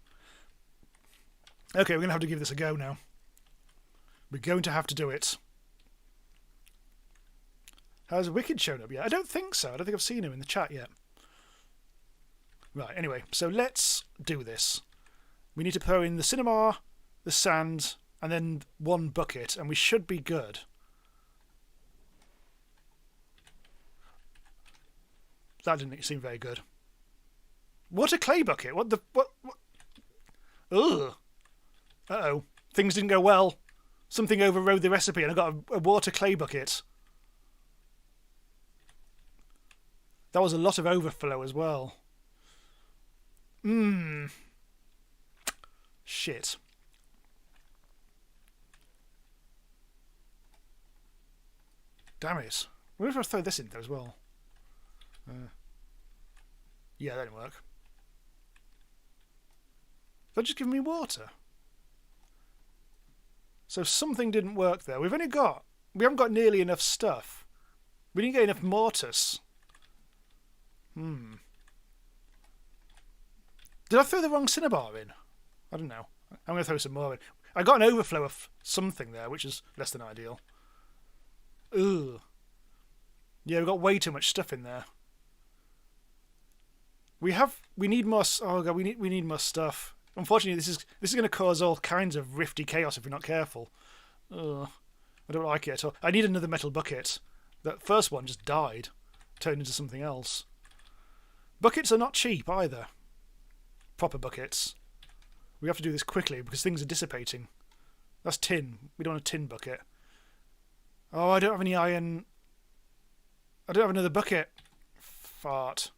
Okay, we're going to have to give this a go now. We're going to have to do it. Has Wicked shown up yet? I don't think so. I don't think I've seen him in the chat yet. Right, anyway, so let's do this. We need to throw in the cinnabar, the sand, and then one bucket, and we should be good. That didn't seem very good. What a clay bucket! What? Ugh! Uh-oh. Things didn't go well. Something overrode the recipe and I got a water clay bucket. That was a lot of overflow as well. Shit. Damn it. What if I throw this in there as well? Yeah, that didn't work. That just giving me water. So something didn't work there. We haven't got nearly enough stuff. We didn't get enough mortars. Did I throw the wrong cinnabar in? I don't know. I'm going to throw some more in. I got an overflow of something there, which is less than ideal. Ugh. Yeah, we've got way too much stuff in there. We need more. Oh god, we need more stuff. Unfortunately, this is going to cause all kinds of rifty chaos if we're not careful. Ugh. I don't like it at all. I need another metal bucket. That first one just died, turned into something else. Buckets are not cheap either. Proper buckets. We have to do this quickly because things are dissipating. That's tin. We don't want a tin bucket. Oh, I don't have any iron. I don't have another bucket. Fart.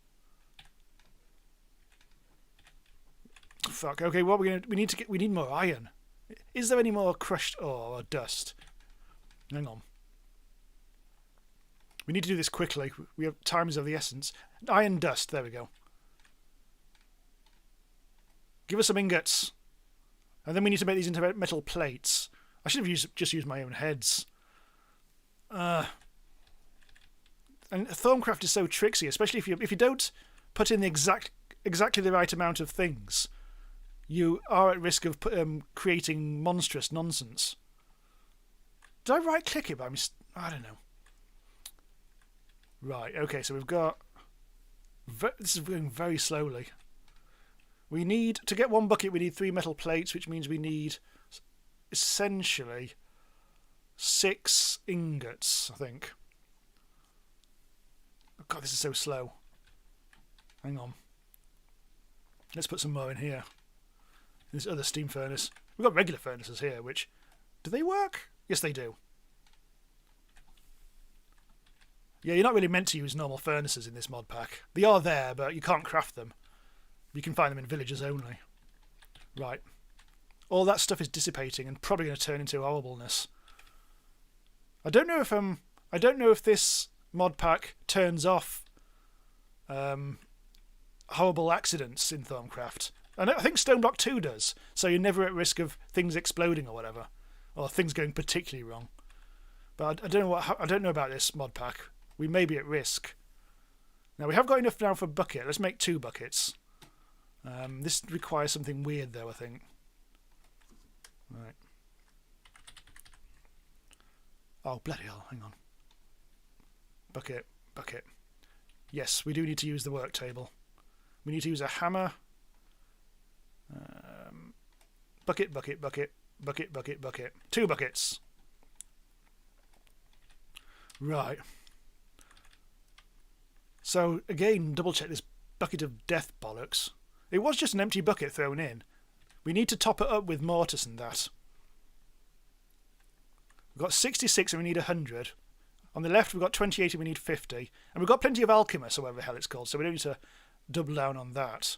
Fuck. Okay, what we need to get? We need more iron. Is there any more crushed ore or dust? Hang on. We need to do this quickly. We have time is of the essence. Iron dust. There we go. Give us some ingots, and then we need to make these into metal plates. I should have just used my own heads. And Thaumcraft is so tricksy, especially if you don't put in the exactly the right amount of things. You are at risk of creating monstrous nonsense. Did I right-click it by mistake? I don't know. Right, okay, so we've got... This is going very slowly. We need... To get one bucket, we need 3 metal plates, which means we need, essentially, 6 ingots, I think. Oh God, this is so slow. Hang on. Let's put some more in here. This other steam furnace. We've got regular furnaces here, which... Do they work? Yes, they do. Yeah, you're not really meant to use normal furnaces in this mod pack. They are there, but you can't craft them. You can find them in villages only. Right. All that stuff is dissipating and probably going to turn into horribleness. I don't know if this mod pack turns off horrible accidents in Thaumcraft. And I think Stoneblock 2 does, so you're never at risk of things exploding or whatever, or things going particularly wrong. But I don't know about this mod pack. We may be at risk. Now we have got enough now for a bucket. Let's make 2 buckets. This requires something weird though, I think. Right. Oh bloody hell! Hang on. Bucket, bucket. Yes, we do need to use the work table. We need to use a hammer. Bucket, bucket, bucket, bucket, bucket, bucket. 2 buckets. Right. So, again, double check this bucket of death bollocks. It was just an empty bucket thrown in. We need to top it up with mortise and that. We've got 66 and we need 100. On the left we've got 28 and we need 50. And we've got plenty of alchemists, or whatever the hell it's called, so we don't need to double down on that.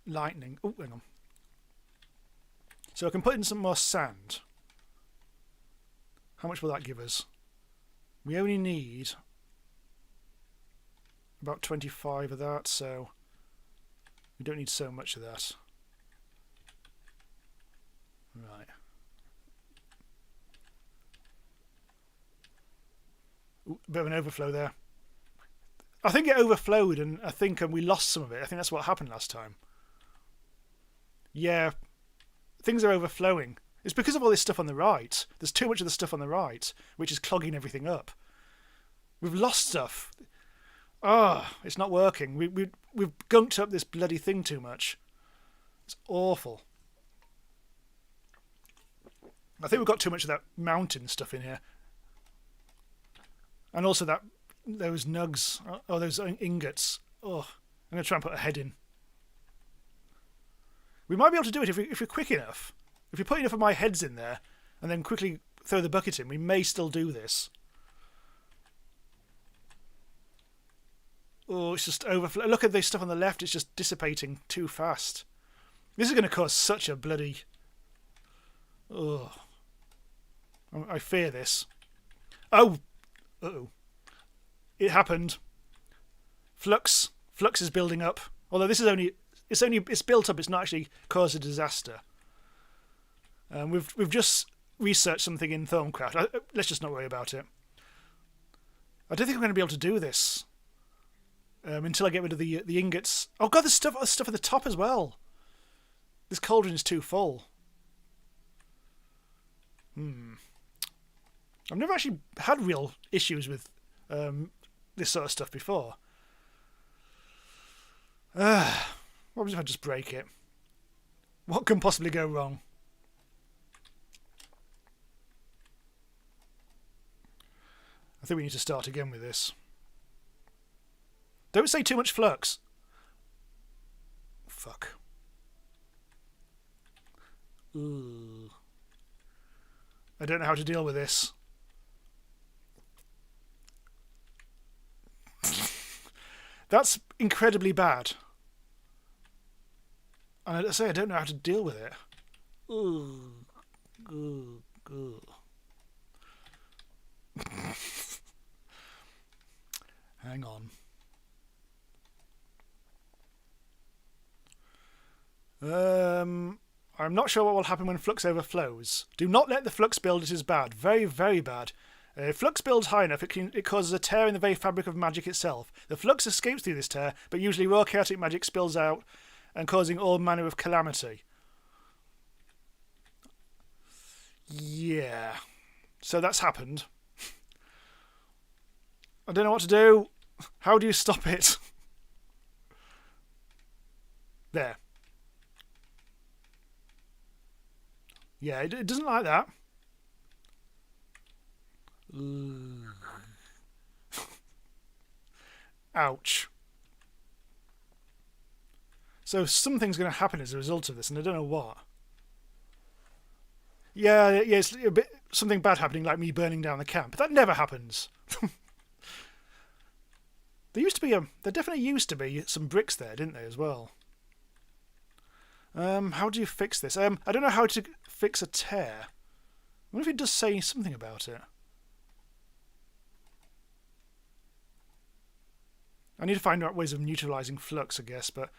Lightning. Oh, hang on. So I can put in some more sand. How much will that give us? We only need about 25 of that, so we don't need so much of that. Right. Ooh, a bit of an overflow there. I think it overflowed, and I think we lost some of it. I think that's what happened last time. Yeah, things are overflowing. It's because of all this stuff on the right. There's too much of the stuff on the right, which is clogging everything up. We've lost stuff. Ah, it's not working. We've gunked up this bloody thing too much. It's awful. I think we've got too much of that mountain stuff in here. And also those nugs, or those ingots. Oh, I'm going to try and put a head in. We might be able to do it if we're quick enough. If we put enough of my heads in there and then quickly throw the bucket in, we may still do this. Oh, it's just overflow. Look at this stuff on the left. It's just dissipating too fast. This is going to cause such a bloody... Oh. I fear this. Oh. Uh-oh. It happened. Flux is building up. Although this is only... It's built up. It's not actually caused a disaster. We've just researched something in Thaumcraft. Let's just not worry about it. I don't think I'm going to be able to do this until I get rid of the ingots. Oh god, there's stuff at the top as well. This cauldron is too full. I've never actually had real issues with this sort of stuff before. What if I just break it? What can possibly go wrong? I think we need to start again with this. Don't say too much flux. Fuck. Ooh. I don't know how to deal with this. That's incredibly bad. And I say I don't know how to deal with it. Ooh. Ooh. Ooh. Hang on. I'm not sure what will happen when Flux overflows. Do not let the Flux build. It is bad. Very, very bad. If Flux builds high enough, it causes a tear in the very fabric of magic itself. The Flux escapes through this tear, but usually raw chaotic magic spills out and causing all manner of calamity. Yeah. So that's happened. I don't know what to do. How do you stop it? There. Yeah, it doesn't like that. Ouch. So something's going to happen as a result of this, and I don't know what. Yeah, it's a bit something bad happening, like me burning down the camp. That never happens. There definitely used to be some bricks there, didn't they, as well? How do you fix this? I don't know how to fix a tear. I wonder if it does say something about it. I need to find out ways of neutralizing flux, I guess, but...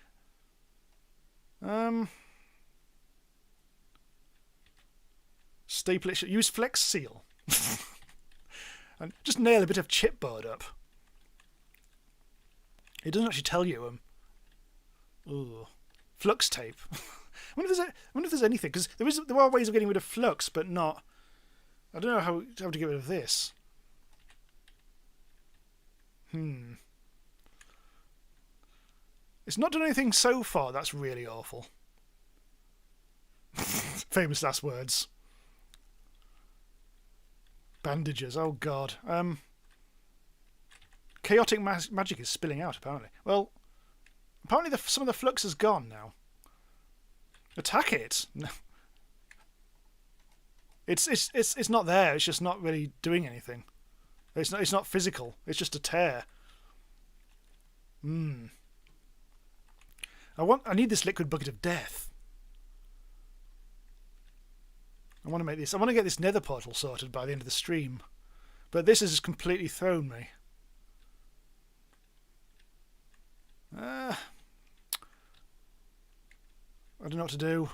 Staple it... Use Flex Seal. And just nail a bit of chipboard up. It doesn't actually tell you. Ooh. Flux tape. I wonder if there's anything, because there are ways of getting rid of flux, but not... I don't know how to get rid of this. It's not done anything so far. That's really awful. Famous last words. Bandages. Oh god. Chaotic magic is spilling out, apparently. Well, apparently some of the flux is gone now. Attack it. It's not there. It's just not really doing anything. It's not physical. It's just a tear. I need this liquid bucket of death. I want to get this nether portal sorted by the end of the stream. But this has just completely thrown me. I don't know what to do.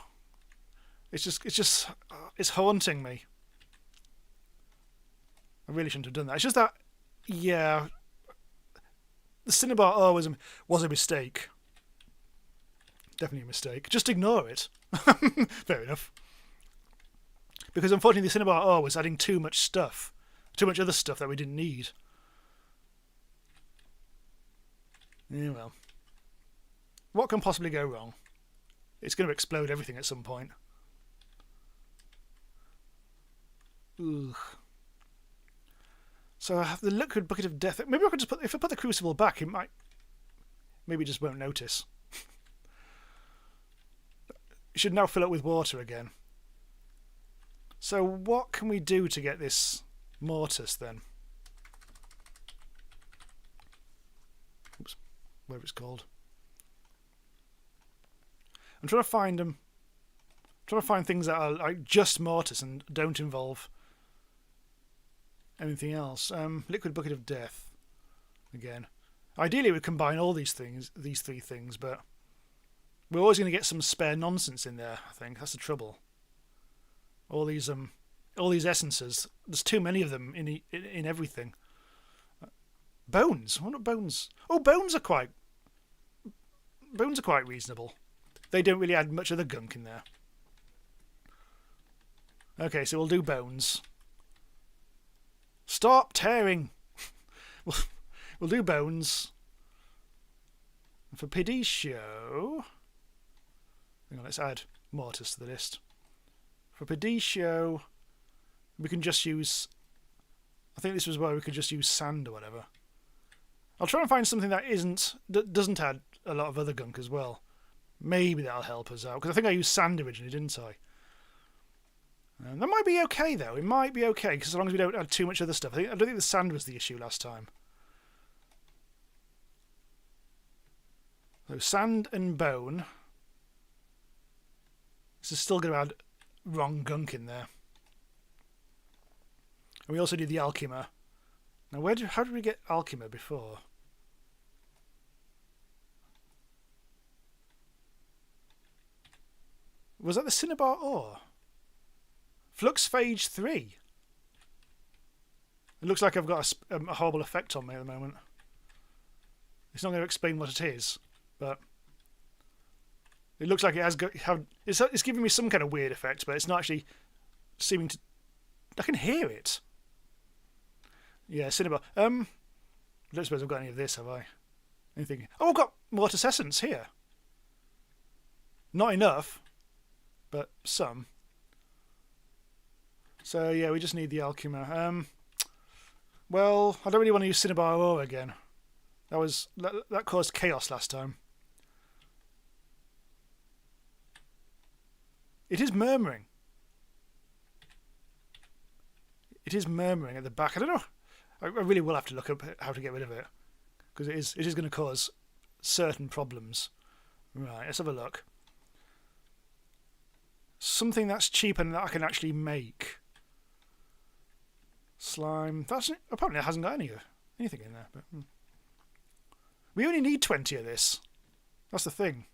It's haunting me. I really shouldn't have done that. It's just that, yeah, the cinnabar ore was a mistake. Definitely a mistake. Just ignore it. Fair enough. Because unfortunately the cinnabar ore was adding too much stuff. Too much other stuff that we didn't need. Yeah, well. What can possibly go wrong? It's going to explode everything at some point. Ugh. So I have the liquid bucket of death. Maybe I could just if I put the crucible back, it might... Maybe it just won't notice. It should now fill up with water again. So what can we do to get this mortis then? Oops, whatever it's called. I'm trying to find them. Trying to find things that are like just mortis and don't involve anything else. Liquid bucket of death. Again, ideally we combine all these three things, but we're always going to get some spare nonsense in there. I think that's the trouble. All these essences. There's too many of them in everything. Bones. What are bones? Oh, bones are quite reasonable. They don't really add much other gunk in there. Okay, so we'll do bones. Stop tearing. We'll do bones. And for Pediccio... Hang on, let's add mortis to the list. For Pediccio, we can just use... I think this was where we could just use sand or whatever. I'll try and find something that doesn't add a lot of other gunk as well. Maybe that'll help us out, because I think I used sand originally, didn't I? That might be okay, though. It might be okay, because as long as we don't add too much other stuff. I don't think the sand was the issue last time. So sand and bone. This is still going to add wrong gunk in there. And we also need the alchema. Now, how did we get alchema before? Was that the cinnabar ore? Flux phage 3. It looks like I've got a horrible effect on me at the moment. It's not going to explain what it is, but it looks like it has it's giving me some kind of weird effect, but it's not actually seeming to. I can hear it. Yeah, cinnabar. I don't suppose I've got any of this, have I? Anything? Oh, I've got mortis essence here. Not enough, but some. So yeah, we just need the alchema. Well, I don't really want to use cinnabar ore again. That caused chaos last time. It is murmuring. It is murmuring at the back. I don't know. I really will have to look up how to get rid of it, because it is going to cause certain problems. Right, let's have a look. Something that's cheap and that I can actually make. Slime. Apparently it hasn't got anything in there. But we only need 20 of this. That's the thing.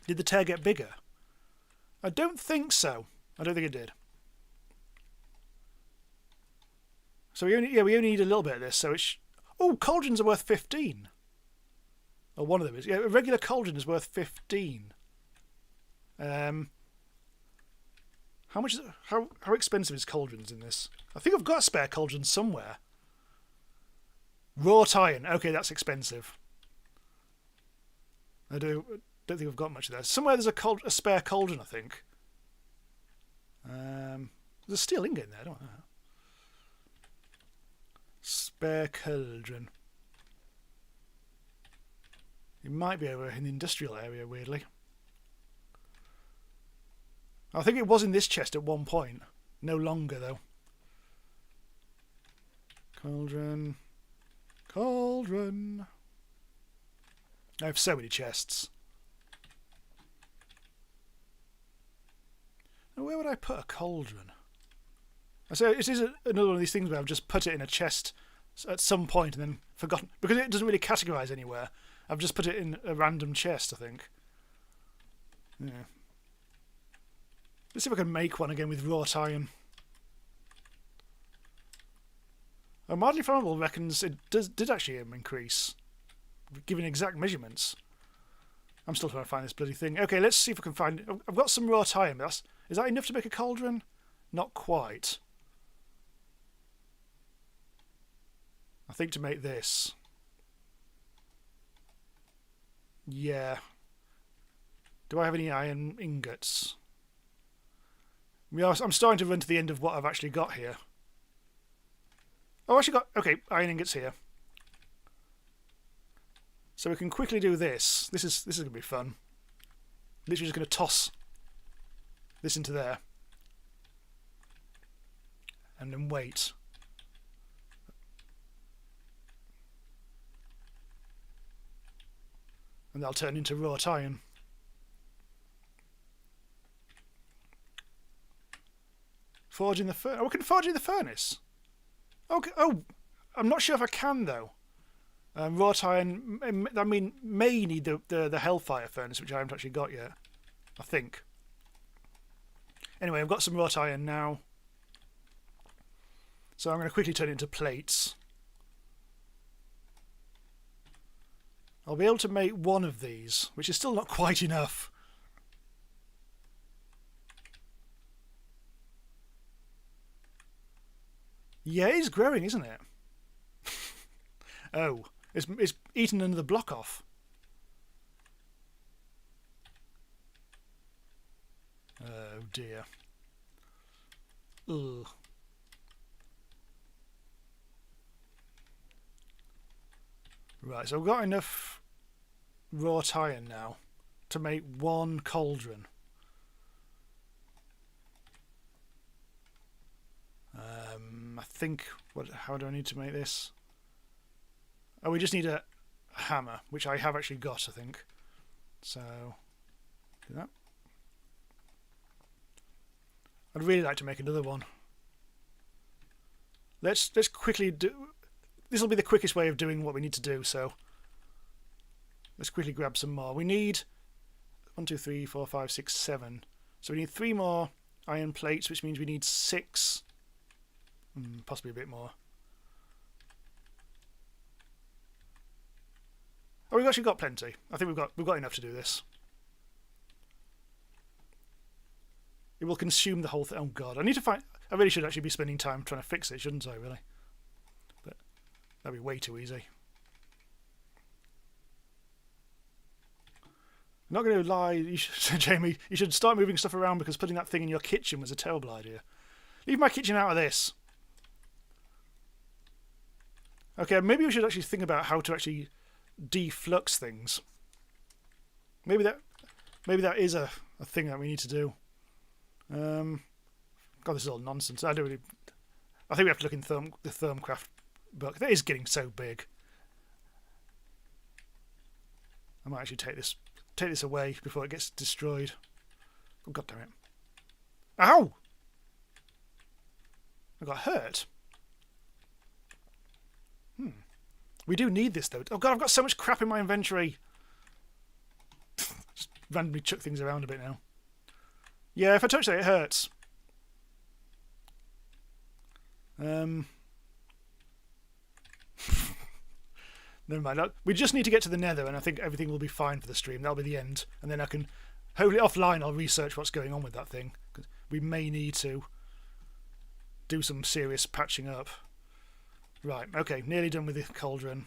Did the tear get bigger? I don't think so. I don't think it did. So we only need a little bit of this. So it's cauldrons are worth 15. Or one of them is. Yeah, a regular cauldron is worth 15. How much? How expensive is cauldrons in this? I think I've got a spare cauldron somewhere. Wrought iron. Okay, that's expensive. I don't think I've got much of that. Somewhere there's a spare cauldron, I think. There's a steel ingot in there, don't I? Spare cauldron. It might be over in the industrial area, weirdly. I think it was in this chest at one point. No longer, though. Cauldron. Cauldron. I have so many chests. Now, where would I put a cauldron? So it is another one of these things where I've just put it in a chest at some point and then forgotten. Because it doesn't really categorise anywhere. I've just put it in a random chest, I think. Yeah. Let's see if I can make one again with wrought iron. Mildly Flammable reckons it did actually increase, given exact measurements. I'm still trying to find this bloody thing. Okay, let's see if I can find it. I've got some wrought iron. Is that enough to make a cauldron? Not quite. I think to make this. Yeah. Do I have any iron ingots? I'm starting to run to the end of what I've actually got here. Oh, I actually got... Okay, iron ingots here. So we can quickly do this. This is going to be fun. Literally just going to toss this into there. And then wait. And that'll turn into wrought iron. Forge in the furnace. Oh, we can forge in the furnace. Okay. Oh, I'm not sure if I can though. Wrought iron. I mean, may need the hellfire furnace, which I haven't actually got yet. I think. Anyway, I've got some wrought iron now. So I'm going to quickly turn it into plates. I'll be able to make one of these, which is still not quite enough. Yeah, it's growing, isn't it? Oh, it's eaten another block off. Oh dear. Ugh. Right, so I've got enough wrought iron now to make one cauldron. think, how do I need to make this? Oh, we just need a hammer, which I have actually got, I think. So, do that. I'd really like to make another one. Let's quickly do... This will be the quickest way of doing what we need to do, so... Let's quickly grab some more. We need 1, 2, 3, 4, 5, 6, 7. So we need 3 more iron plates, which means we need 6, possibly a bit more. Oh, we've actually got plenty. I think we've got enough to do this. It will consume the whole thing. Oh god, I need to find... I really should actually be spending time trying to fix it, shouldn't I, really? But that'd be way too easy. I'm not going to lie, Jamie, you should start moving stuff around because putting that thing in your kitchen was a terrible idea. Leave my kitchen out of this. Okay, maybe we should actually think about how to actually deflux things. Maybe that is a thing that we need to do. God, this is all nonsense. I think we have to look in the Thaumcraft book. That is getting so big. I might actually take this away before it gets destroyed. Oh, god damn it. Ow! I got hurt. We do need this though. Oh god, I've got so much crap in my inventory. Just randomly chuck things around a bit now. Yeah, if I touch that, it hurts. Never mind. We just need to get to the Nether, and I think everything will be fine for the stream. That'll be the end, and then I can, hopefully offline, I'll research what's going on with that thing. 'Cause we may need to do some serious patching up. Right. Okay. Nearly done with the cauldron.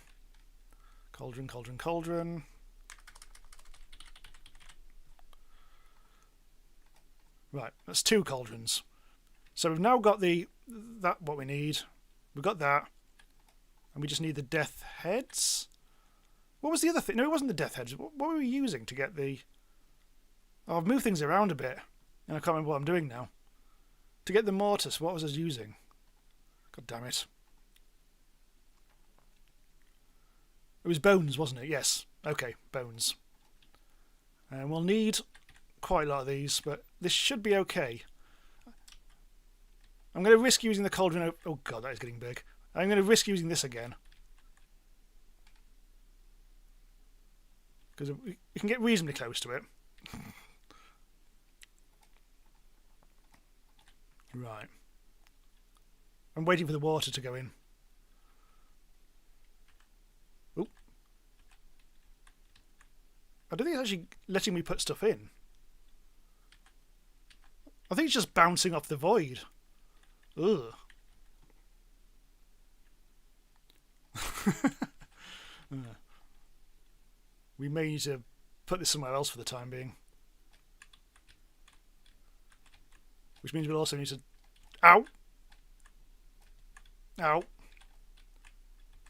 Cauldron. Right. That's 2 cauldrons. So we've now got what we need. We've got that. And we just need the death heads. What was the other thing? No, it wasn't the death heads. What were we using to get the... Oh, I've moved things around a bit. And I can't remember what I'm doing now. To get the mortise, what was I using? God damn it. It was bones, wasn't it? Yes. Okay, bones. And we'll need quite a lot of these, but this should be okay. I'm going to risk using the cauldron... Oh god, that is getting big. I'm going to risk using this again. Because we can get reasonably close to it. Right. I'm waiting for the water to go in. Oop. I don't think it's actually letting me put stuff in. I think it's just bouncing off the void. Ugh. We may need to put this somewhere else for the time being. Which means we'll also need to... Ow! Ow!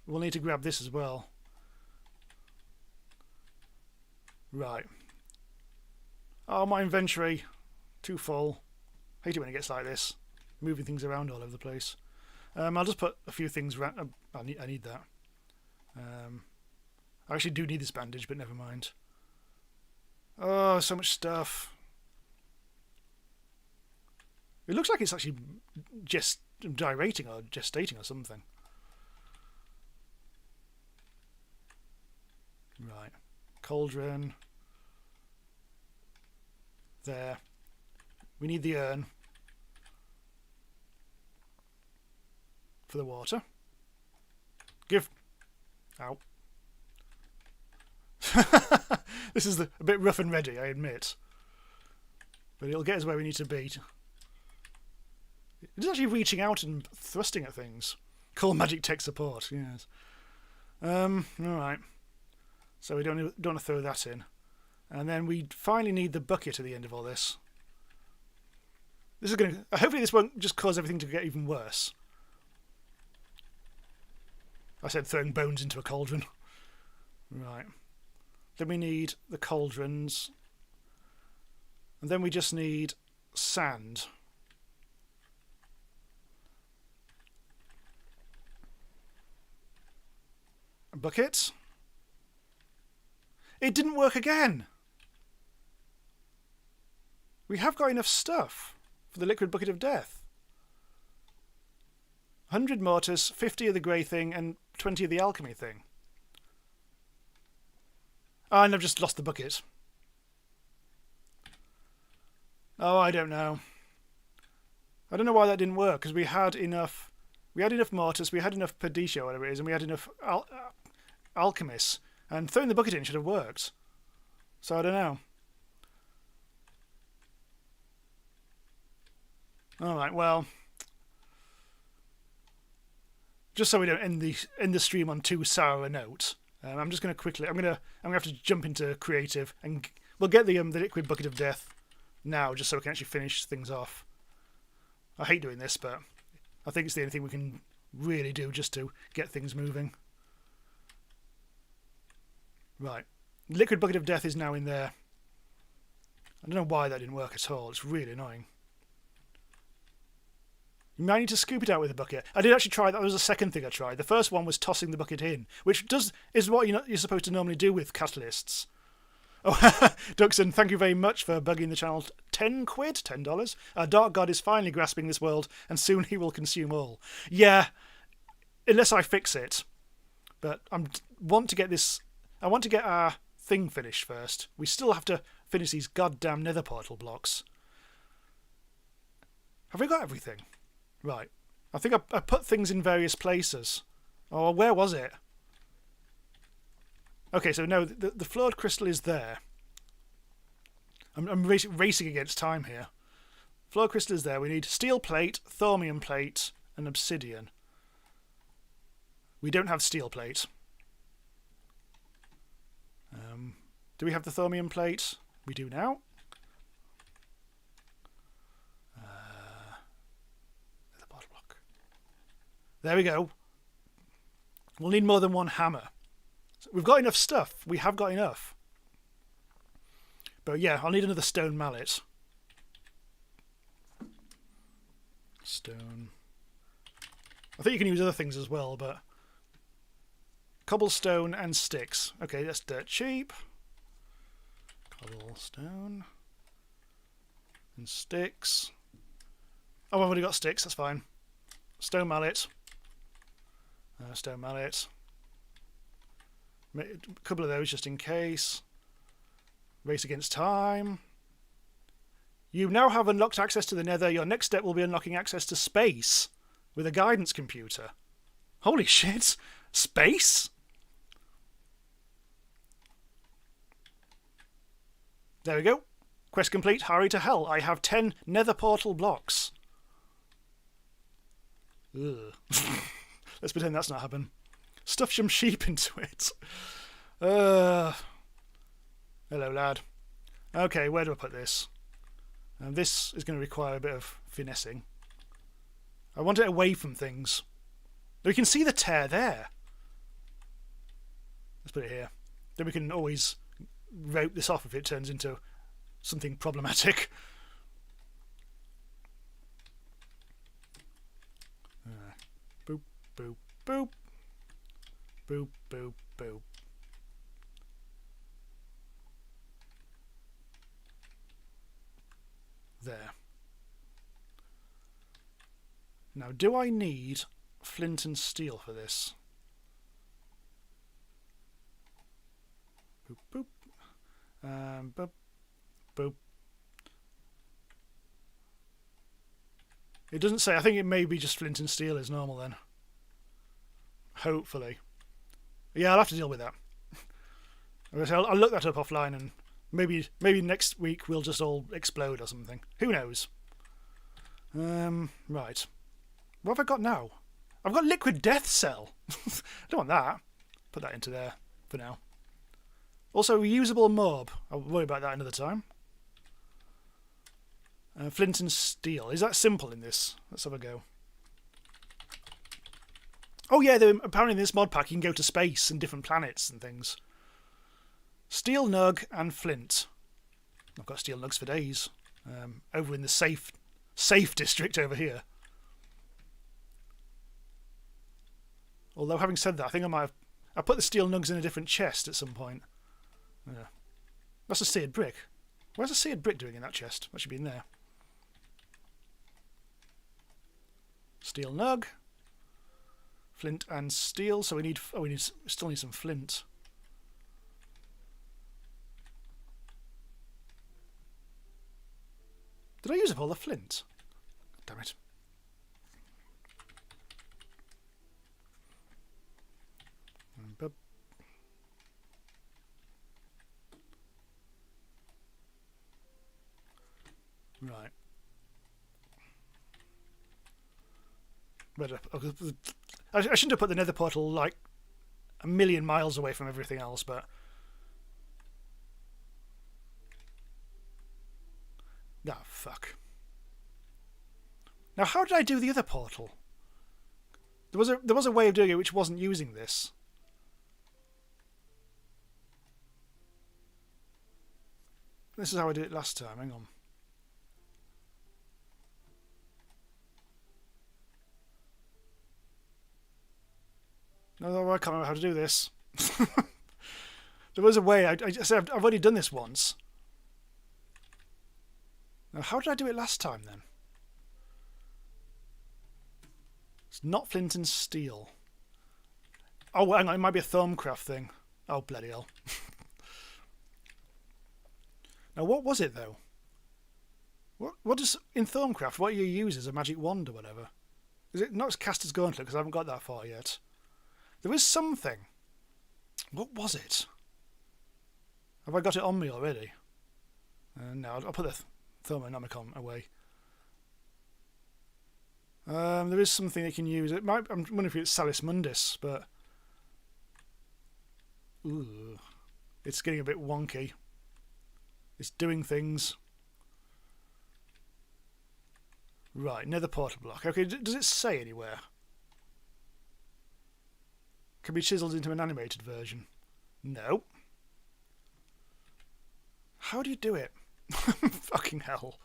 We'll need to grab this as well. Right. Oh, my inventory. Too full. Hate it when it gets like this. Moving things around all over the place. I'll just put a few things around. I need that. I actually do need this bandage, but never mind. Oh, so much stuff. It looks like it's actually just gyrating or gestating or something. Right. Cauldron. There. We need the urn. For the water. Give. Ow. This is a bit rough and ready, I admit. But it'll get us where we need to be. It is actually reaching out and thrusting at things. Call magic tech support, yes. Alright. So we don't want to throw that in. And then we finally need the bucket at the end of all this. This is going to... Hopefully this won't just cause everything to get even worse. I said throwing bones into a cauldron. Right. Then we need the cauldrons. And then we just need sand. A bucket. It didn't work again. We have got enough stuff for the liquid bucket of death. 100 mortars, 50 of the grey thing, and 20 of the alchemy thing. Oh, and I've just lost the bucket. Oh, I don't know. I don't know why that didn't work, because we had enough mortars, we had enough Perditio, whatever it is, and we had enough alchemists. And throwing the bucket in should have worked. So I don't know. Alright, well. Just so we don't end the stream on too sour a note, I'm just going to quickly. I'm gonna have to jump into creative, and we'll get the liquid bucket of death now, just so we can actually finish things off. I hate doing this, but I think it's the only thing we can really do just to get things moving. Right, liquid bucket of death is now in there. I don't know why that didn't work at all. It's really annoying. You might need to scoop it out with a bucket. I did actually try. That was the second thing I tried. The first one was tossing the bucket in, which is what you're supposed to normally do with catalysts. Oh, Duxon, thank you very much for bugging the channel. 10 quid? $10? Our dark god is finally grasping this world, and soon he will consume all. Yeah, unless I fix it. But I want to get our thing finished first. We still have to finish these goddamn nether portal blocks. Have we got everything? Right. I think I put things in various places. Oh, where was it? Okay, so no, the flawed crystal is there. I'm racing against time here. Flawed crystal is there. We need steel plate, thaumium plate, and obsidian. We don't have steel plate. Do we have the thaumium plate? We do now. The bottle block. There we go. We'll need more than one hammer. So we've got enough stuff. We have got enough. But yeah, I'll need another stone mallet. Stone. I think you can use other things as well, but cobblestone and sticks. Okay, that's dirt cheap. Cobblestone and sticks. Oh, I've already got sticks. That's fine. Stone mallet. Stone mallet. A couple of those just in case. Race against time. You now have unlocked access to the Nether. Your next step will be unlocking access to space with a guidance computer. Holy shit! Space? There we go. Quest complete. Hurry to hell. I have 10 Nether portal blocks. Ugh. Let's pretend that's not happened. Stuff some sheep into it. Hello, lad. Okay, where do I put this? This is going to require a bit of finessing. I want it away from things. We can see the tear there. Let's put it here. Then we can always rope this off if it turns into something problematic. Boop, boop, boop. Boop, boop, boop. There. Now, do I need flint and steel for this? Boop, boop. Boop, boop. It doesn't say. I think it may be just flint and steel is normal then. Hopefully. Yeah, I'll have to deal with that. I'll look that up offline, and maybe next week we'll just all explode or something. Who knows? Right. What have I got now? I've got liquid death cell. I don't want that. Put that into there for now. Also, reusable mob. I'll worry about that another time. Flint and steel. Is that simple in this? Let's have a go. Oh yeah, apparently in this mod pack you can go to space and different planets and things. Steel nug and flint. I've got steel nugs for days. Over in the safe district over here. Although having said that, I think I might have I put the steel nugs in a different chest at some point. Yeah. That's a seared brick. Where's a seared brick doing in that chest? That should be in there. Steel nug. Flint and steel. So we need. Oh, still need some flint. Did I use up all the flint? Damn it. Right. I shouldn't have put the nether portal like a million miles away from everything else, but... Ah, fuck. Now, how did I do the other portal? There was a way of doing it which wasn't using this. This is how I did it last time. Hang on. No, I can't remember how to do this. There was a way. I said I've already done this once. Now, how did I do it last time then? It's not flint and steel. Oh, hang on. It might be a Thaumcraft thing. Oh, bloody hell. Now, what was it though? What does in Thaumcraft? What you use is a magic wand or whatever. Is it not Caster's Gauntlet? Because I haven't got that far yet. There was something. What was it? Have I got it on me already? No, I'll put the Thaumium away. There is something you can use. I'm wondering if it's Salis Mundus, but... Ooh. It's getting a bit wonky. It's doing things. Right, nether portal block. Okay, does it say anywhere? Can be chiseled into an animated version. No. How do you do it? Fucking hell.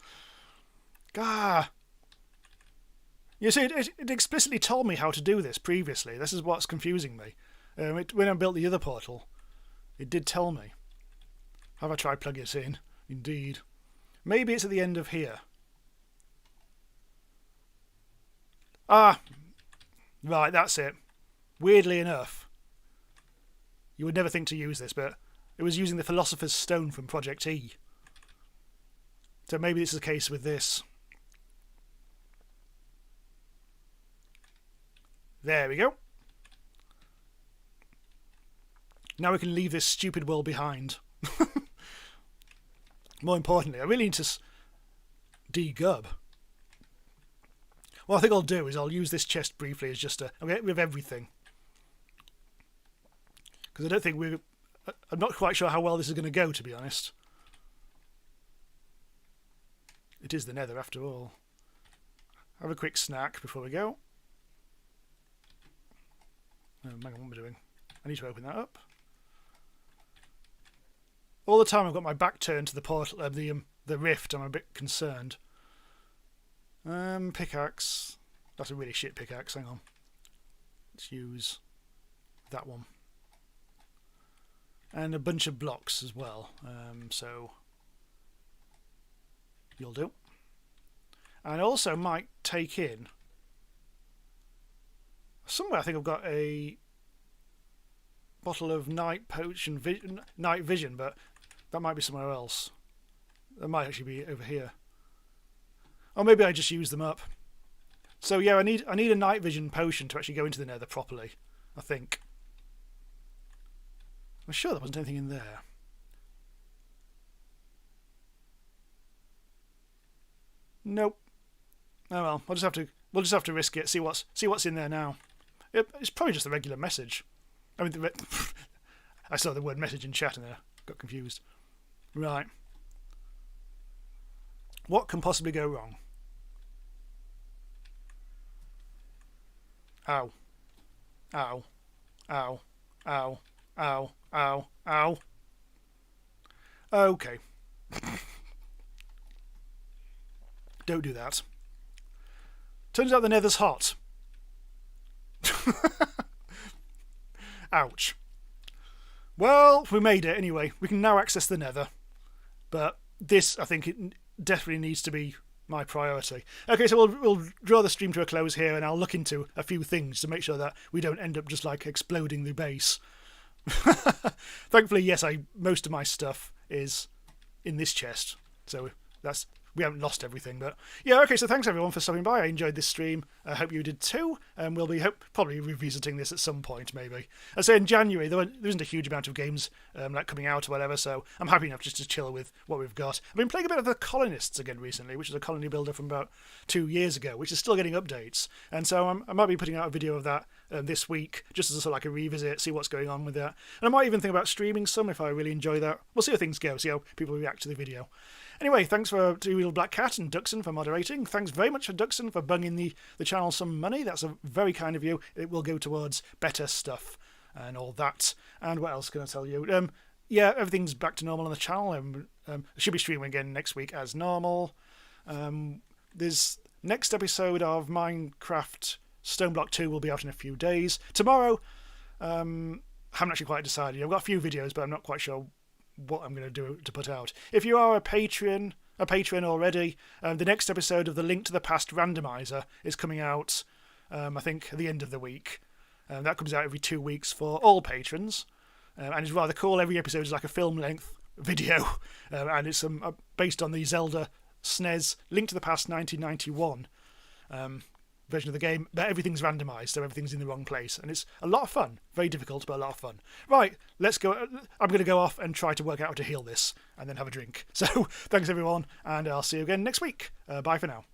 Gah. You see, it explicitly told me how to do this previously. This is what's confusing me. When I built the other portal, it did tell me. Have I tried plugging it in? Indeed. Maybe it's at the end of here. Ah. Right, that's it. Weirdly enough, you would never think to use this, but it was using the Philosopher's Stone from Project E. So maybe this is the case with this. There we go. Now we can leave this stupid world behind. More importantly, I really need to degub. What I think I'll do is I'll use this chest briefly as just I'll get rid of everything. Because I don't think I'm not quite sure how well this is going to go, to be honest. It is the nether after all. Have a quick snack before we go. Oh, hang on, what am I doing? I need to open that up. All the time I've got my back turned to the portal, the rift. I'm a bit concerned. Pickaxe. That's a really shit pickaxe. Hang on. Let's use that one. And a bunch of blocks as well. So you'll do. And I also might take in somewhere. I think I've got a bottle of night vision, but that might be somewhere else. That might actually be over here. Or maybe I just use them up. So yeah, I need a night vision potion to actually go into the nether properly, I think. I'm sure there wasn't anything in there. Nope. Oh well, we'll just have to risk it. See what's in there now. It's probably just a regular message. I mean, I saw the word message in chat and I got confused. Right. What can possibly go wrong? Ow. Ow. Ow. Ow. Ow. Ow. Ow. Okay. Don't do that. Turns out the nether's hot. Ouch. Well, we made it anyway. We can now access the Nether. But this, I think, it definitely needs to be my priority. Okay, so we'll draw the stream to a close here, and I'll look into a few things to make sure that we don't end up just like exploding the base. Thankfully, yes, most of my stuff is in this chest, so we haven't lost everything. But yeah, okay, so thanks everyone for stopping by. I enjoyed this stream. I hope you did too, and we'll be probably revisiting this at some point, maybe. I say in January there isn't a huge amount of games like coming out or whatever, so I'm happy enough just to chill with what we've got. I've been playing a bit of the Colonists again recently, which is a colony builder from about 2 years ago, which is still getting updates, and so I might be putting out a video of that this week, just as a sort of like a revisit, see what's going on with that. And I might even think about streaming some if I really enjoy that. We'll see how things go, see how people react to the video. Anyway, thanks to Little Black Cat and Duxon for moderating. Thanks very much for Duxon for bunging the channel some money. That's a very kind of you. It will go towards better stuff and all that. And what else can I tell you? Yeah, everything's back to normal on the channel. I should be streaming again next week as normal. There's next episode of Minecraft Stoneblock 2 will be out in a few days. Tomorrow, haven't actually quite decided. I've got a few videos, but I'm not quite sure what I'm going to do to put out. If you are a patron already, the next episode of the Link to the Past Randomizer is coming out, I think, at the end of the week. That comes out every 2 weeks for all patrons, and it's rather cool. Every episode is like a film-length video, and it's based on the Zelda SNES Link to the Past 1991 version of the game, but everything's randomised, so everything's in the wrong place, and it's a lot of fun. Very difficult, but a lot of fun. Right, let's go. I'm going to go off and try to work out how to heal this, and then have a drink. So, thanks everyone, and I'll see you again next week. Bye for now.